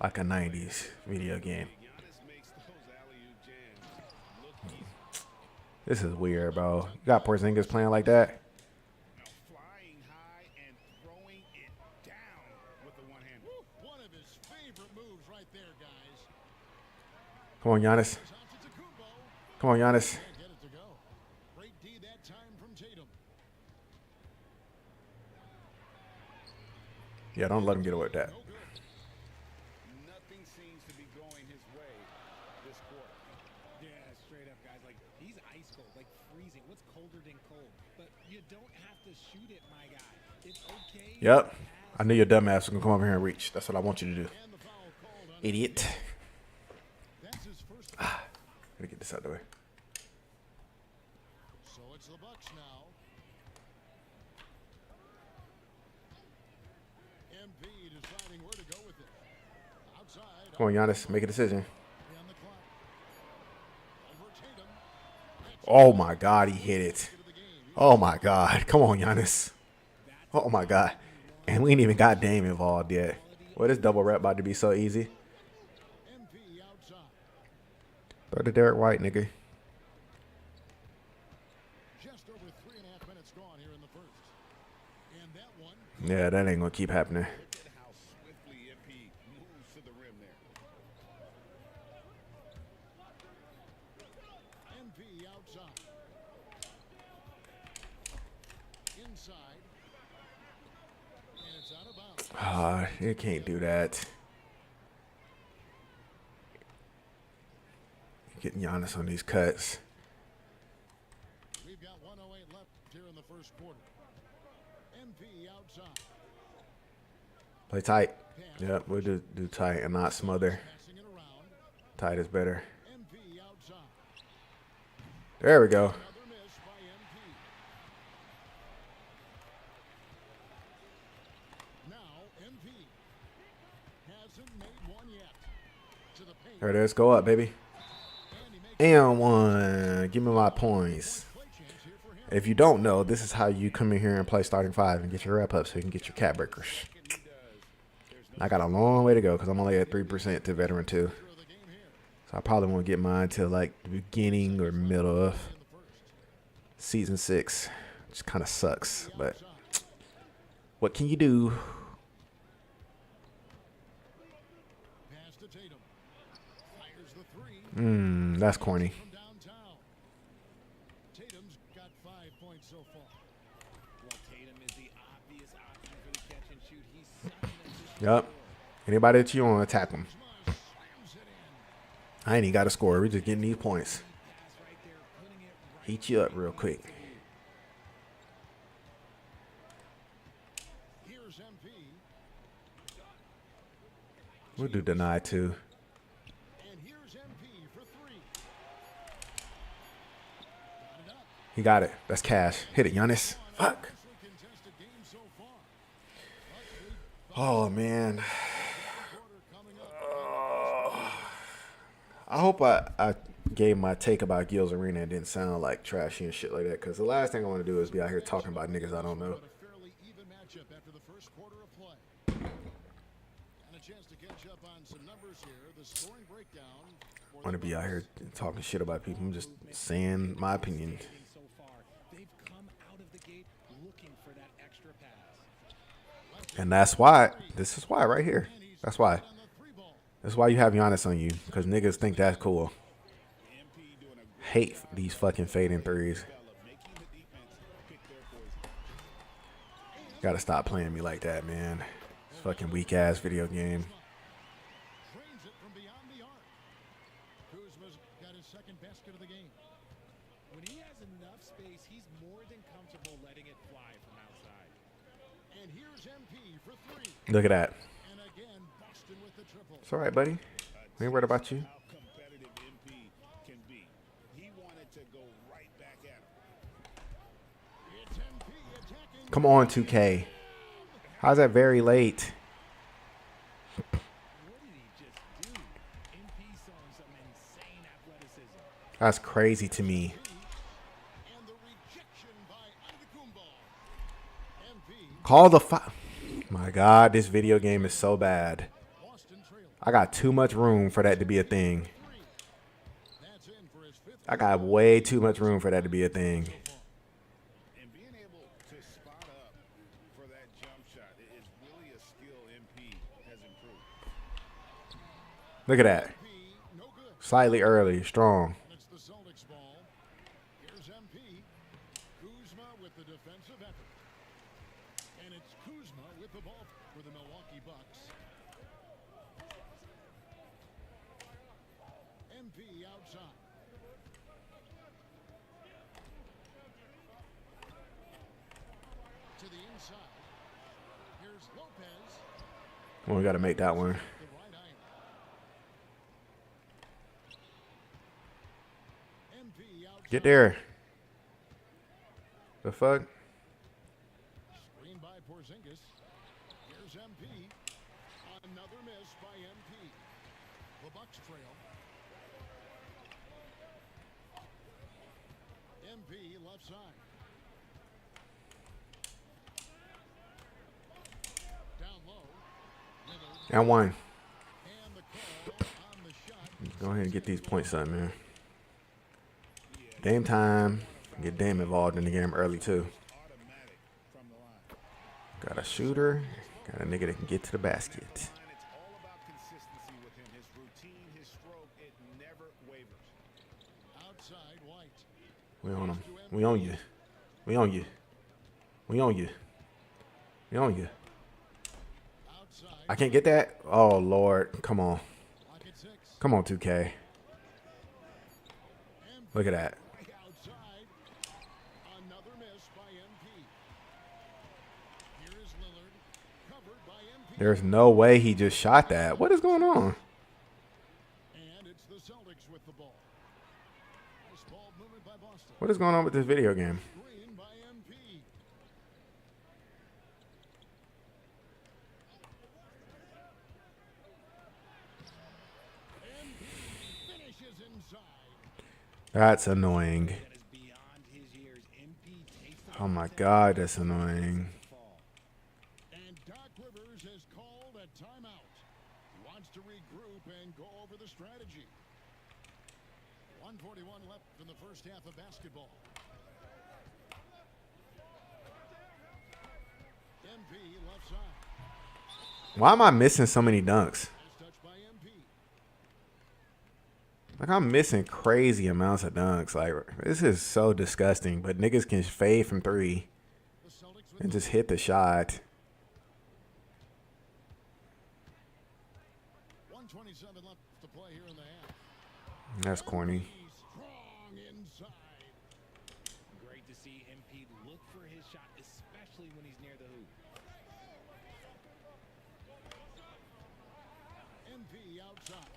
A: Like a 90s video game.
F: Giannis makes those alley-oop jams look easy.
A: This is weird, bro. You got Porzingis playing like that?
F: Now flying high and throwing it down with the one-hander.
E: one of his favorite moves right there, guys.
A: Come on, Giannis.
E: Antetokounmpo
A: Come on, Giannis.
E: can't get it to go. Great D that time from Tatum.
A: Yeah, don't let him get away with that.
E: No good.
F: Nothing seems to be going his way this quarter.
G: Yeah, straight up, guys. Like, he's ice cold, like freezing. What's colder than cold? But you don't have to shoot it, my guy. It's okay.
A: Yep. I knew your dumb ass was going to come over here and reach. That's what I want you to do.
E: And the foul called on.
A: Idiot.
E: That's his first.
A: Gotta get this out of the way.
E: So it's MP deciding where to go with it. Outside.
A: Come on, Giannis, make a decision.
E: On the clock. Over Tatum.
A: Oh my God, he hit it. Oh my God, come on, Giannis. Oh my God, and we ain't even got Dame involved yet. Well, this double rep about to be so easy.
E: MP outside.
A: Throw to Derek White, nigga.
E: Just over 3.5 minutes gone here in the first. And that one.
A: Yeah, that ain't gonna keep happening.
F: Look at how swiftly MP moves to the rim there.
E: MP outside. Inside. And it's out of bounds.
A: Ah, you can't do that. Getting Giannis on these cuts.
E: We've got 1:08 left here in the first quarter. MP outside.
A: Play tight. Yep, we'll do tight and not smother.
E: Passing it around.
A: Tight is better.
E: MP outside.
A: There we go.
E: Another miss by MP. Now MP hasn't made one yet. To the paint.
A: There it is. Go up, baby.
E: And he makes
A: And one. Give me my points.
E: play chance here for him.
A: If you don't know, this is how you come in here and play starting five and get your rep up so you can get your cat breakers. I got a long way to go because I'm only at 3% to veteran 2. So I probably won't get mine till like the beginning or middle of season 6, which kind of sucks. But what can you do?
E: Pass to Tatum. Fires the three
A: That's corny.
E: from downtown. Tatum's got 5 points so far.
G: Well, Tatum is the obvious option for the catch and shoot. He's setting them to
A: Yep. Anybody that you want, attack them.
E: Slams it in.
A: I ain't even got to score. We're just getting these points.
G: pass right there, putting it right.
A: Heat you up real quick.
E: Here's MP.
A: We'll do deny too.
E: And here's MP for three. Got it up.
A: He got it. That's cash. Hit it, Giannis. Fuck.
E: Closely contested game so far.
A: Oh, man.
E: Quarter coming up.
A: I hope I gave my take about Gil's Arena and didn't sound like trashy and shit like that. Because the last thing I want to do is be out here talking about niggas I don't know.
E: But a fairly even matchup after the first quarter of play. And a chance to catch up on some numbers here. The scoring breakdown.
A: I want to be out here talking shit about people. I'm just saying my opinion.
G: So far, they've come out of the gate looking for that extra pass.
A: And that's why. This is why right here. That's why. That's why you have Giannis on you. Because niggas think that's cool. Hate these fucking fading threes. Gotta stop playing me like that, man. This fucking weak ass video game.
E: Trains it from beyond the arc. Kuzma's got his second basket of the game.
G: When he has enough space, he's more than comfortable letting it fly from outside.
E: And here's MP for three.
A: Look at that.
E: And again, Boston with the triple.
A: It's all right, buddy. We ain't worried about you.
F: How competitive MP can be. He wanted to go right back at him.
E: It's MP attacking.
A: Come on, 2K. How's that very late?
G: What did he just do? MP showing some insane athleticism.
A: That's crazy to me.
E: And the rejection by Antetokounmpo. MP,
A: Call the My God, this video game is so bad.
E: Boston trailing.
A: I got too much room for that to be a thing.
E: That's in for his fifth.
A: I got way too much room for that to be a thing.
F: And being able to spot up for that jump shot is really a skill MP has improved.
A: Look at that.
E: MP, no good.
A: Slightly early, strong.
E: And it's the Celtics ball. Here's MP. Kuzma with the defensive effort. And it's Kuzma with the ball for the Milwaukee Bucks. MP outside. To the inside. Here's Lopez.
A: Well, we got to make that one.
E: The right iron. MP outside.
A: Get there. The fuck?
E: Screen by Porzingis. Here's MP. Another miss by MP. The Bucks trail. MP left side. Down low. Lillard.
A: And one.
E: And the call on the shot.
A: Go ahead and get these points up, man. Dame time. Get Dame involved in the game early, too.
F: Automatic from the line.
A: Got a shooter. Got a nigga that can get to the basket.
F: It's all about consistency with him. His routine, his stroke, it never wavers.
E: Outside White.
A: We on him. We on you. We on you. We on you. We on you.
E: Outside.
A: I can't get that? Oh, Lord. Come on.
E: Pocket 6.
A: Come on, 2K. Look at that.
E: Way outside. Another miss by MP. Here is Lillard. Covered by MP.
A: There's no way he just shot that. What is going on?
E: And it's the Celtics with the ball. Nice ball movement by Boston.
A: What is going on with this video game?
E: Screen by MP. MP finishes inside.
A: That's annoying.
G: That is beyond his years. MP takes the
A: Oh my God, that's annoying.
G: fall.
E: And Doc Rivers has called a timeout. He wants to regroup and go over the strategy. 1:41 left in the first half of basketball. MP left side.
A: Why am I missing so many dunks?
E: Nice touch by MP.
A: Like, I'm missing crazy amounts of dunks. Like, this is so disgusting. But niggas can fade from 3
E: The Celtics with
A: and just hit the shot.
E: 1:27 left to play here in the half.
A: That's corny.
E: He's strong inside.
G: Great to see MP look for his shot, especially when he's near the hoop.
E: MP outside.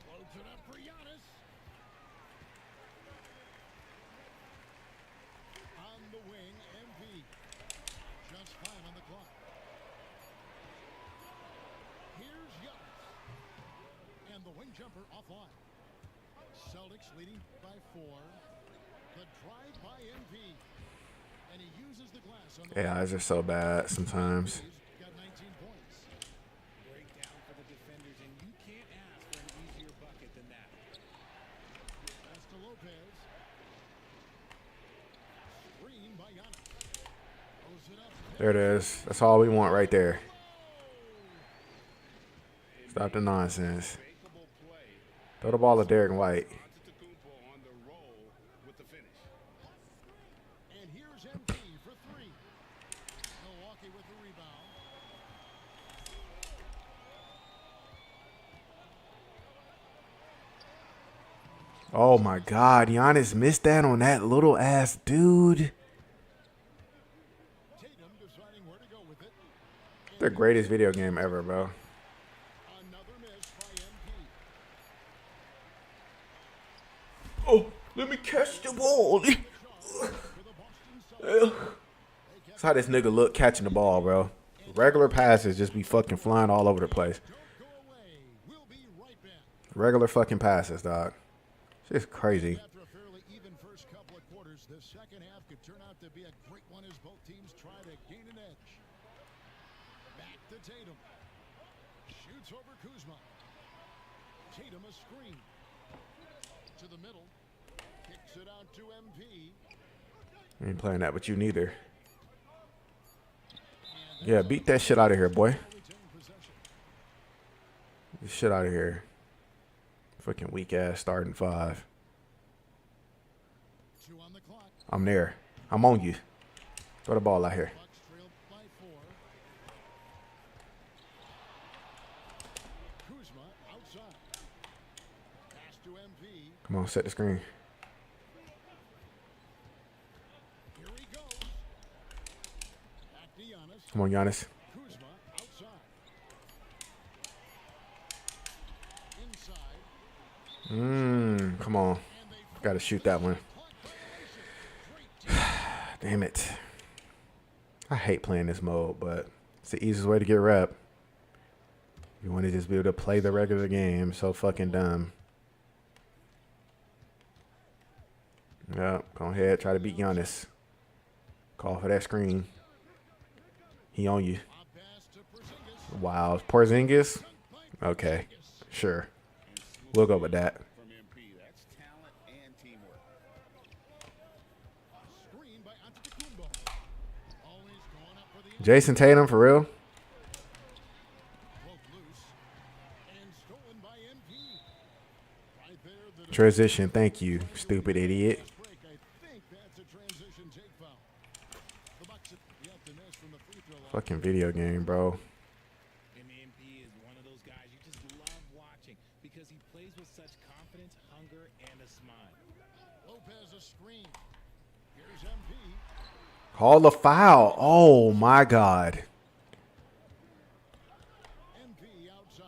E: Floats it up for Giannis. On the wing, MP. Just 5 on the clock. Here's Giannis. And the wing jumper offline. Celtics leading by 4. The drive by MP. And he uses the glass on the
A: Yeah, eyes are so bad sometimes.
E: He's got 19 points.
G: Breakdown for the defenders, and you can't ask for an easier bucket than that.
E: Pass to Lopez. Screen by Giannis. Throws it up.
A: There it is. That's all we want right there. Stop the nonsense.
F: Fakeable play.
A: Throw the ball to Derek White.
F: Antetokounmpo on the roll with the finish.
E: And here's MP for 3. Milwaukee with the rebound.
A: Oh my God, Giannis missed that on that little ass dude.
E: Tatum deciding where to go with it.
A: The greatest video game ever, bro.
E: Another miss by MP.
A: Oh, let me catch the ball.
E: For the Boston Celtics.
A: That's how this nigga look catching the ball, bro. Regular passes just be fucking flying all over the place.
E: Go away. We'll be right back.
A: Regular fucking passes, dog. Shit's crazy.
E: After a fairly even first couple of quarters, the second half could turn out to be a great one as both teams try to gain an edge. Back to Tatum. Shoots over Kuzma. Tatum a screen. To the middle. Kicks it out to MP.
A: I ain't playing that with you neither. Yeah, beat that shit out of here, boy.
E: Retain possession.
A: Get the shit out of here. Fucking weak ass starting 5.
E: 2 on the clock.
A: I'm there. I'm on you. Throw the ball out here.
E: Bucks trail by 4. Kuzma outside. Pass to MP.
A: Come on, set the screen.
E: Here he goes. Back to Giannis.
A: Come on, Giannis.
E: Kuzma outside. Inside.
A: Come on.
E: And they
A: Gotta shoot that one.
E: clock violation. Great.
A: Damn it. I hate playing this mode, but it's the easiest way to get rep. You want to just be able to play the regular game. So fucking dumb. Yeah, go ahead. Try to beat Giannis. Call for that screen. He on you. Wow. Porzingis? Okay. Sure. We'll go with that.
F: From MP. That's talent and teamwork.
E: Screen by Antetokounmpo. Always going up for the
A: Jason Tatum, for real?
E: both loose and stolen by MP. Right there, the
A: Transition. Thank you, stupid idiot.
E: break. I think that's a transition take foul. The Bucks yet to miss from the free throw line.
A: Fucking video game, bro.
G: And MP is one of those guys you just love watching because he plays with such confidence, hunger, and a smile.
E: Lopez a screen. Here's MP.
A: Call the foul. Oh my God.
E: MP outside.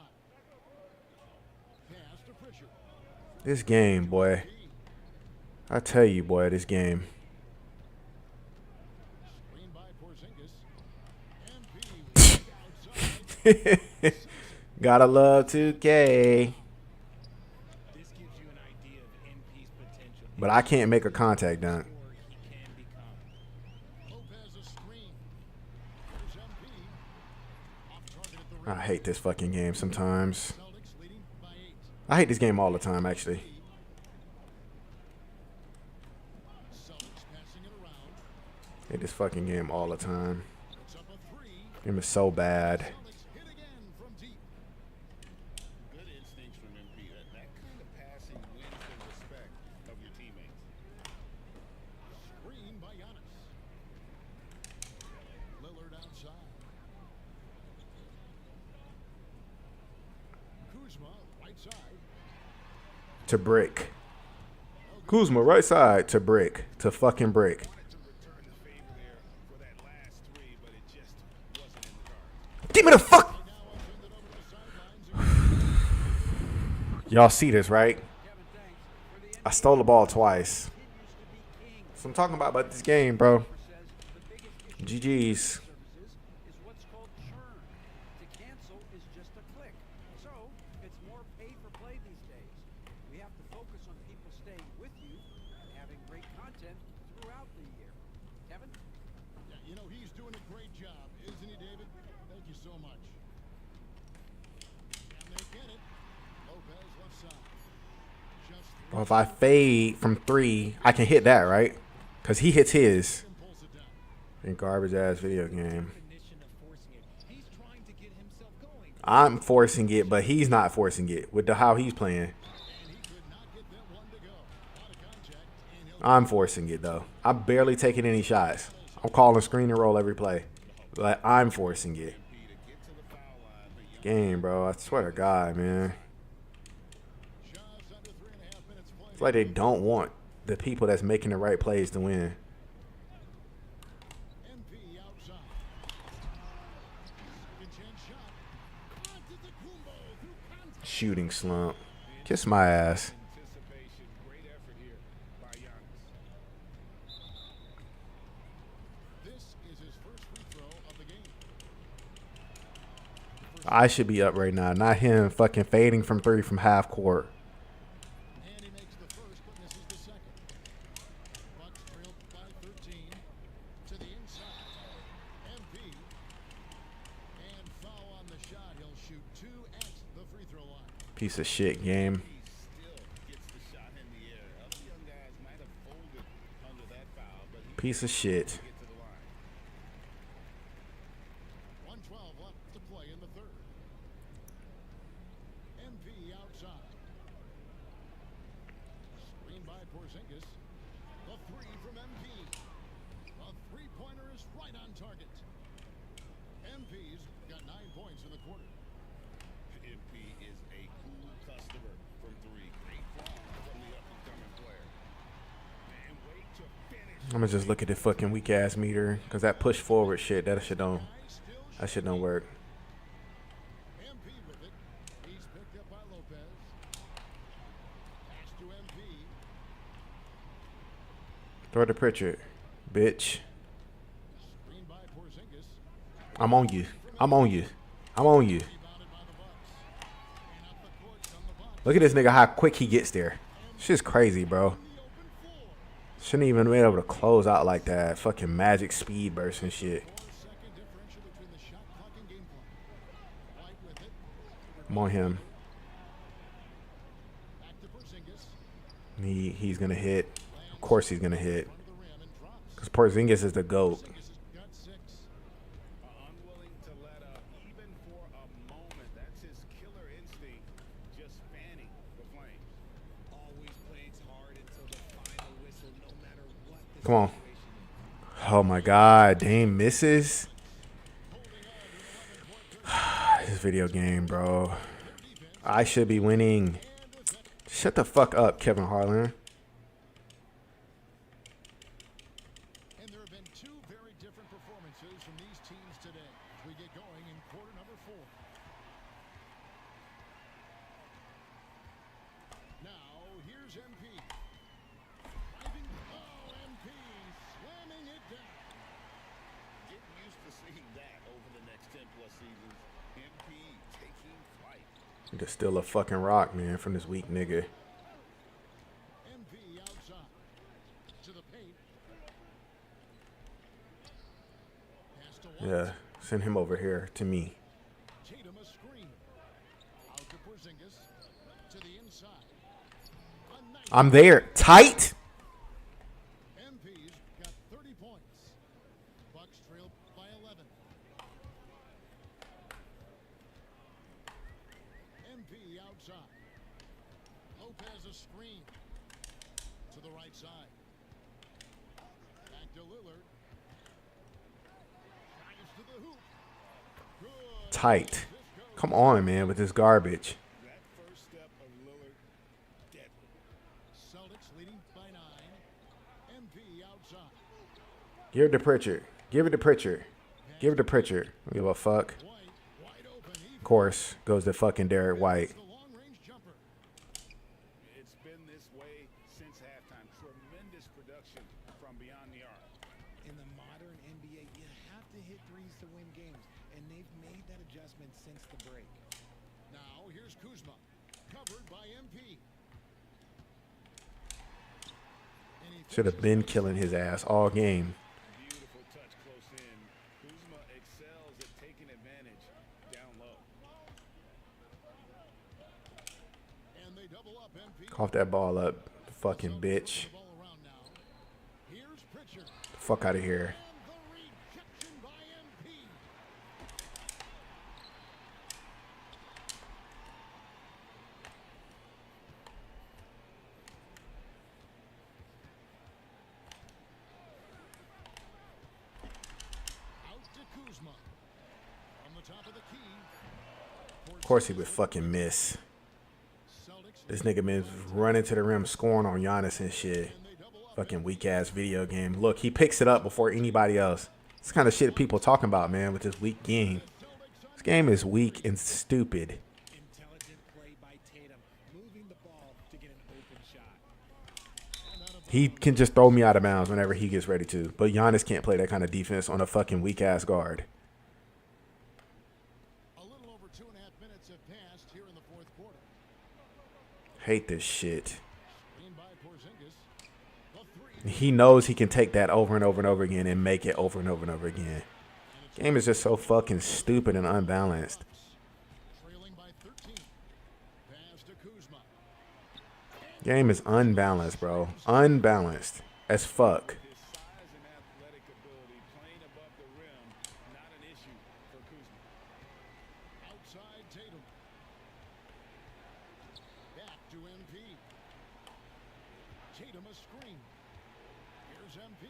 E: Pass to Pritchard.
A: This game, boy. I tell you, boy, this game.
E: Screen by Porzingis. MP outside.
A: Gotta love 2K.
G: This gives you an idea of MP's potential.
A: But I can't make a contact dunk.
G: Or he can become.
E: Lopez a screen. Here's MP. Off target at the rim.
A: I hate this fucking game sometimes.
E: Celtics leading by 8.
A: I hate this game all the time, actually.
E: Celtics passing it around.
A: Hate this fucking game all the time.
E: Puts up a 3.
A: Game is so bad.
E: Celtics hit again from deep.
F: Good instincts from MP. That kind of passing wins the respect of your teammates.
E: Screen by Giannis. Lillard outside. Kuzma right side.
A: To brick. Kuzma, right side. To brick. To fucking brick.
F: Wanted to return the favor there for that last three, but it just wasn't in the cards.
A: Give me the fuck.
E: Now I'll send it over to the sidelines.
A: Y'all see this, right? I stole the ball twice. So I'm talking about this game, bro. GG's.
H: Services is what's called churn. To cancel is just a click. So it's more pay for play these days. We have to focus on people staying with you and having great content throughout the year. Kevin?
E: Yeah, you know, he's doing a great job, isn't he, David? Thank you so much. And they get it. Lopez left side. Just
A: Well, if I fade from 3, I can hit that, right? Because he hits his.
E: pulls it down.
A: In garbage ass video game.
G: Definition of forcing it. He's trying to get himself going.
A: I'm forcing it, but he's not forcing it with how he's playing.
E: And he could not get that one to go. Out of contact, and he'll
A: I'm forcing it though. I'm barely taking any shots. I'm calling screen and roll every play. Like I'm forcing it. Game, bro. I swear to God, man.
E: just under 3.5 minutes played.
A: It's like they don't want the people that's making the right plays to win.
E: MP outside. Second chance shot. Antetokounmpo through contact.
A: Shooting slump. Kiss my ass.
F: Anticipation, great effort here by Giannis.
E: This is his first free throw of the game.
A: I should be up right now, not him fucking fading from 3 from half court.
E: And he makes the first, but misses the second. Bucks trailed by 13 to the inside. MP. And foul on the shot. He'll shoot 2 at the free throw line.
A: Piece of shit game.
F: He still gets the shot in the air. Other young guys might have folded under that foul, but he
A: Piece of shit.
F: get to the line.
E: 1:12 left to play in the third. MP outside. Screen by Porzingis. The 3 from MP. The three-pointer is right on target. MP's got 9 points in the quarter.
F: MP is a cool customer from 3. Great form from the up-and-coming player. And wait to finish.
A: I'm gonna just look at the fucking weak ass meter, cause that push forward shit, that shit don't work.
E: MP with it. He's picked up by Lopez. Pass to MP.
A: Throw it to Pritchard, bitch.
E: Screen by Porzingis.
A: I'm on you. I'm on you. I'm on you.
E: Rebounded by the Bucks.
A: Look at this nigga, how quick he gets there. Shit's crazy, bro. Shouldn't even been able to close out like that. Fucking magic speed burst and shit. I'm on him. He's gonna hit. Of course he's gonna hit. Because Porzingis is the GOAT.
F: Unwilling to let up, even for a moment. That's his killer instinct, just fanning the flames.
G: Always plays hard until the final whistle, no matter what the
A: Come on.
G: situation.
A: Oh my God, Dame misses. This video game, bro. I should be winning. Shut the fuck up, Kevin Harlan.
E: And there have been two very different performances from these teams today as we get going in quarter number 4. Now, here's MP. Driving. Oh, MP slamming it down.
F: Getting used to seeing that over the next 10+ seasons. MP taking flight.
A: Just steal a fucking rock, man, from this weak nigga.
E: MP outside. To the paint. Pass to White.
A: Yeah, send him over here to me.
E: Tatum a screen. Out to Porzingis. To the inside. A nice
A: I'm there. Tight.
E: MP's got 30 points. Bucks trail by 11. MP outside. Lopez a screen. To the right side. Back to Lillard. Drives to the hoop. Good.
A: Tight. Come on, man, with this garbage.
F: That first step of Lillard, deadly.
E: Celtics leading by 9. MP outside.
A: Give it to Pritchard. Give it to Pritchard. Give it to Pritchard. Don't give a fuck.
E: White wide open. He
A: Of course, goes to fucking Derek White.
E: the long range jumper.
F: It's been this way since halftime. Tremendous production from beyond the arc.
G: In the modern NBA, you have to hit threes to win games, and they've made that adjustment since the break.
E: Now here's Kuzma, covered by MP. And he
A: Should have been killing his ass all game.
F: Beautiful touch close in. Kuzma excels at taking advantage down low.
E: and they double up MP.
A: Cough that ball up, fucking bitch.
E: Ball around now. Here's Pritchard.
A: Fuck out of here.
E: And the rejection by MP. Out to Kuzma. From the top of the key.
A: Of course he would fucking miss.
E: Celtics
A: This nigga been running to the rim, scoring on Giannis and shit. Fucking weak ass video game. Look, he picks it up before anybody else. This kind of shit people talking about, man, with this weak game. This game is weak and stupid.
G: Intelligent play by Tatum, moving the ball to get an open shot.
A: He can just throw me out of bounds whenever he gets ready to. But Giannis can't play that kind of defense on a fucking weak ass guard.
E: A little over 2.5 minutes have passed here in the fourth quarter.
A: Hate this shit.
E: Screen by Porzingis. The three.
A: He knows he can take that over and over and over again and make it over and over and over again. Game is just so fucking stupid and unbalanced.
E: Trailing by 13. Pass to Kuzma.
A: Game is unbalanced, bro. Unbalanced as fuck.
F: His size and athletic ability playing above the rim, not an issue for Kuzma.
E: Outside Tatum. Back to MP. Tatum a screen. Here's MP.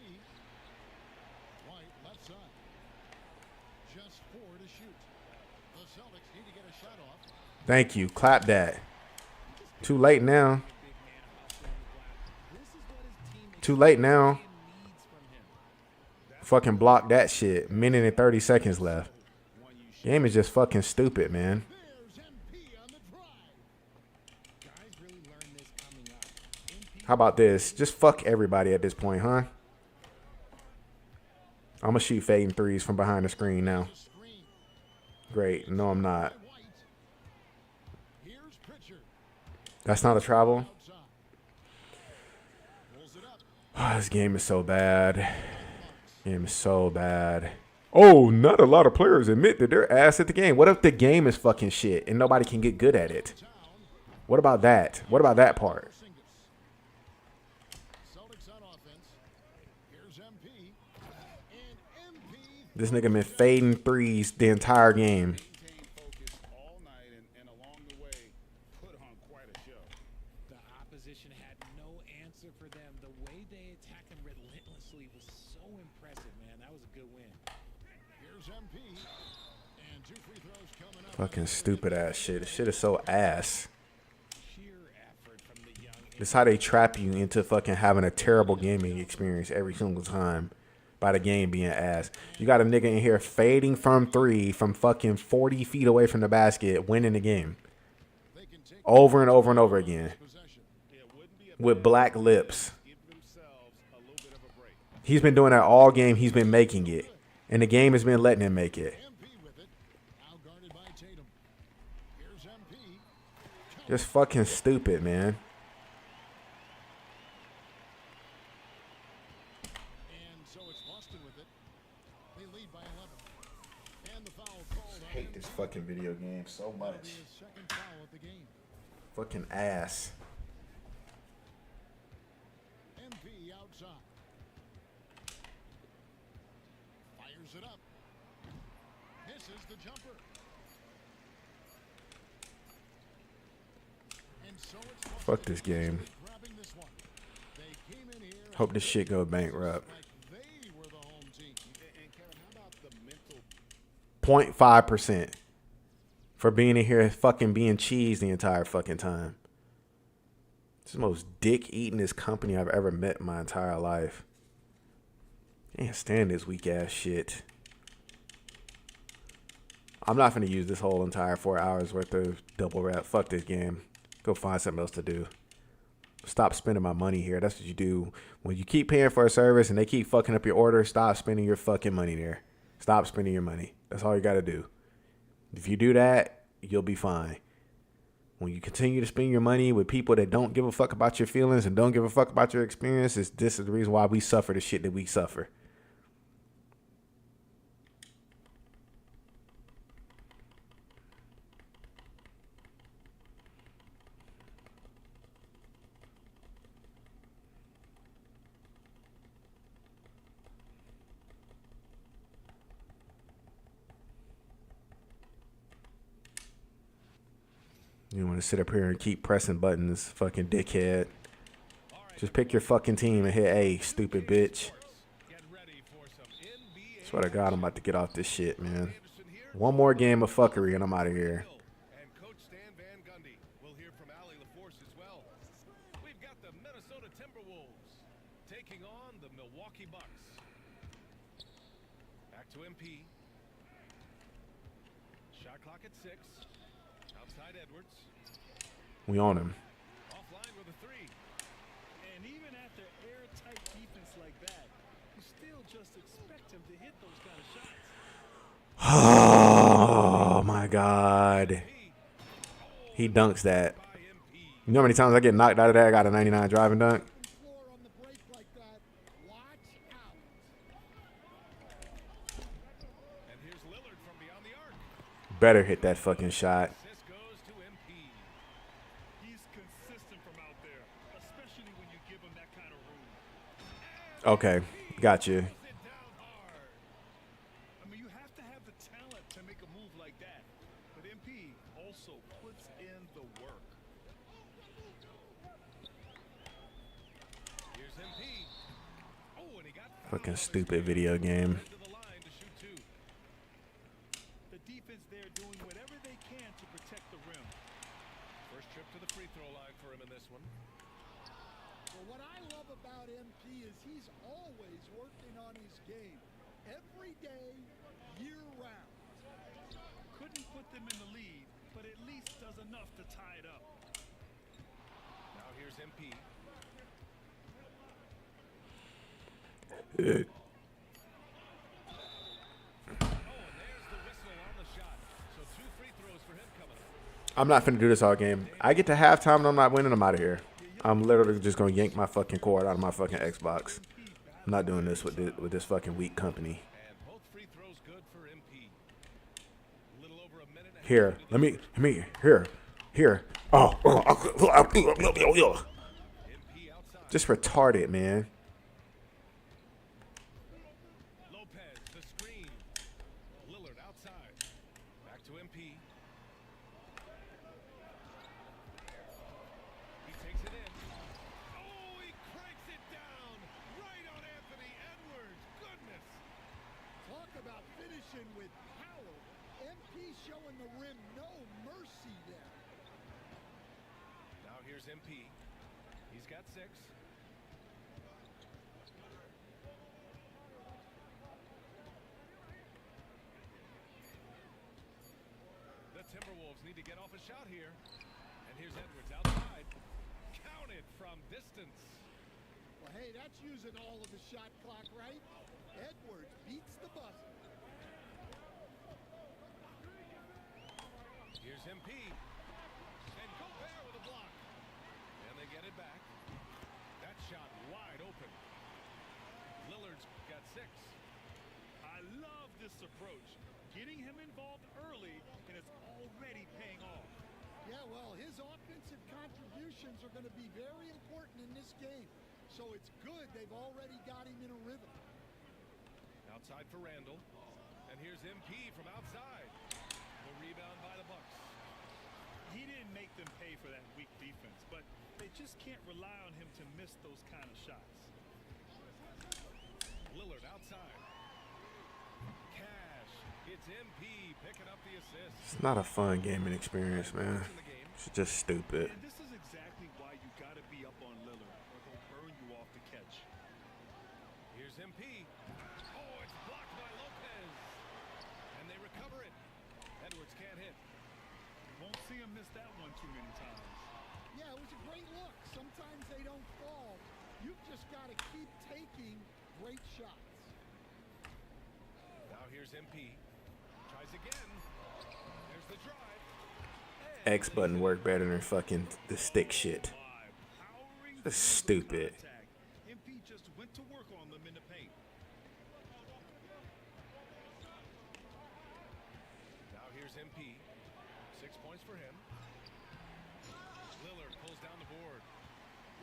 E: White left side. Just 4 to shoot. The Celtics need to get a shot off.
A: Thank you. Clap that. Too late now. Too late now. Fucking block that shit. Minute and 30 seconds left. Game is just fucking stupid, man.
E: There's MP on the drive.
G: Guys really learned this coming up.
A: How about this? Just fuck everybody at this point, huh? I'm gonna shoot fading threes from behind the screen now.
E: Screen
A: Great. No, I'm not.
E: by White. Here's Pritchard.
A: That's not a travel.
E: Outside. Pulls it up.
A: Oh, this game is so bad. Game is so bad. Oh, not a lot of players admit that they're ass at the game. What if the game is fucking shit and nobody can get good at it? What about that? What about that part?
E: Celtics on offense. Here's MP. And MP
A: This nigga been fading threes the entire game.
F: Maintain focus all night and along the way, put on quite a show.
G: The opposition had no answer for them. The way they attacked them relentlessly was so impressive, man. That was a good win.
E: Here's MP. And 2 free throws coming up.
A: Fucking stupid ass shit. This shit is so ass.
G: Sheer effort from the young.
A: This is how they trap you into fucking having a terrible gaming experience every single time by the game being ass. You got a nigga in here fading from three from fucking 40 feet away from the basket, winning the game
E: They can take
A: over and over and over again
E: possession.
F: It wouldn't be a
A: with black lips.
F: give themselves a little bit of a break.
A: He's been doing that all game. He's been making it, and the game has been letting him make it.
E: MP with it. Now guarded by Tatum. Here's MP.
A: Just fucking stupid, man.
E: And so it's Boston with it. They lead by 11. And the foul called on him.
A: this fucking video game so
E: That'll be his second foul of the game.
A: Fucking ass.
E: MP outside. Fires it up. Misses the jumper. And so it's Boston
A: Fuck this game.
E: grabbing this one. They came in here
A: Hope this shit go bankrupt.
E: like they were the home team.
F: And Kevin, how about the mental
A: 0.5% for being in here fucking being cheese the entire fucking time. It's the most dick eatingest company I've ever met in my entire life. Can't stand this weak ass shit. I'm not gonna use this whole entire 4 hours worth of double rep. Fuck this game. Go find something else to do. Stop spending my money here. That's what you do. When you keep paying for a service and they keep fucking up your order, stop spending your fucking money there. Stop spending your money. That's all you gotta do. If you do that, you'll be fine. When you continue to spend your money with people that don't give a fuck about your feelings and don't give a fuck about your experiences, this is the reason why we suffer the shit that we suffer. You want to sit up here and keep pressing buttons, fucking dickhead. Just pick your fucking team and hit A, stupid bitch.
F: get ready for some NBA
A: Swear to God, I'm about to get off this shit, man.
F: Anderson here.
A: One more game of fuckery and I'm out of here.
F: And Coach Stan Van Gundy. We'll hear from Allie LaForce as well. We've got the Minnesota Timberwolves taking on the Milwaukee Bucks. Back to MP. Shot clock at 6. Outside Edwards.
A: We on him.
F: Offline with a 3.
I: And even after airtight defense like that, you still just expect him to hit those kind of shots.
A: Oh my God. He dunks that.
F: By MP.
A: You know how many times I get knocked out of that? I got a 99 driving dunk.
E: Floor on the break like that. Watch out.
F: And here's Lillard from beyond the arc.
A: Better hit that fucking shot.
F: Assist goes to MP.
I: He's consistent from out there, especially when you give him that kind of room.
A: Okay, got you.
F: Sit down hard.
I: I mean, you have to have the talent to make a move like that. But MP also puts in the work.
F: Here's MP. Oh, and he got
A: Fucking stupid video game.
F: to the line to shoot 2.
I: The defense there doing whatever they can to protect the rim.
F: First trip to the free throw line for him in this one.
E: Well, what I love about MP is he's always working on his game. Every day, year round.
I: Couldn't put them in the lead, but at least does enough to tie it up.
F: Now here's MP. Oh, and there's the whistle on the shot. So 2 free throws for him coming up.
A: I'm not finna do this all game. I get to halftime and I'm not winning. I'm out of here. I'm literally just gonna yank my fucking cord out of my fucking Xbox. I'm not doing this with this fucking weak company.
F: And both free throws good for MP. A little over a minute and a half.
A: Here, let me here. Oh,
F: MP outside.
A: just retarded, man.
F: Lopez, the screen. Lillard outside. Back to MP. He takes it in. Oh, he cranks it down. Right on Anthony Edwards. Goodness.
J: Talk about finishing with power. MP showing the rim no mercy there.
F: Now here's MP. He's got 6. The Timberwolves need to get off a shot here. And here's Edwards outside. Counted from distance.
J: Well, hey, that's using all of the shot clock, right? Edwards beats the buzzer.
F: Here's MP. And Gobert with a block. And they get it back. That shot wide open. Lillard's got 6.
I: I love this approach. Getting him involved early, and it's already paying off.
J: Yeah, well, his offensive contributions are going to be very important in this game. So it's good they've already got him in a rhythm.
F: Outside for Randall. And here's MP from outside. The rebound by the Bucks.
I: He didn't make them pay for that weak defense, but they just can't rely on him to miss those kind of shots.
F: Lillard outside. Cash. It's MP picking up the assist.
A: It's not a fun gaming experience, man. It's just stupid.
I: And this is exactly why you got to be up on Lillard, or he'll burn you off the catch.
F: Here's MP. Oh, it's blocked by Lopez. And they recover it. Edwards can't hit.
I: You won't see him miss that one too many times.
J: Yeah, it was a great look. Sometimes they don't fall. You've just got to keep taking great shots.
F: Now here's MP. Tries again. There's the drive.
A: X button work better than fucking the stick shit. That's stupid.
I: MP just went to work on them in the paint.
F: Now here's MP. 6 points for him. Lillard pulls down the board.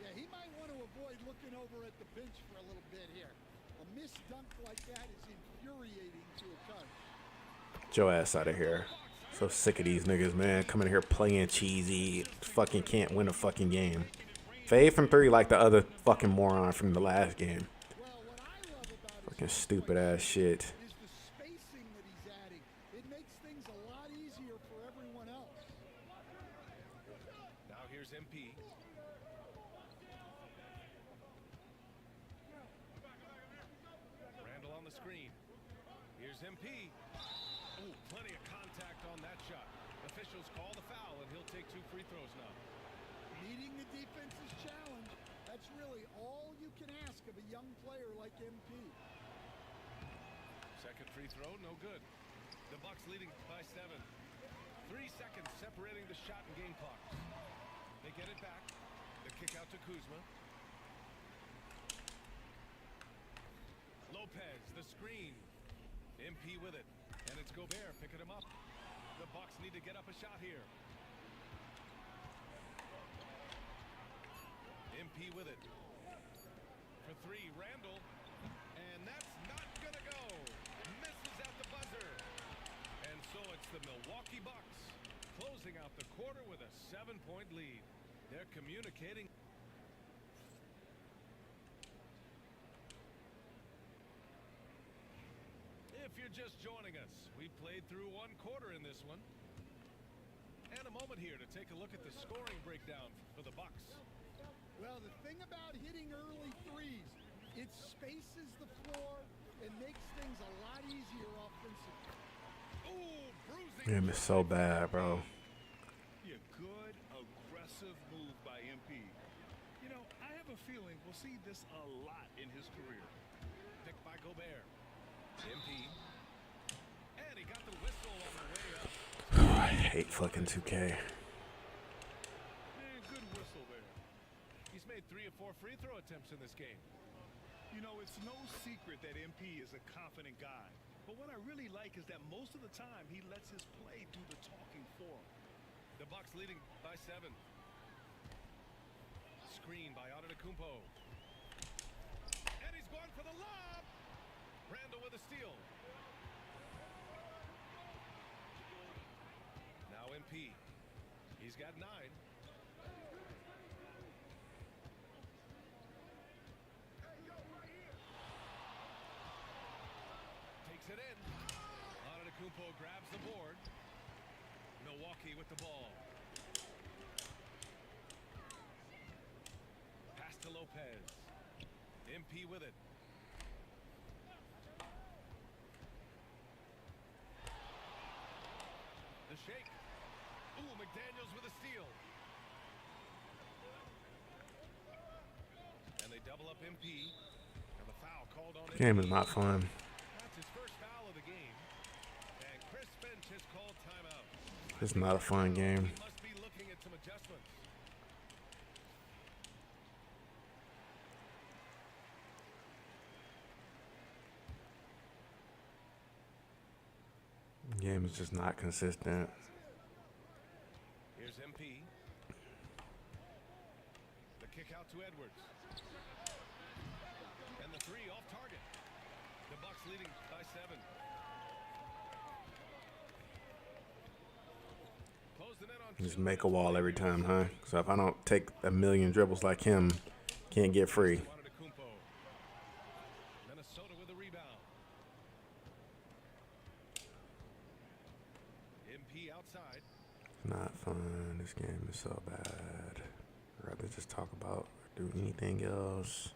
J: Yeah, he might want to avoid looking over at the bench for a little bit here. A missed dunk like that is infuriating to a coach.
A: Get your ass out of here. So sick of these niggas, man. Coming here playing cheesy. Fucking can't win a fucking game. Fade from 3 like the other fucking moron from the last game.
J: Well, what I love about
A: Fucking stupid ass shit.
J: is the spacing that he's adding. It makes things a lot easier for everyone else.
F: Now here's MP. Randall on the screen. Here's MP. Oh, plenty of contact on that shot. Officials call the foul, and he'll take 2 free throws now.
J: Meeting the defense's challenge, that's really all you can ask of a young player like MP.
F: Second free throw, no good. The Bucks leading by 7. 3 seconds separating the shot and game clocks. They get it back. The kick out to Kuzma. Lopez, the screen. MP with it. And it's Gobert picking him up. The Bucks need to get up a shot here. MP with it. For 3, Randall. And that's not gonna go. Misses at the buzzer. And so it's the Milwaukee Bucks closing out the quarter with a 7-point lead. They're communicating. If you're just joining us, we played through 1 quarter in this one. And a moment here to take a look at the scoring breakdown for the Bucks.
J: Well, the thing about hitting early threes, it spaces the floor and makes things a lot easier offensively.
F: Ooh, bruising.
A: Damn, it's so bad, bro.
I: Yeah, good, aggressive move by MP. You know, I have a feeling we'll see this a lot in his career.
F: Picked by Gobert. MP. And he got the whistle on the way up.
A: I hate fucking 2K.
F: 4 free throw attempts in this game.
I: You know, it's no secret that MP is a confident guy. But what I really like is that most of the time he lets his play do the talking for him.
F: The Bucks leading by 7. Screen by Antetokounmpo. And he's going for the lob. Randall with a steal. Now MP. He's got 9. Takes it in. Antetokounmpo grabs the board. Milwaukee with the ball. Pass to Lopez. MP with it. The shake. Ooh, McDaniels with a steal. And they double up MP. And the foul called on
A: Game
F: MP.
A: is not fun.
F: That's his first foul of the game. And Chris Finch has called timeout.
A: It's not a fun game.
F: He must be looking at some adjustments.
A: Game is just not consistent.
F: Here's MP. The kick out to Edwards. And the 3 off target. The Bucks leading by 7. Close the net on
A: Just
F: 2.
A: make a wall every time, huh? So if I don't take a million dribbles like him, can't get free.
F: Antetokounmpo. Minnesota with the rebound. MP outside.
A: Not fun. This game is so bad. I'd rather just talk about or do anything else.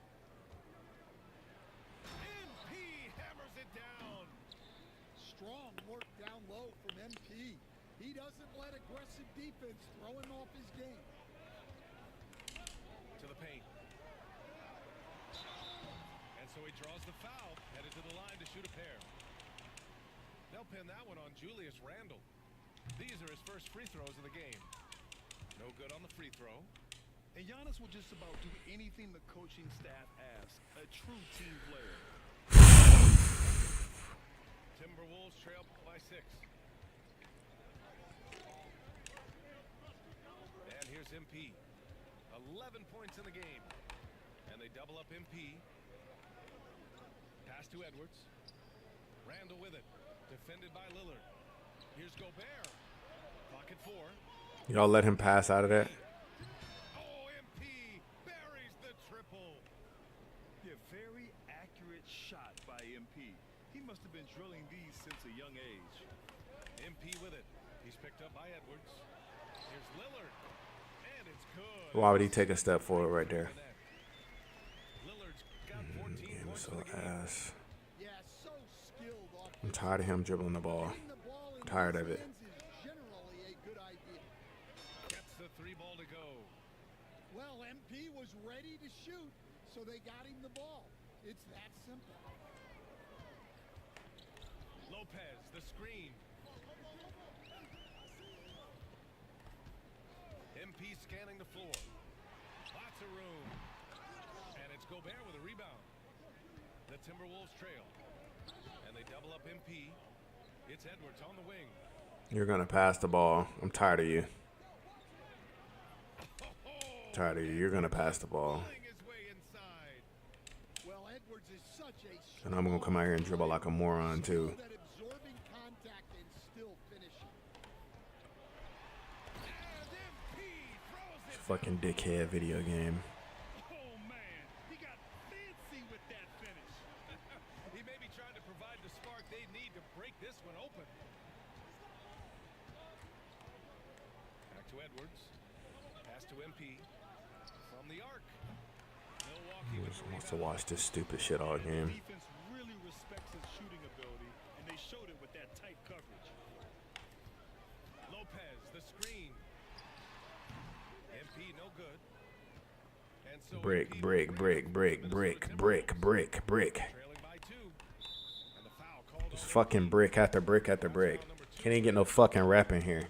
F: MP hammers it down.
J: Strong work down low from MP. He doesn't let aggressive defense throw him off his game.
F: To the paint. And so he draws the foul, headed to the line to shoot a pair. They'll pin that one on Julius Randle. These are his first free throws of the game. No good on the free throw.
I: And Giannis will just about do anything the coaching staff asks. A true team player.
F: Timberwolves trail by 6. And here's MP. 11 points in the game. And they double up MP. Pass to Edwards. Randall with it. Defended by Lillard. Here's Gobert. Pocket 4.
A: Y'all let him pass out of that?
F: Oh, MP buries the triple.
I: Yeah, very accurate shot by MP. He must have been drilling these since a young age.
F: MP with it. He's picked up by Edwards. Here's Lillard. And it's good.
A: Why would he take a step forward right there?
F: Lillard's got 14
A: Game is
F: points
A: so
F: in the game.
A: ass.
J: Yeah, so skilled off.
A: I'm tired of him dribbling the ball.
J: Getting the ball in
A: Tired
J: his
A: of it.
J: hands is generally a good idea.
F: Gets the 3 ball to go.
J: Well, MP was ready to shoot, so they got him the ball. It's that simple.
F: Lopez, the screen. MP scanning the floor. Lots of room. And it's Gobert with a rebound. The Timberwolves trail. And they double up MP. It's Edwards on the wing.
A: You're going to pass the ball. I'm tired of you. Tired of you. You're going to pass the ball.
F: Pulling his way inside.
J: Well, Edwards is such a
A: And I'm going to come out here and dribble like a moron, too.
J: that absorbing contact and still finishing.
F: And MP throws it.
A: Fucking dickhead video game.
I: Oh, man. He got fancy with that finish.
F: He may be trying to provide the spark they need to break this one open. Back to Edwards. Pass to MP. From the arc. Milwaukee with the
A: Wants to
F: rebound.
A: watch this stupid shit all game.
I: Defense really respects his shooting ability, and they showed it with that tight coverage.
F: Lopez, the screen. MP no good. And so
A: Brick,
F: MP
A: brick,
F: will
A: brick, brick,
F: Minnesota
A: brick,
F: Timberwolves
A: brick, brick, brick.
F: trailing by 2. And the foul called
A: Just
F: on
A: fucking
F: MP.
A: brick after brick after brick. Can't even get no fucking rap in here.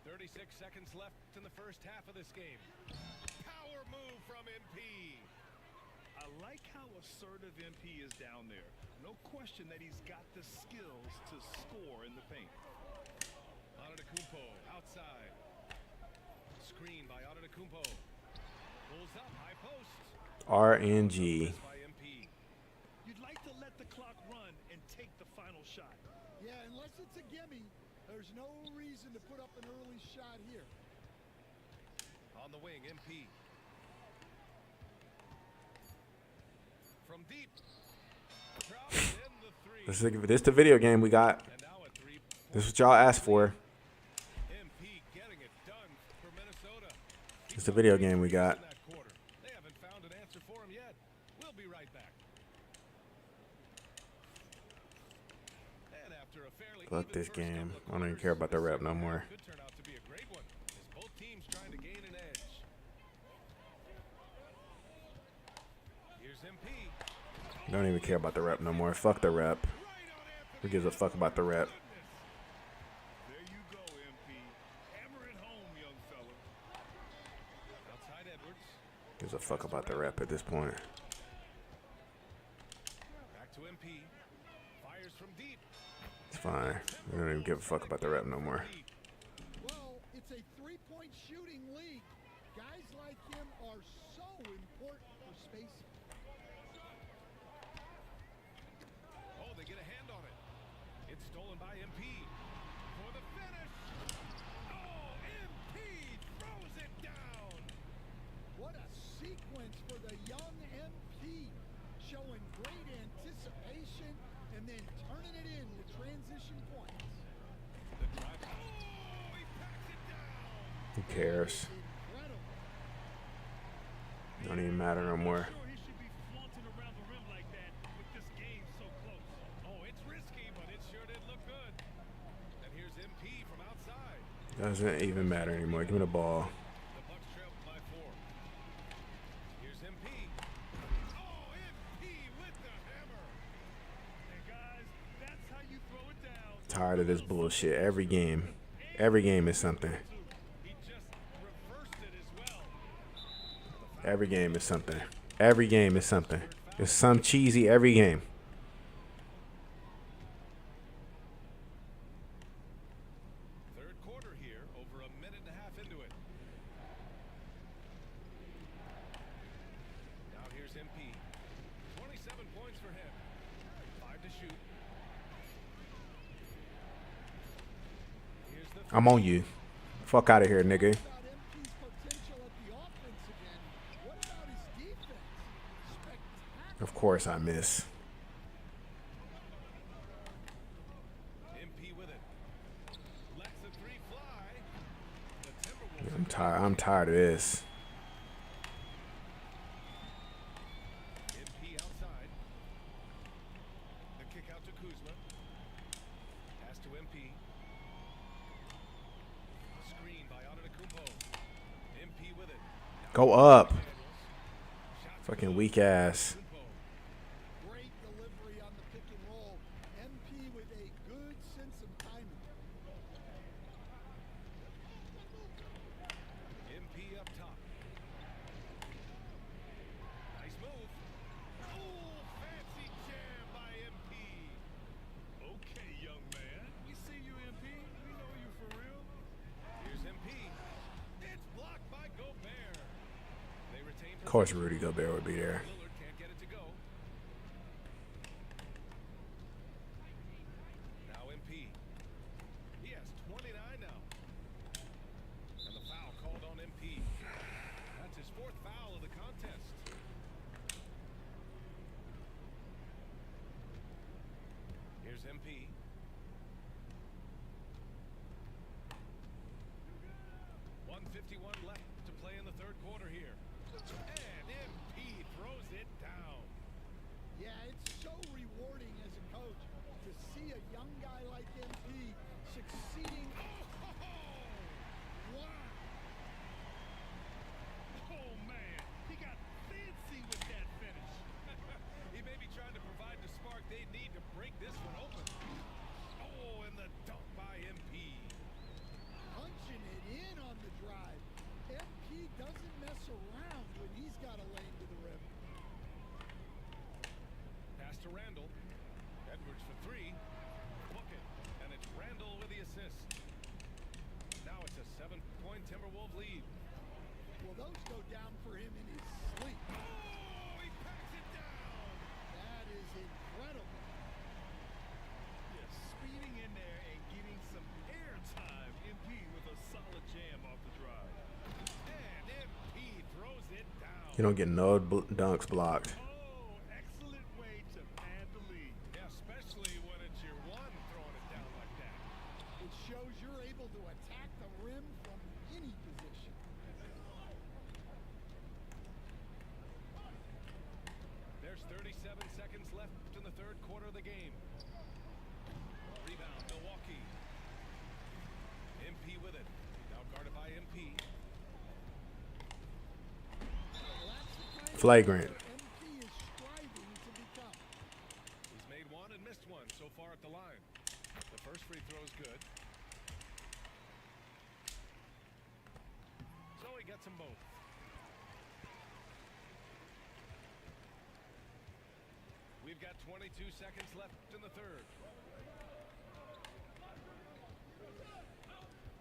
F: 30 36 seconds left in the first half of this game. Power move from MP.
I: I like how assertive MP is down there. No question that he's got the skills to score in the paint.
F: Antetokounmpo outside. Screen by Antetokounmpo. Pulls up high post.
A: RNG.
F: By MP.
I: You'd like to let the clock run and take the final shot.
J: Yeah, unless it's a gimme, there's no reason to put up an early shot here.
F: On the wing, MP. From deep. Drops in the three.
A: This the video game we got.
F: And now a three.
A: This is what y'all asked for.
F: MP getting it done for Minnesota.
A: It's the video game we got.
F: In that quarter. They haven't found an answer for him yet. We'll be right back. And after a fairly
A: Fuck
F: even
A: this
F: first
A: game.
F: couple of
A: I don't even
F: quarters,
A: care about the
F: this
A: rep no
F: second
A: more.
F: half could turn out to be a great one, as both teams trying to gain an edge. Here's MP.
A: Don't even care about the rep no more. Fuck the rep. Who gives a fuck about the rep?
I: There you go, MP. Hammer it home, young fella.
F: Outside Edwards.
A: Gives a fuck about the rep at this point.
F: Back to MP. Fires from deep.
A: It's fine. We don't even give a fuck about the rep no more.
J: Well, it's a three-point shooting league. Guys like him are so important for spacing.
F: Oh, they get a hand on it. It's stolen by MP. For the finish. Oh, MP throws it down.
J: What a sequence for the young MP, showing great anticipation and then turning it in to transition points.
F: The drive. Oh, he packs it down.
A: Who cares?
J: Incredible.
A: Don't even matter no more.
I: Sure, he should be flaunting around the rim like that with this game so close.
F: Oh, it's risky, but it sure did look good. And here's MP from outside.
A: Doesn't even matter anymore. Give me the ball.
F: The Bucks trail by 4. Here's MP. Oh, MP with the hammer.
I: And guys, that's how you throw it down.
A: Tired of this bullshit. Every game. Every game is something.
F: He just reversed it as well.
A: Every game is something. Every game is something. There's some cheesy every game.
F: Third quarter here, over a minute and a half into it. Now here's MP. 27 points for him. 5 to shoot. Here's the
A: I'm on you. Fuck out of here, nigga.
J: About MP's potential at the offensive end. What about his defense? Spectacular.
A: Of course I miss.
F: MP with it. Lets the three fly. The Timberwolves.
A: I'm tired. I'm tired of this.
F: MP outside. The kick out to Kuzma. Pass to MP. Screen by Antetokounmpo. MP with it.
A: Go up.
F: Shot
A: Fucking weak ass.
F: Antetokounmpo.
J: Great delivery on the pick and roll. MP with a good sense of timing.
F: MP up top. Nice move. Oh, fancy jam by MP.
I: Okay, young man. We see you, MP. We know you for real.
F: Here's MP. It's blocked by Gobert. They retain
A: Of course Rudy Gobert would be there.
F: Lillard can't get it to go. Now MP. He has 29 now. And the foul called on MP. That's his 4th foul of the contest. Here's MP. .151 left to play in the third quarter here. And MP throws it down.
J: Yeah, it's so rewarding as a coach to see a young guy like MP succeeding. Wow.
I: Oh, man. He got fancy with that finish.
F: He may be trying to provide the spark they need to break this one open. Oh, and the dunk by MP.
J: Punching it in. those go down for him in his sleep.
F: Oh, he packs it down.
J: That is incredible.
I: Yeah, speeding in there and getting some air time. MP with a solid jam off the drive.
F: And MP throws it down.
A: You don't get no dunks blocked.
I: Oh, excellent way to pad the lead.
F: Yeah, especially when it's your one throwing it down like that.
J: It shows you're able to attack the rim from any position.
F: There's 37 seconds left in the third quarter of the game. Rebound, Milwaukee. MP with it. Now guarded by MP.
J: Well, that's the kind of
A: Flagrant.
J: player MP is striving to become.
F: He's made one and missed one so far at the line. The first free throw is good. So he gets them both. We've got 22 seconds left in the third.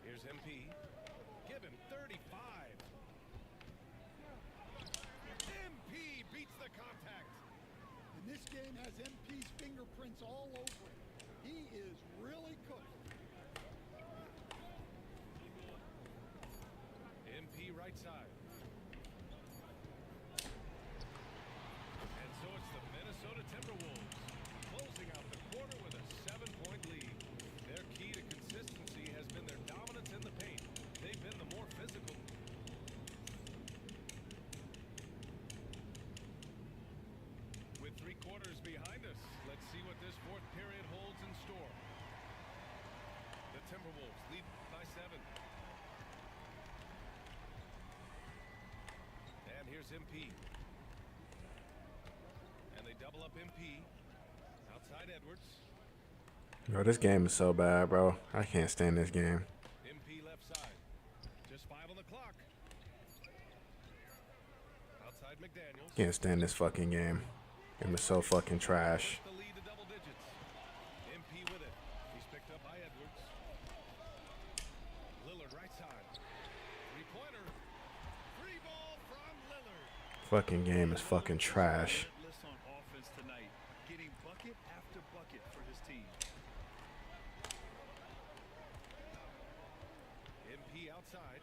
F: Here's MP. Give him 35. MP beats the contact.
J: And this game has MP's fingerprints all over it. He is really cooking.
F: MP right side. And so it's the Minnesota Timberwolves closing out the quarter with a 7-point lead. Their key to consistency has been their dominance in the paint. They've been the more physical. With 3 quarters behind us, let's see what this fourth period holds in store. The Timberwolves lead by 7. And here's MP. And they double up MP. Outside Edwards.
A: Bro, this game is so bad, bro. I can't stand this game.
F: MP left side. Just 5 on the clock. Outside McDaniels.
A: Can't stand this fucking game. Game is so fucking trash.
F: The lead to double digits. MP with it. He's picked up by Edwards. Lillard right side. 3-pointer. Free ball from Lillard.
A: Fucking game is fucking trash.
I: Relentless on offense tonight, getting bucket after bucket for his team.
F: MP outside.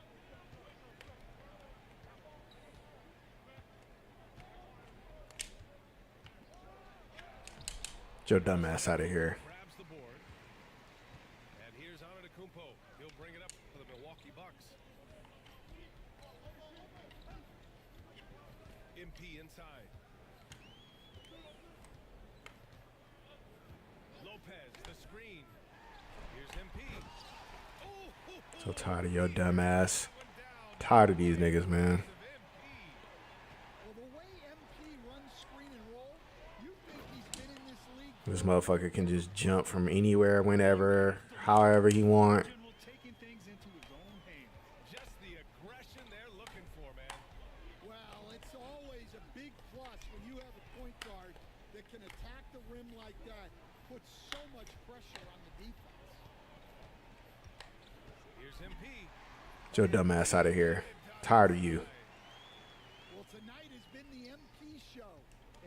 A: Get your dumb ass out of here.
F: Grabs the board. And here's Antetokounmpo. He'll bring it up for the Milwaukee Bucks. MP inside. Lopez, the screen. Here's MP. Oh,
A: So tired of your dumb ass. Tired of these niggas, man.
J: Well, the way MP runs screen and roll, you think he's been in this league.
A: This motherfucker can just jump from anywhere, whenever, however he want.
I: General taking things into his own hands.
F: Just the aggression they're looking for, man.
J: Well, it's always a big plus when you have a point guard that can attack the rim like that, put so much pressure on the defense.
F: Here's MP.
A: Get your dumb ass out of here. Tired of you.
J: Well, tonight has been the MP show.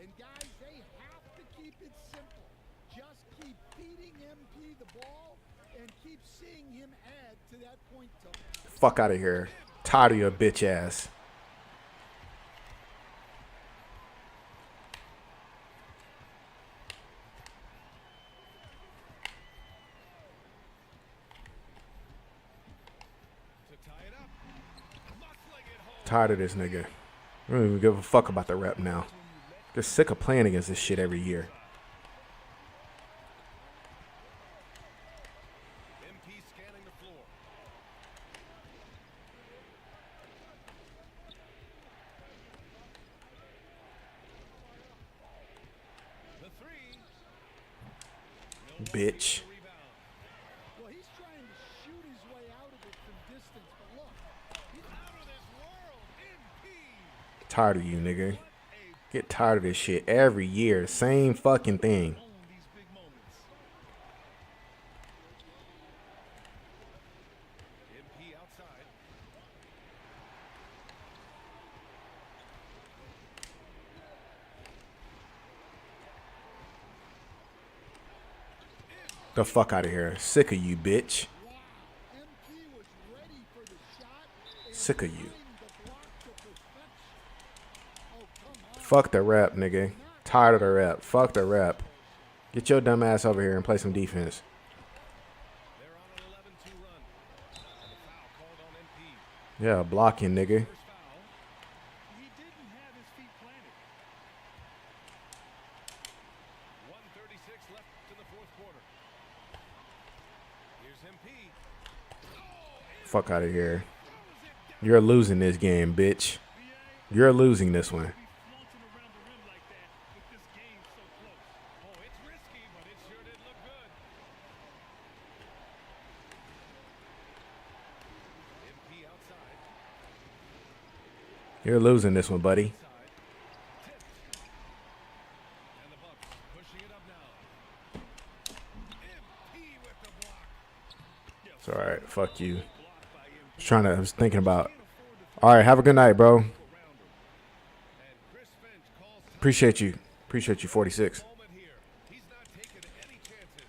J: And guys, they have to keep it simple. Just keep feeding MP the ball and keep seeing him add to that point total.
A: Fuck out of here. Tired of your bitch ass.
F: To tie it up. Muscling it home.
A: Tired of this nigga. I don't even give a fuck about the rep now. Just sick of playing against this shit every year.
F: MP scanning the floor. The 3.
A: Bitch.
F: Rebound.
J: Well, he's trying to shoot his way out of it from distance, but look,
F: Out of this world. MP.
A: Tired of you, nigga. Get tired of this shit every year. Same fucking thing.
I: Own these big moments.
F: MP outside.
A: The fuck out of here. Sick of you, bitch.
J: Wow. MP was ready for the shot. And
A: Sick of you.
J: timed the block to perfection. Oh, come on.
A: Fuck the rep, nigga. Tired of the rep. Fuck the rep. Get your dumb ass over here and play some defense.
F: They're on an 11-2 run. And a foul called on MP.
A: Yeah, blocking, nigga.
F: First foul.
I: He didn't have his feet planted.
F: 1:36 left in the fourth quarter. Here's MP.
A: Fuck out of here. You're losing this game, bitch. You're losing this one.
I: Flaunting around the rim like that with this game so close.
F: Oh, it's risky, but it sure did look good. MP outside.
A: You're losing this one, buddy.
F: Tipped. And the Bucks pushing it up now. MP with the block.
A: It's alright. Fuck you. I was thinking about. Alright, have a good night, bro.
F: And Chris Finch calls time
A: Appreciate you. Appreciate you, 46.
F: moment here. He's not taking any chances.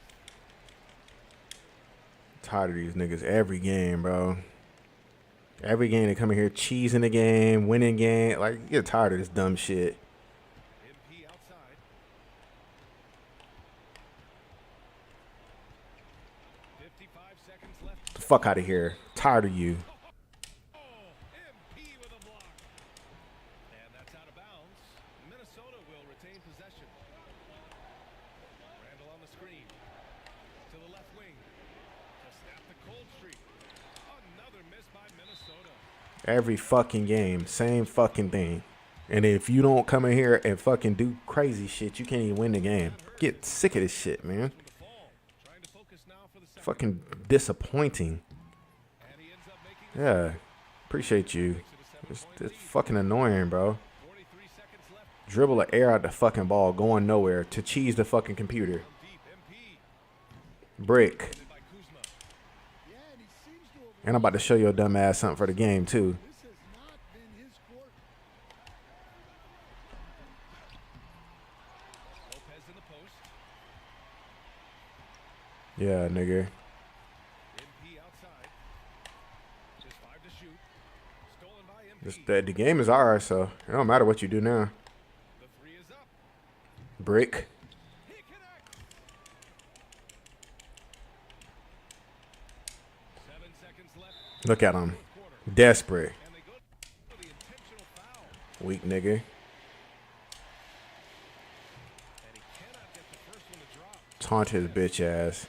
A: Tired of these niggas every game, bro. Every game they come in here cheesing the game, winning game. Like, get tired of this dumb shit.
F: MP outside. 55 seconds left.
A: The fuck out of here. Tired of you.
F: Oh, MP with a block. And that's out of bounds. Minnesota will retain possession. Randall on the screen. To the left wing. To snap the cold streak. Another miss by Minnesota.
A: Every fucking game. Same fucking thing. And if you don't come in here and fucking do crazy shit, you can't even win the game. Get sick of this shit, man.
F: The fall. Trying to focus now for the second.
A: Fucking disappointing.
F: And he ends up making
A: Yeah. Appreciate you. It's fucking annoying, bro.
F: 43 seconds left.
A: Dribble the air out the fucking ball, going nowhere to cheese the fucking computer.
F: Deep MP.
A: Brick.
F: By Kuzma.
J: Yeah, and he seems to have.
A: And I'm about to show your dumb ass something for the game, too.
J: This has not been his court.
F: Lopez in the post.
A: Yeah, nigga.
F: MP outside. Just 5 to shoot. Stolen by MP.
A: The game is ours, so it don't matter what you do now.
F: The three is up.
A: Brick.
F: He connects. 7 seconds left.
A: Look at him.
F: Quarter.
A: Desperate.
F: And they go for the intentional foul.
A: Weak nigga.
F: And he cannot get the first one to drop.
A: Taunt his bitch ass.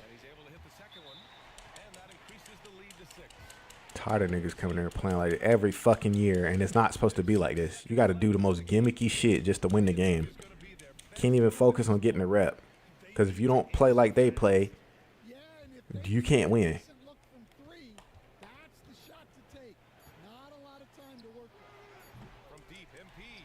F: And he's able to hit the second one. And that increases the lead to 6.
A: Tired of niggas coming here playing like every fucking year, and it's not supposed to be like this. You got to do the most gimmicky shit just to win the game. Can't even focus on getting the rep. Because if you don't play like they play,
J: Yeah, and if
A: you can't win.
J: doesn't look from three, that's the shot to take. Not a lot of time to work with.
F: From deep, MP.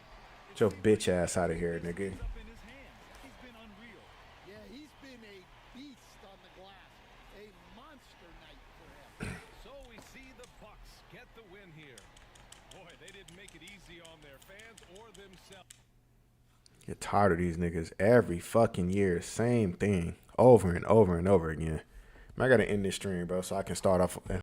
A: Get your bitch ass out of here, nigga.
I: Up in his hands. He's been unreal.
J: Yeah, he's been a beast on the glass. A monster night for him.
F: So we see the Bucks get the win here. Boy, they didn't make it easy on their fans or themselves.
A: Get tired of these niggas every fucking year. Same thing. Over and over and over again. Man, I got to end this stream, bro, so I can start off